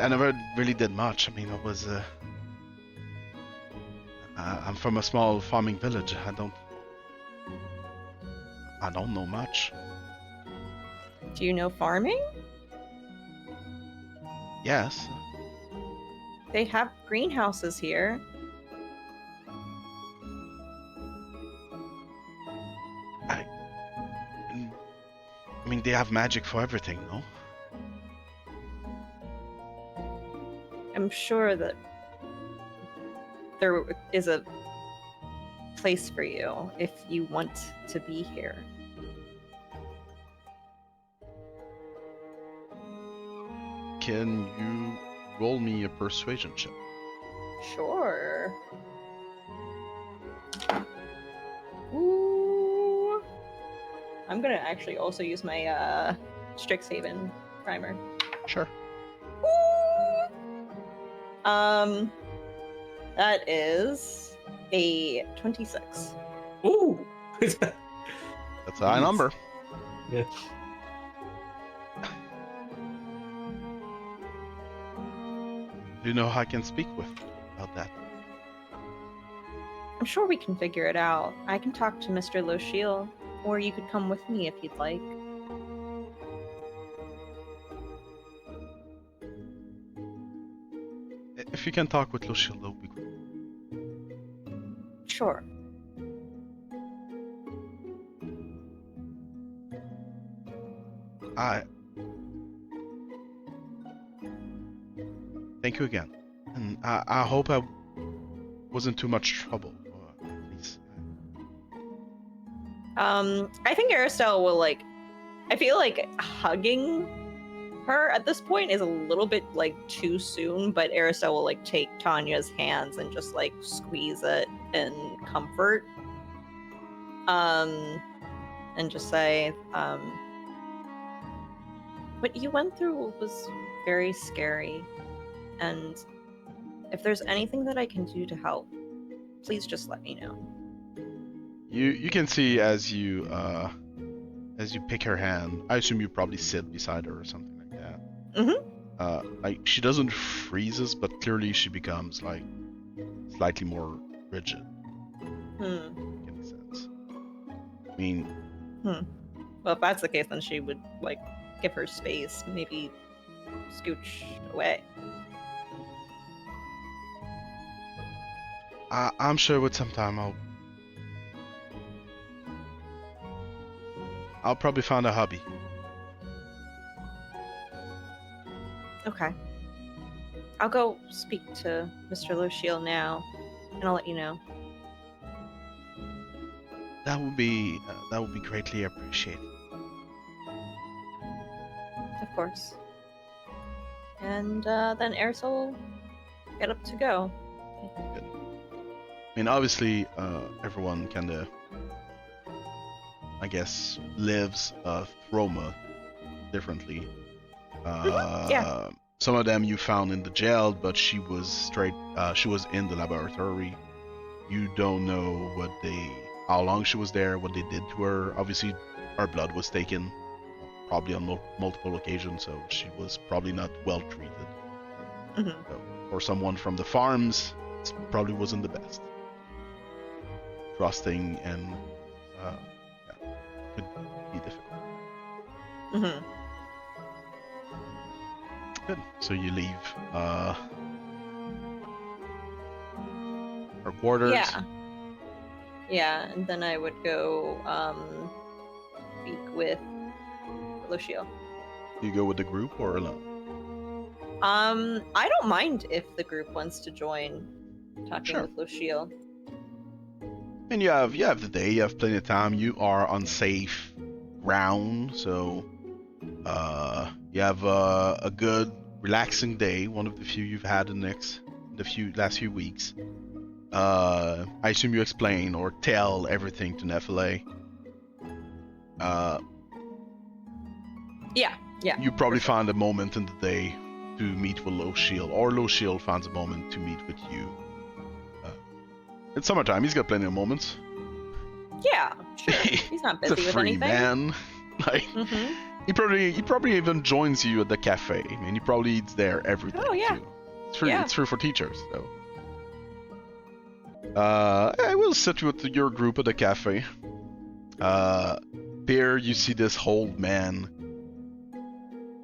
never really did much. I mean, I'm from a small farming village. I don't know much. Do you know farming? Yes. They have greenhouses here. I mean, they have magic for everything, no? I'm sure that there is a place for you if you want to be here. Can you roll me a persuasion check? Sure. Ooh. I'm gonna actually also use my Strixhaven primer. Sure. Ooh. That is a 26. Ooh. That's a high number. Yeah. Do you know who I can speak with about that? I'm sure we can figure it out. I can talk to Mr. Losheel, or you could come with me if you'd like. If you can talk with Losheel, that would be great. Sure. Thank you again, and I hope wasn't too much trouble. Please. I think Aristelle will like. I feel like hugging her at this point is a little bit like too soon, but Aristelle will like take Tanya's hands and just like squeeze it in comfort. And just say, what you went through was very scary, and if there's anything that I can do to help, please just let me know. You can see as you pick her hand. I assume you probably sit beside her or something like that. Like she doesn't freezes, but clearly she becomes like slightly more rigid. In any sense. I mean. Well, if that's the case, then she would like give her space, maybe scooch away. I'm sure with some time I'll probably find a hobby. Okay. I'll go speak to Mr. Losheel now, and I'll let you know. That would be greatly appreciated. Of course. And then Aristelle will get up to go. Good. I mean, obviously, everyone kind of, I guess, lives Throma differently. Yeah. Some of them you found in the jail, but she was in the laboratory. You don't know how long she was there, what they did to her. Obviously, her blood was taken, probably on multiple occasions, so she was probably not well treated. So, for someone from the farms, it probably wasn't the best. Trusting and could be difficult. Good. So you leave her quarters. Yeah, and then I would go speak with Losheel. You go with the group or alone? I don't mind if the group wants to join talking Sure. with Losheel. And you have the day. You have plenty of time. You are on safe ground, so you have a good, relaxing day. One of the few you've had in the last few weeks. I assume you explain or tell everything to Nephile. Yeah. You probably find a moment in the day to meet with Losheel, or Losheel finds a moment to meet with you. It's summertime. He's got plenty of moments. Yeah, sure. He's not He's a busy with free anything. man. Like he probably even joins you at the cafe. I mean, he probably eats there every day. Oh, yeah. Too. It's free. Yeah. It's free for teachers, though. I will sit with your group at the cafe. There you see this old man,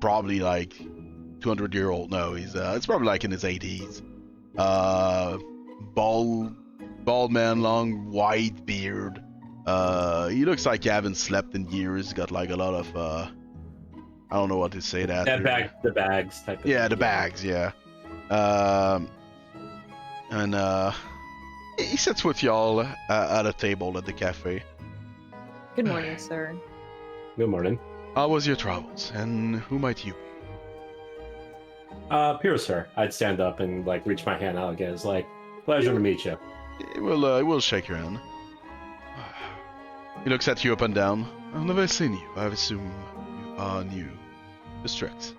probably like 200-year-old. No, it's probably like in his 80s. Bald man, long white beard. He looks like he haven't slept in years. Got like a lot of I don't know what to say that. The bags type of Yeah, thing. the bags. Yeah. And he sits with y'all at a table at the cafe. Good morning, sir. Good morning. How was your travels, and who might you be? Pierce, sir. I'd stand up and like reach my hand out again. It's like, pleasure to meet you. We'll shake your hand. He looks at you up and down. I've never seen you. I assume you are new to Strix.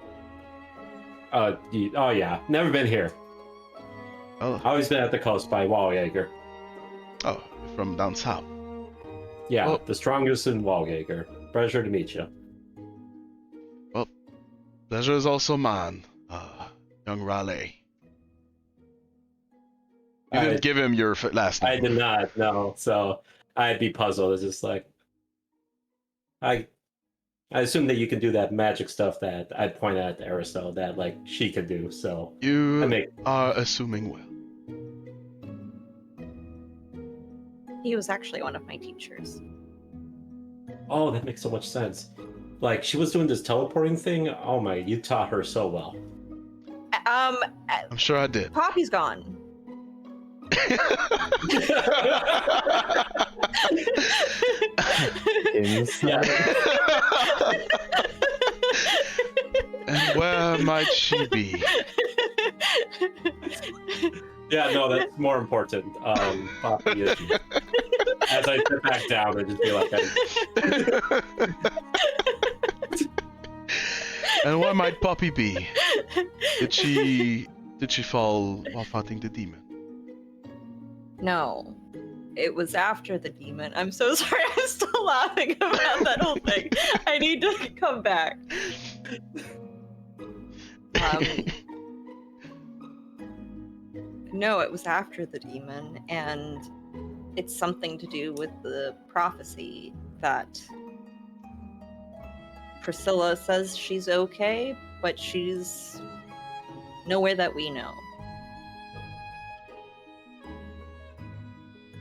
Oh yeah, never been here. Oh, Always been at the coast by Walljaeger. you're from down south. Yeah, Well- the strongest in Walljaeger. Pleasure to meet you. Pleasure is also mine, young Raleigh. You didn't give him your last name. I did not know, so I'd be puzzled. It's just like I assume that you can do that magic stuff that I'd point at Aristelle that like she could do. So You are assuming well. He was actually one of my teachers. oh, that makes so much sense. Like she was doing this teleporting thing. Oh my, you taught her so well. I'm sure I did. Poppy's gone. Inside. And where might she be? Yeah, no, that's more important. Poppy is. As I sit back down, I just be like, And where might Poppy be? Did she fall while fighting the demon? No, it was after the demon. I'm so sorry. I'm still laughing about that whole thing. I need to come back. No, it was after the demon, and it's something to do with the prophecy that Priscilla says she's okay, but she's nowhere that we know.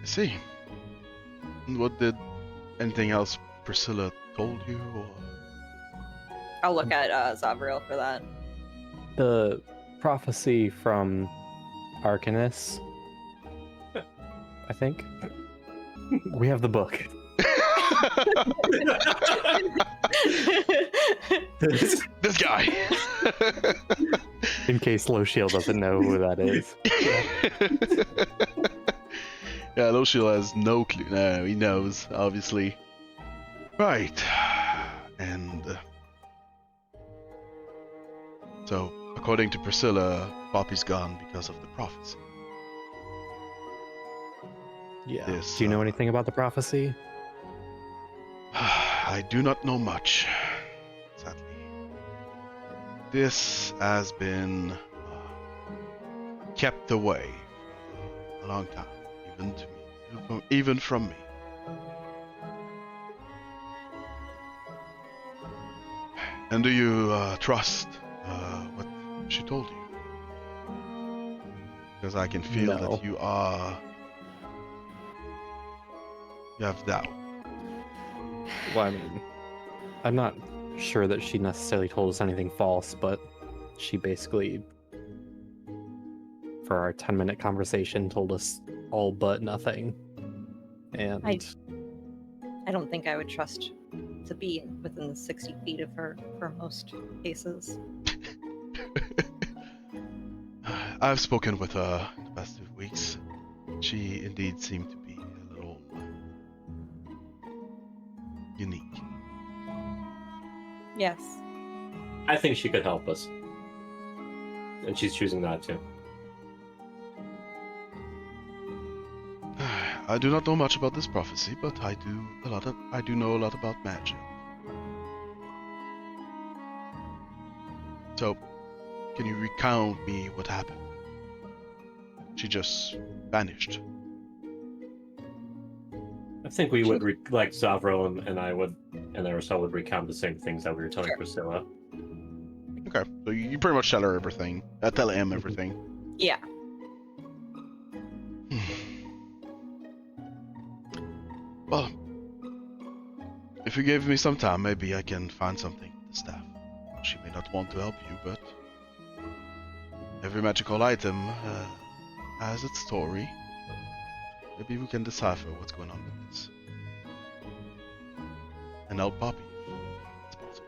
I see. And what did anything else Priscilla told you, or? I'll look at Zavriel for that. The prophecy from Arcanus, I think. We have the book. This guy. In case Losheel doesn't know who that is. Yeah, Losheel has no clue. No, he knows, obviously. Right. And so, according to Priscilla, Poppy's gone because of the prophecy. Yeah. This, Do you know anything about the prophecy? I do not know much, sadly. This has been kept away for a long time, even to me, even from me. And do you trust what she told you? Because I can feel No. that you have doubt. Well, I mean, I'm not sure that she necessarily told us anything false, but she basically, for our 10-minute conversation, told us all but nothing. And I don't think I would trust to be within 60 feet of her for most cases. I've spoken with her in the past 2 weeks. She indeed seemed to be a little unique. Yes. I think she could help us. And she's choosing not to. I do not know much about this prophecy, but I do know a lot about magic. So, can you recount me what happened? She just vanished. I think we would, like Zavro and I would, and Arisel would recount the same things that we were telling Priscilla. Okay, so you pretty much tell her everything. Tell him everything. Yeah. Well, if you give me some time, maybe I can find something with the staff. She may not want to help you, but every magical item has its story. Maybe we can decipher what's going on with this. And help Poppy, if it's possible.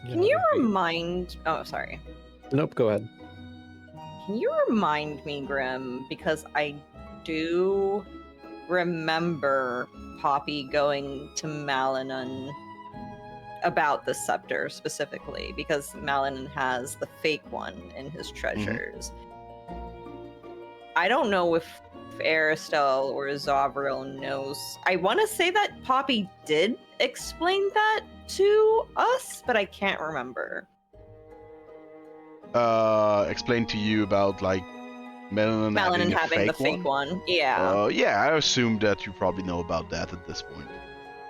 Can you remind... Oh, sorry. Nope, go ahead. Can you remind me, Grim, because I do remember Poppy going to Malanon about the scepter specifically, because Malanon has the fake one in his treasures. I don't know if Aristel or Zavriel knows. I want to say that Poppy did explain that to us, but I can't remember. Explain to you about like Malanon having the fake one. Yeah. Yeah, I assume that you probably know about that at this point.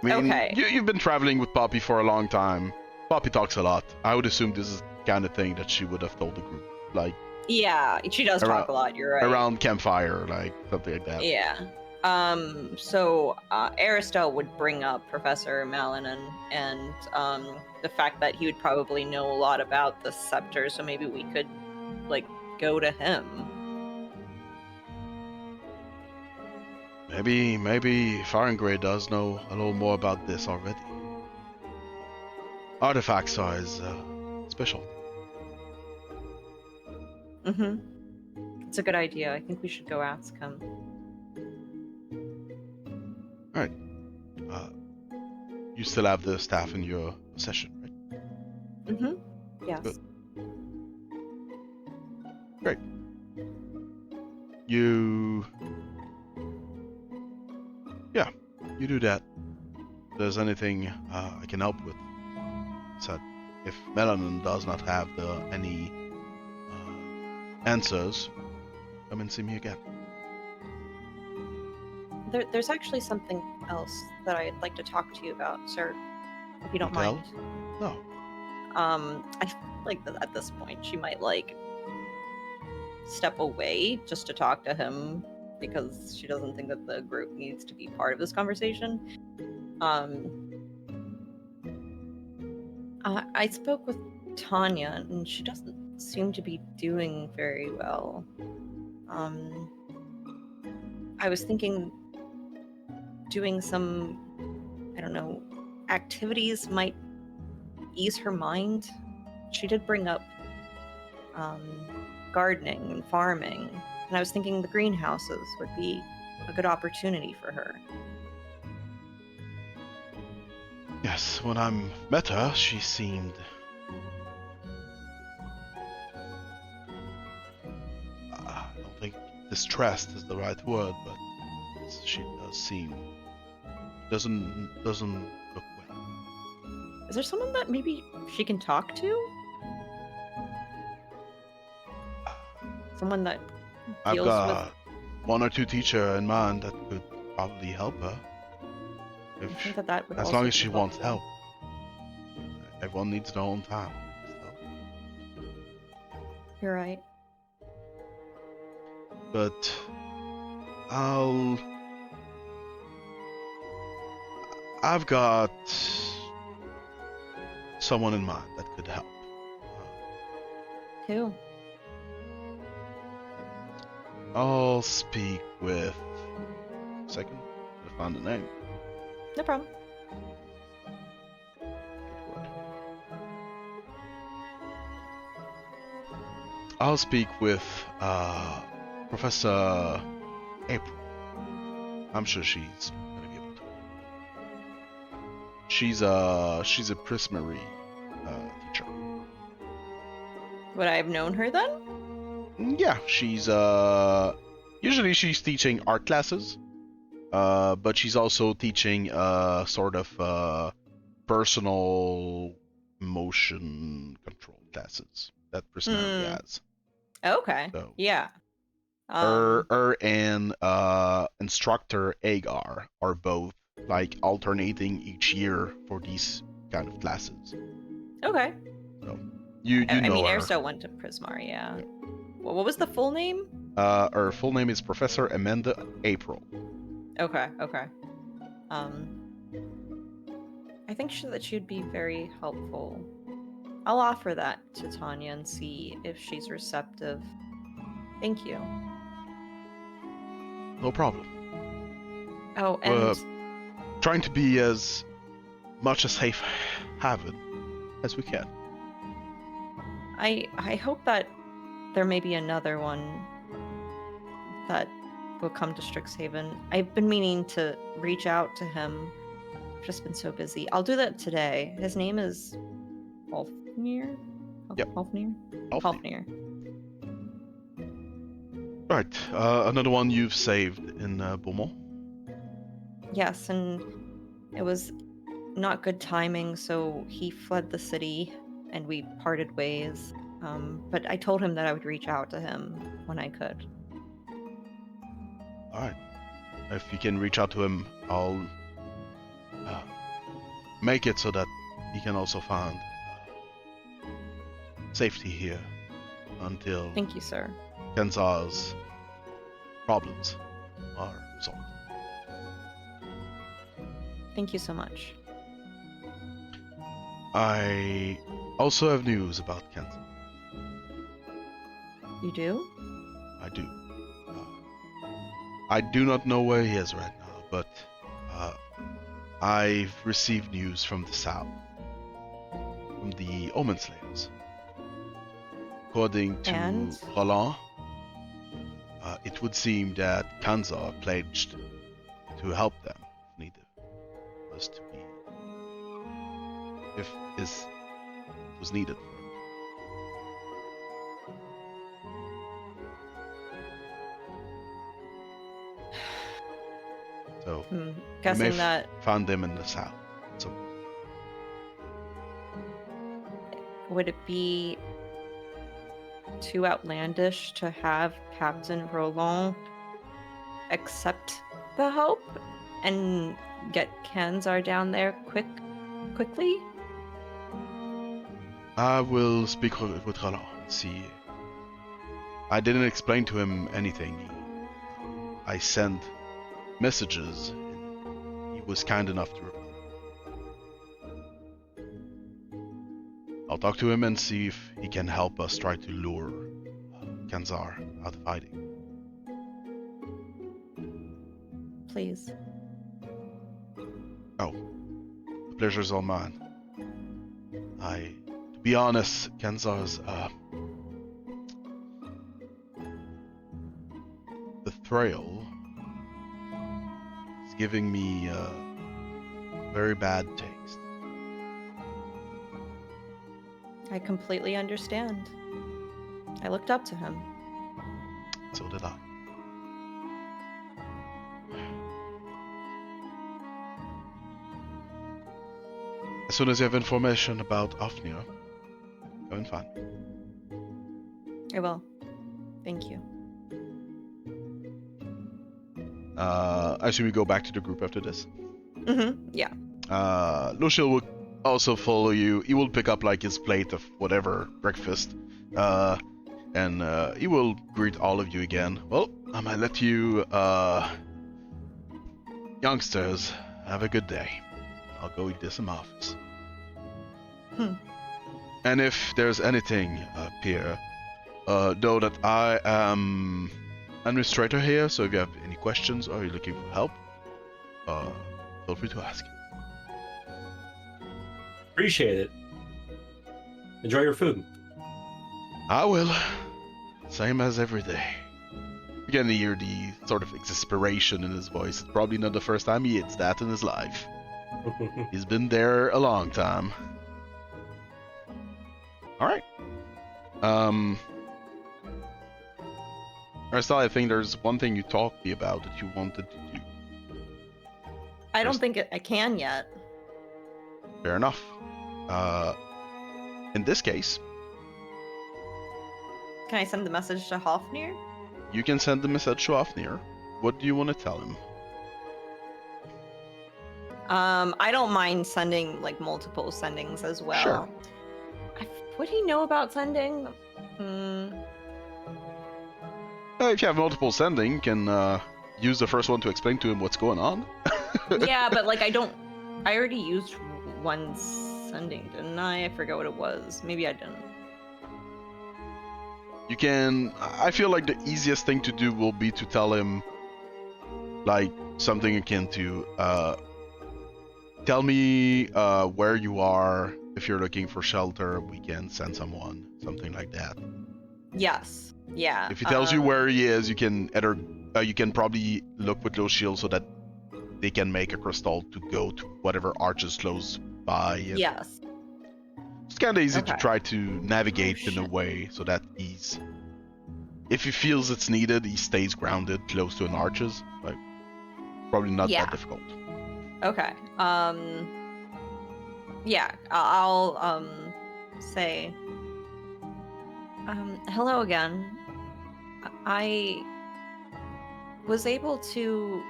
I mean, Okay. you've been traveling with Poppy for a long time. Poppy talks a lot. I would assume this is the kind of thing that she would have told the group, like Yeah, she does talk a lot, you're right. around campfire, like something like that. Yeah. So Aristel would bring up Professor Malanon and the fact that he would probably know a lot about the scepter, so maybe we could like go to him. Maybe Farengrade does know a little more about this already. Artifacts are his special. Mm-hmm. It's a good idea. I think we should go ask him. You still have the staff in your possession, right? Mm-hmm. Yes. Good. Great. You do that. If there's anything I can help with, so if Melanin does not have any answers, come and see me again. There's actually something else that I'd like to talk to you about, sir, if you don't Tell? mind. No. I feel like that at this point she might like step away just to talk to him because she doesn't think that the group needs to be part of this conversation. I spoke with Tanya and she doesn't seem to be doing very well. I was thinking doing some, I don't know, activities might ease her mind. She did bring up gardening and farming, and I was thinking the greenhouses would be a good opportunity for her. Yes, when I met her, she seemed I don't think distressed is the right word, but she does seem doesn't look well. Is there someone that maybe she can talk to? Someone that I've deals got one or two teachers in mind that could probably help her. with. I If think that would as also long as be she wants helpful. help. Everyone needs their own time. So. You're right. But I've got someone in mind that could help. Who? I'll speak with. Second, I found the name. No problem. I'll speak with Professor April. I'm sure she's gonna be able to. She's a Prismary teacher. Would I have known her then? Yeah, she's usually she's teaching art classes, but she's also teaching sort of personal motion control classes that Prismary has. Okay. So Yeah. her and instructor Agar are both like alternating each year for these kind of classes. Okay. So you I know mean, her. Erso went to Prismar, yeah. Well, what was the full name? Her full name is Professor Amanda April. Okay. I think that she'd be very helpful. I'll offer that to Tanya and see if she's receptive. Thank you. No problem. Oh, and Trying to be as much a safe haven as we can. I hope that there may be another one that will come to Strixhaven. I've been meaning to reach out to him. I've just been so busy. I'll do that today. His name is Halfnir? Yep. Halfnir? Halfnir. Halfnir. Right, another one you've saved in Beaumont. Yes, and it was not good timing, so he fled the city and we parted ways. But I told him that I would reach out to him when I could. Alright. If you can reach out to him, I'll make it so that he can also find safety here until Thank you, sir. Kenzar's problems are resolved. Thank you so much. I also have news about Kenzar. You do? I do. I do not know where he is right now, but I've received news from the south, from the Omen Slayers. According to And? Roland, it would seem that Kanzar pledged to help them if needed. Was to be if it was needed. So you may Guessing that found them in the south. So would it be too outlandish to have Captain Roland accept the help and get Kanzar down there quickly? I will speak with Roland. See, I didn't explain to him anything. I sent messages, and he was kind enough to reply. I'll talk to him and see if he can help us try to lure Kanzar out of hiding. Please. Oh, the pleasure's all mine. To be honest, Kanzar's, the thrill is giving me a very bad taste. I completely understand. I looked up to him. So did I. As soon as you have information about Afnir, go and find me. I will. Thank you. I assume we go back to the group after this. Yeah. Losheel will also follow you. He will pick up like his plate of whatever breakfast, and he will greet all of you again. Well, I might let you, youngsters, have a good day. I'll go eat this in my office. And if there's anything up here, know that I am administrator here, so if you have any questions or you're looking for help, feel free to ask. Appreciate it. Enjoy your food. I will. Same as every day. You can hear the sort of exasperation in his voice. It's probably not the first time he hits that in his life. He's been there a long time. Alright. Aristotle, I think there's one thing you talked to me about that you wanted to do. I don't think I can yet. Fair enough. In this case, Can I send the message to Hofnir? you can send the message to Afnir. What do you want to tell him? I don't mind sending like multiple sendings as well. Sure. Would he know about sending? If you have multiple sending, you can use the first one to explain to him what's going on. Yeah, but like I already used one sending, didn't I? I forgot what it was. Maybe I didn't. You can... I feel like the easiest thing to do will be to tell him, like, something akin to, tell me where you are. If you're looking for shelter, we can send someone. Something like that. Yes. Yeah. If he tells you where he is, you can either... you can probably look with Losheel so that they can make a crystal to go to whatever arches close by. Yes. It's kind of easy to Okay. try to navigate in a way so that he's... If he feels it's needed, he stays grounded close to an arches. Like, probably not Yeah. that difficult. Okay. Yeah. I'll say. Hello again. I was able to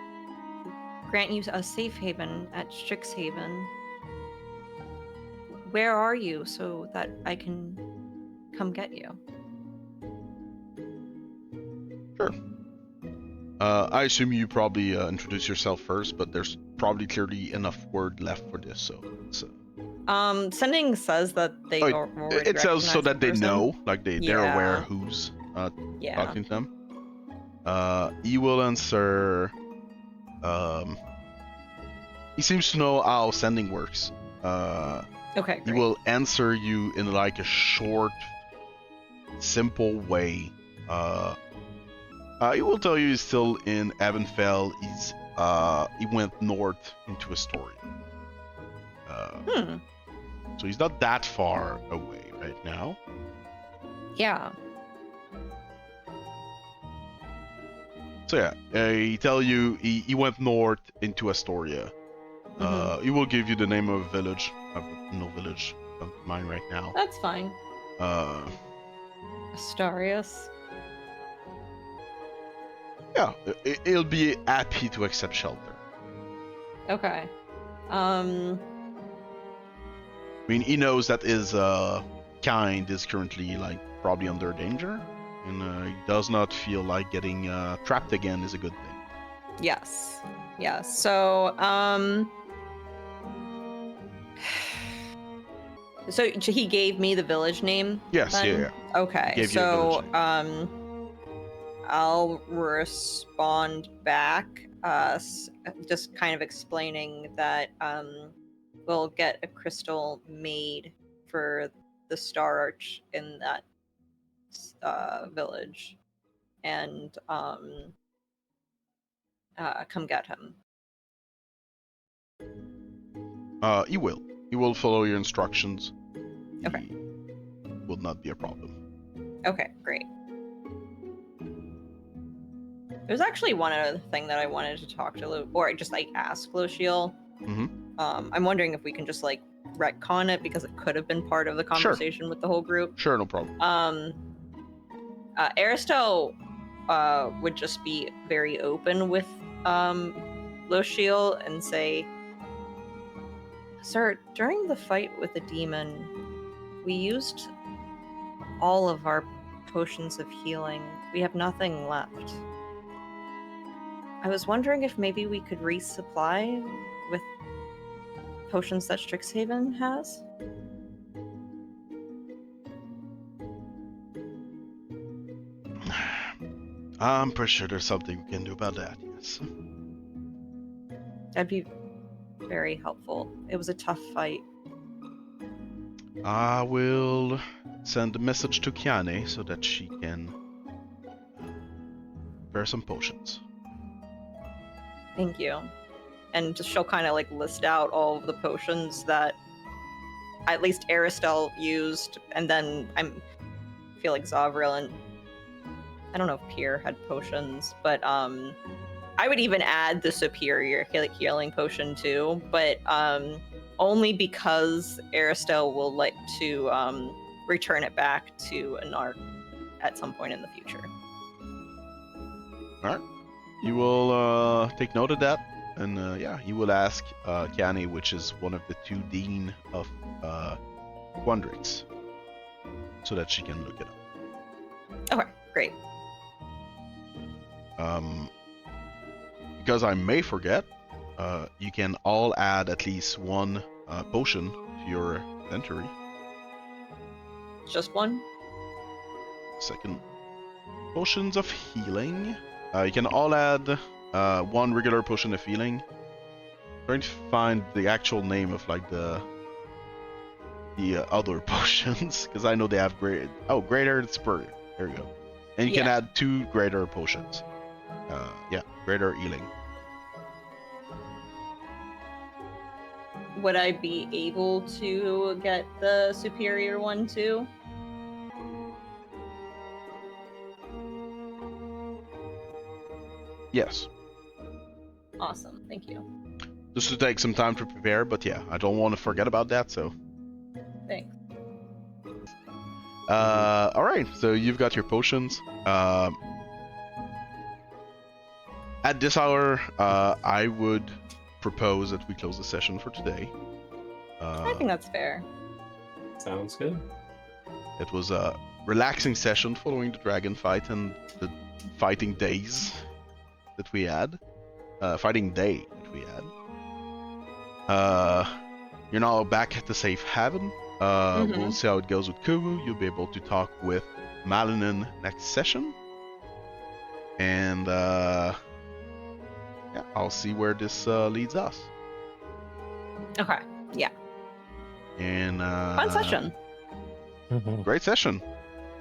grant you a safe haven at Strixhaven. Where are you so that I can come get you? Sure. I assume you probably introduce yourself first, but there's probably clearly enough word left for this, so it's... Sending says that they Oh, already it says so recognize that the they person. know, like they're aware Yeah. who's Yeah. talking to them. He will answer. He seems to know how sending works. Okay, He great. will answer you in like a short, simple way. He will tell you he's still in Evanfell. He went north into Astoria. So he's not that far away right now. Yeah. So yeah, he tell you he went north into Astoria. He will give you the name of a village. No village of mine right now. That's fine. Astarius. Yeah, he'll be happy to accept shelter. Okay. I mean, he knows that his kind is currently like probably under danger, and he does not feel like getting trapped again is a good thing. Yes. Yes. So, so he gave me the village name. Yes, then? yeah. Okay. Gave you a So, village name. I'll respond back, just kind of explaining that we'll get a crystal made for the Star Arch in that village, and come get him. He will. He will follow your instructions. Okay. He will not be a problem. Okay, great. There's actually one other thing that I wanted to talk to or just like ask Losheel. I'm wondering if we can just like retcon it because it could have been part of the conversation with the whole group. Sure, no problem. Aristotle would just be very open with Losheel and say, "Sir, during the fight with the demon, we used all of our potions of healing. We have nothing left. I was wondering if maybe we could resupply with potions that Strixhaven has?" I'm pretty sure there's something we can do about that, yes. That'd be very helpful. It was a tough fight. I will send a message to Kiane so that she can prepare some potions. Thank you. And just she'll kind of like list out all of the potions that at least Aristel used, and then I feel like Zavril and I don't know if Pierre had potions, but I would even add the superior healing potion too, but only because Aristel will like to return it back to Anarch at some point in the future. Alright. You will take note of that, and yeah, you will ask Kiane, which is one of the two dean of Quandrix, so that she can look it up. Okay, great. Because I may forget, you can all add at least one potion to your inventory. Just one? Second, potions of healing. You can all add one regular potion of healing. I'm trying to find the actual name of like the other potions, because I know they have greater and superior. There you go. And you can add two greater potions. Yeah, greater healing. Would I be able to get the superior one too? Yes. Awesome, thank you. Just to take some time to prepare, but yeah, I don't want to forget about that, so. Thanks. Alright, so you've got your potions. At this hour, I would propose that we close the session for today. I think that's fair. Sounds good. It was a relaxing session following the dragon fight and the fighting days that we had. Fighting day that we had. You're now back at the safe haven. We'll see how it goes with Kumu. You'll be able to talk with Malinen next session. And yeah, I'll see where this leads us. Okay. Yeah. And Fun session. Mhm. great session.